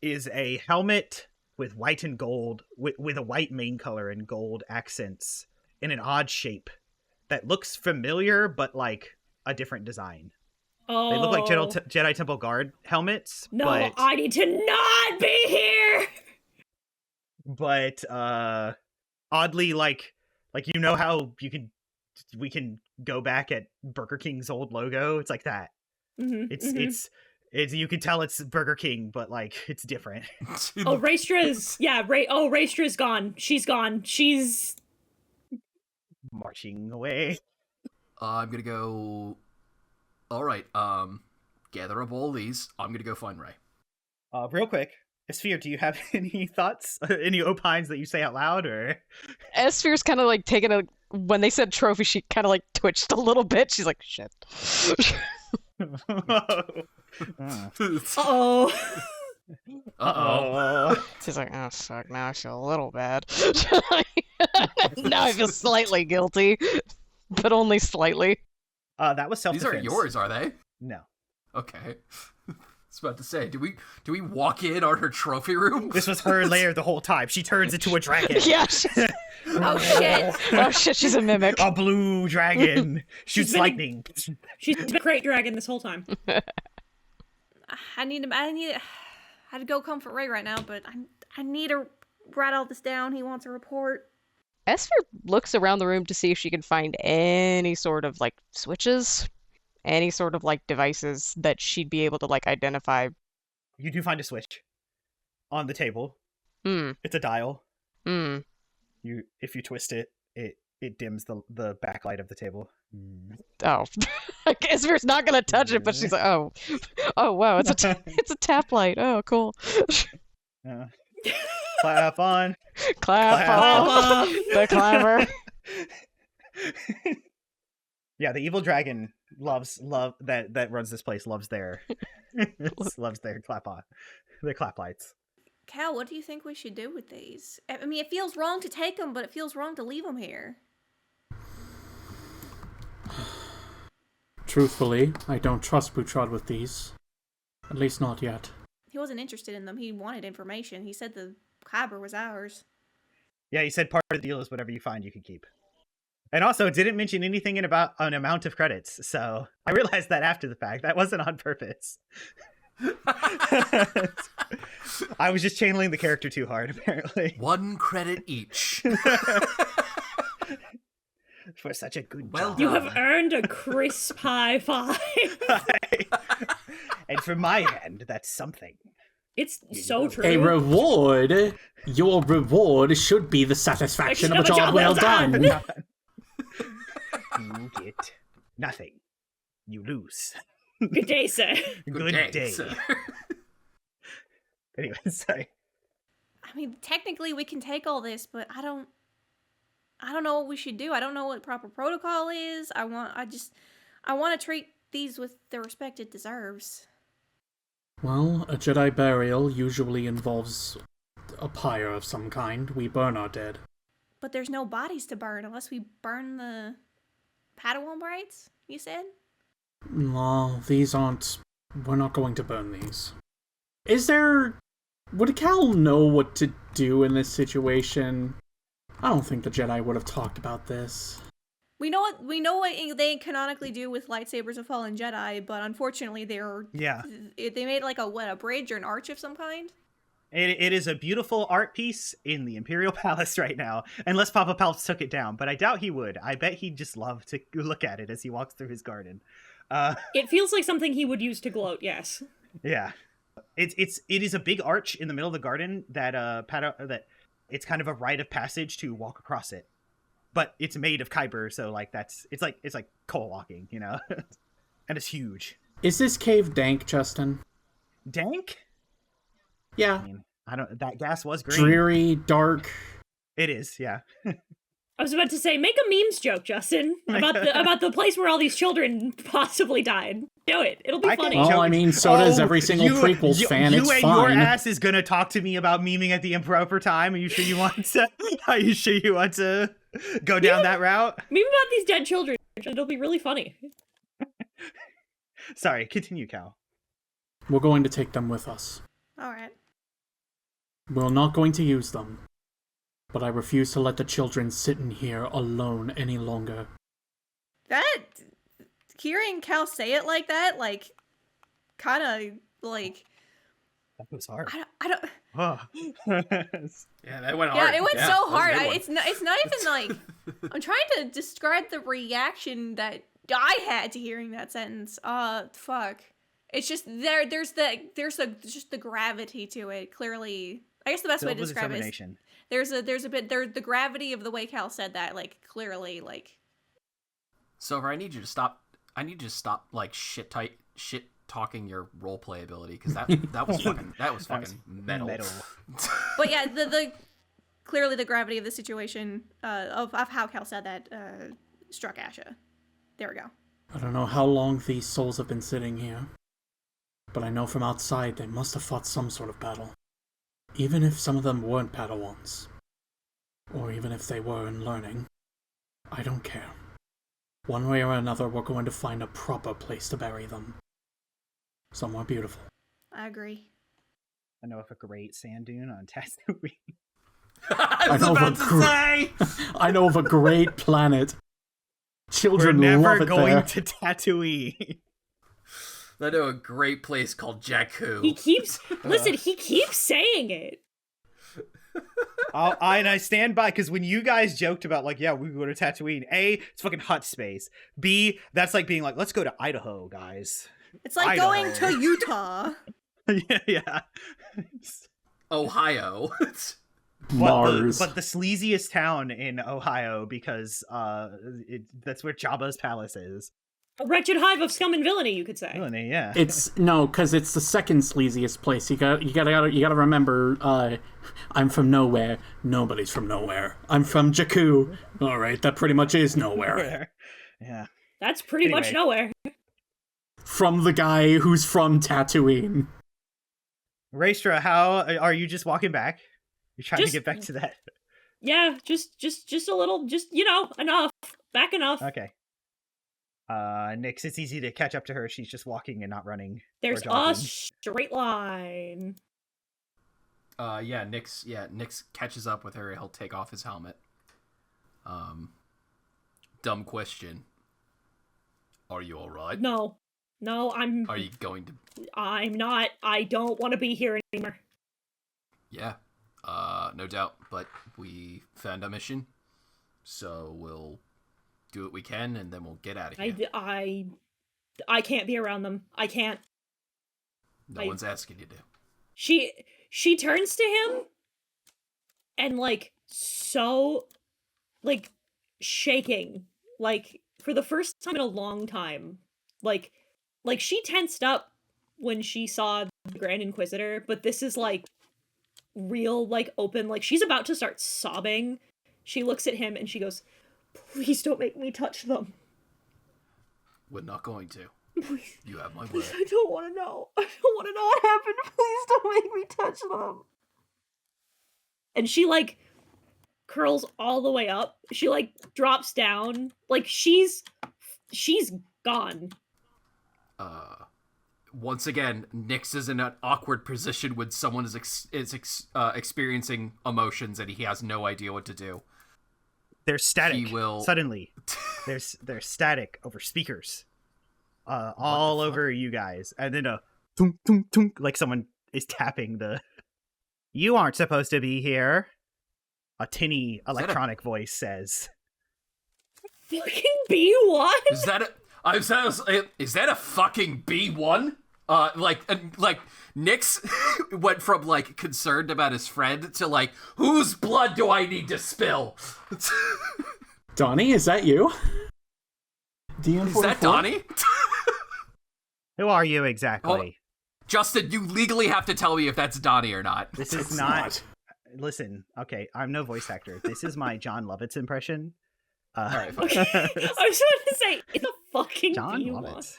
Speaker 1: is a helmet with white and gold, with a white main color and gold accents in an odd shape that looks familiar, but like a different design.
Speaker 5: Oh.
Speaker 1: They look like Jedi Temple Guard helmets.
Speaker 5: No,
Speaker 1: but,
Speaker 5: I need to not be here!
Speaker 1: But oddly, like you know how we can go back at Burger King's old logo. It's like that.
Speaker 5: Mm-hmm,
Speaker 1: It's you can tell it's Burger King, but like it's different.
Speaker 5: Oh, Raestra's gone. She's gone. She's
Speaker 1: Marching away.
Speaker 3: I'm gonna go... Alright, gather up all these. I'm gonna go find Ray.
Speaker 1: Real quick, Esphere, do you have any thoughts, any opines that you say out loud, or?
Speaker 6: Esphere's kind of like taking a. When they said trophy, she kind of like twitched a little bit. She's like, shit.
Speaker 5: oh.
Speaker 3: Uh-oh.
Speaker 6: She's like, oh fuck, now I feel a little bad. Now I feel slightly guilty, but only slightly.
Speaker 1: That was
Speaker 3: These
Speaker 1: self-defense.
Speaker 3: aren't yours, are they?
Speaker 1: No.
Speaker 3: Okay. I was about to say, do we walk in on her trophy room?
Speaker 1: This was her lair the whole time. She turns into a dragon.
Speaker 6: Yeah.
Speaker 2: Oh shit!
Speaker 6: Oh shit, she's a mimic.
Speaker 1: A blue dragon shoots
Speaker 5: been-
Speaker 1: lightning.
Speaker 5: She's been a great dragon this whole time.
Speaker 2: I need to go comfort Ray right now, but I need to write all this down. He wants a report.
Speaker 6: Esphere looks around the room to see if she can find any sort of like switches, any sort of like devices that she'd be able to like identify.
Speaker 1: You do find a switch on the table.
Speaker 6: Hmm.
Speaker 1: It's a dial.
Speaker 6: Hmm.
Speaker 1: If you twist it, it dims the backlight of the table.
Speaker 6: Oh. Esphere's not gonna touch it, but she's like, oh wow, it's a tap light. Oh, cool.
Speaker 1: Clap on.
Speaker 6: Clap off the clamor.
Speaker 1: Yeah, the evil dragon loves that runs this place loves their clap on, their clap lights.
Speaker 2: Cal, what do you think we should do with these? I mean, it feels wrong to take them, but it feels wrong to leave them here.
Speaker 4: Truthfully, I don't trust Boutrade with these. At least not yet.
Speaker 2: He wasn't interested in them. He wanted information. He said the Kyber was ours.
Speaker 1: Yeah, he said part of the deal is whatever you find you can keep. And also didn't mention anything about an amount of credits, so I realized that after the fact. That wasn't on purpose. I was just channeling the character too hard, apparently.
Speaker 3: 1 credit each.
Speaker 1: For such a good
Speaker 3: Well
Speaker 1: job.
Speaker 5: You have earned a crisp high five.
Speaker 1: And from my end, that's something.
Speaker 5: It's so true.
Speaker 4: A reward? Your reward should be the satisfaction of a job well done.
Speaker 1: You get nothing. You lose.
Speaker 5: Good day, sir.
Speaker 1: Good day.
Speaker 3: Sir.
Speaker 1: Anyway, sorry.
Speaker 2: I mean, technically we can take all this, but I don't know what we should do. I don't know what proper protocol is. I want to treat these with the respect it deserves.
Speaker 4: Well, a Jedi burial usually involves a pyre of some kind. We burn our dead.
Speaker 2: But there's no bodies to burn unless we burn the Padawan braids, you said?
Speaker 4: No, these aren't... We're not going to burn these. Is there... Would Cal know what to do in this situation? I don't think the Jedi would have talked about this.
Speaker 2: We know what they canonically do with lightsabers of fallen Jedi, but unfortunately they made like a bridge or an arch of some kind.
Speaker 1: It is a beautiful art piece in the Imperial Palace right now, unless Papa Palps took it down, but I doubt he would. I bet he'd just love to look at it as he walks through his garden.
Speaker 5: It feels like something he would use to gloat, yes.
Speaker 1: Yeah. It is a big arch in the middle of the garden that it's kind of a rite of passage to walk across it. But it's made of kyber, so like it's like coal walking, you know. and it's huge.
Speaker 4: Is this cave dank, Justin?
Speaker 1: Dank?
Speaker 4: Yeah.
Speaker 1: I mean, that gas was green.
Speaker 4: Dreary, dark.
Speaker 1: It is, yeah.
Speaker 5: I was about to say, make a memes joke, Justin, about the place where all these children possibly died. Do it. It'll be funny.
Speaker 4: Well, I mean, so does every single prequels fan.
Speaker 1: You
Speaker 4: it's
Speaker 1: and
Speaker 4: fine.
Speaker 1: your ass is gonna talk to me about memeing at the improper time. Are you sure you want to? Are you sure you want to go down that route?
Speaker 5: Meme about these dead children. It'll be really funny.
Speaker 1: Sorry, continue, Cal.
Speaker 4: We're going to take them with us.
Speaker 2: All right.
Speaker 4: We're not going to use them. But I refuse to let the children sit in here alone any longer.
Speaker 2: That hearing Cal say it like that, like, kind of like.
Speaker 1: That was hard.
Speaker 2: I don't.
Speaker 1: Oh.
Speaker 3: Yeah, that went hard.
Speaker 2: Yeah, it went so hard.
Speaker 3: It's
Speaker 2: It's not even like. I'm trying to describe the reaction that I had to hearing that sentence. Fuck. It's just there's just the gravity to it. Clearly, I guess the best way to describe it is there's a bit the gravity of the way Cal said that, like, clearly, like.
Speaker 3: Silver, I need you to stop like shit talking your roleplay ability, because that was fucking metal.
Speaker 2: But yeah, the clearly the gravity of the situation of how Cal said that struck Asha. There we go.
Speaker 4: I don't know how long these souls have been sitting here, but I know from outside they must have fought some sort of battle. Even if some of them weren't Padawans, or even if they were in learning, I don't care. One way or another, we're going to find a proper place to bury them. Somewhere beautiful.
Speaker 2: I agree.
Speaker 1: I know of a great sand dune on Tatooine.
Speaker 3: I was about to say!
Speaker 4: I know of a great planet. Children
Speaker 1: We're
Speaker 4: love
Speaker 1: never
Speaker 4: it
Speaker 1: going
Speaker 4: there.
Speaker 1: to Tatooine.
Speaker 3: I know a great place called Jakku.
Speaker 5: He keeps saying it.
Speaker 1: I stand by, because when you guys joked about, like, yeah, we go to Tatooine, A, it's fucking hut space. B, that's like being like, let's go to Idaho, guys.
Speaker 2: It's like
Speaker 1: Idaho.
Speaker 2: going to Utah.
Speaker 1: yeah.
Speaker 3: Ohio.
Speaker 4: Mars.
Speaker 1: But the sleaziest town in Ohio, because that's where Jabba's palace is.
Speaker 5: A wretched hive of scum and villainy, you could say.
Speaker 1: Villainy, yeah.
Speaker 4: It's no, because it's the second sleaziest place. You gotta remember. I'm from nowhere. Nobody's from nowhere. I'm from Jakku. All right, that pretty much is nowhere.
Speaker 1: Yeah.
Speaker 5: That's pretty much nowhere.
Speaker 4: From the guy who's from Tatooine.
Speaker 1: Raestra, how are you? Just walking back? You're trying to get back to that.
Speaker 5: Yeah, just a little, enough. Back enough.
Speaker 1: Okay. Nyx, it's easy to catch up to her. She's just walking and not running.
Speaker 5: There's a straight line.
Speaker 3: Nyx catches up with her. He'll take off his helmet. Dumb question. Are you alright?
Speaker 5: No, I'm...
Speaker 3: Are you going to...
Speaker 5: I'm not. I don't want to be here anymore.
Speaker 3: Yeah, no doubt. But we found a mission, so we'll do what we can, and then we'll get out of here.
Speaker 5: I can't be around them. I can't.
Speaker 3: No one's asking you to.
Speaker 5: She turns to him, and, like, so, like, shaking, like, for the first time in a long time. Like she tensed up when she saw the Grand Inquisitor, but this is, like, real, like, open, like, she's about to start sobbing. She looks at him and she goes, "Please don't make me touch them."
Speaker 3: We're not going to.
Speaker 5: Please,
Speaker 3: You have my word.
Speaker 5: please, I don't want to know. I don't want to know what happened. Please don't make me touch them. And she, like, curls all the way up. She, like, drops down. Like, she's gone.
Speaker 3: Once again, Nyx is in an awkward position when someone is experiencing emotions and he has no idea what to do.
Speaker 1: They're static.
Speaker 3: He will...
Speaker 1: Suddenly. They're static over speakers. All over you guys. And then a thunk, thunk, thunk, like someone is tapping the... You aren't supposed to be here. A tinny electronic voice says.
Speaker 5: Fucking B1?
Speaker 3: Is that a fucking B1? Like Nyx went from, like, concerned about his friend to, like, whose blood do I need to spill?
Speaker 4: Donnie, is that you?
Speaker 3: Is that Donnie?
Speaker 1: Who are you exactly?
Speaker 3: Justin, you legally have to tell me if that's Donnie or not.
Speaker 1: This is not. Listen, okay, I'm no voice actor. This is my John Lovitz impression.
Speaker 3: All right, fine.
Speaker 5: I was about to say, it's a fucking
Speaker 1: John
Speaker 5: B1.
Speaker 1: Lovitz.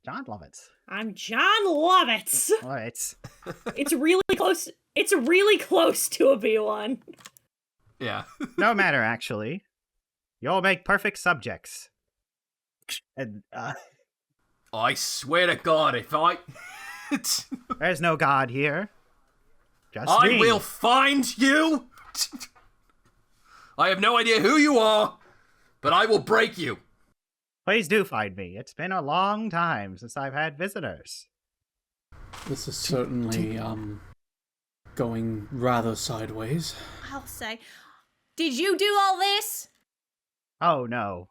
Speaker 1: John Lovitz.
Speaker 5: I'm John Lovitz.
Speaker 1: All right.
Speaker 5: It's really close. It's really close to a B1.
Speaker 3: Yeah.
Speaker 1: No matter, actually. You'll make perfect subjects. And,
Speaker 3: I swear to God, if I...
Speaker 1: there's no god here. Just
Speaker 3: I
Speaker 1: me.
Speaker 3: will find you! I have no idea who you are, but I will break you.
Speaker 1: Please do find me. It's been a long time since I've had visitors.
Speaker 4: This is certainly, going rather sideways.
Speaker 2: I'll say, did you do all this?
Speaker 1: Oh no.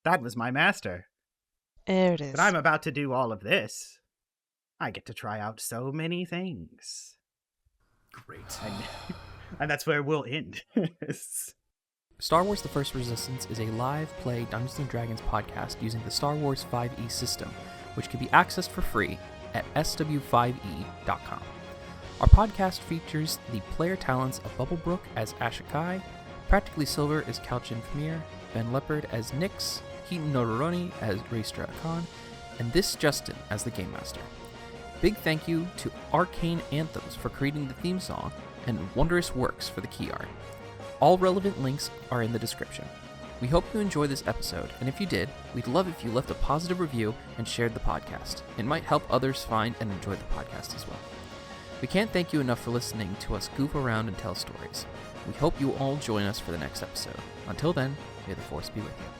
Speaker 1: That was my master.
Speaker 6: There it is.
Speaker 1: But I'm about to do all of this. I get to try out so many things.
Speaker 3: Great.
Speaker 1: And that's where we'll end.
Speaker 7: Star Wars The First Resistance is a live play Dungeons & Dragons podcast using the Star Wars 5e system, which can be accessed for free at sw5e.com. Our podcast features the player talents of BubblingBrooke as Ashaa-kai, Practically Silver as Calchin Phimiir, Ben Lepard as Nyx, HitenNoRuroni as Raestra Akkan, and this Justin as the Game Master. Big thank you to Arcane Anthems for creating the theme song, and Wondrous Works for the key art. All relevant links are in the description. We hope you enjoyed this episode, and if you did, we'd love if you left a positive review and shared the podcast. It might help others find and enjoy the podcast as well. We can't thank you enough for listening to us goof around and tell stories. We hope you all join us for the next episode. Until then, may the Force be with you.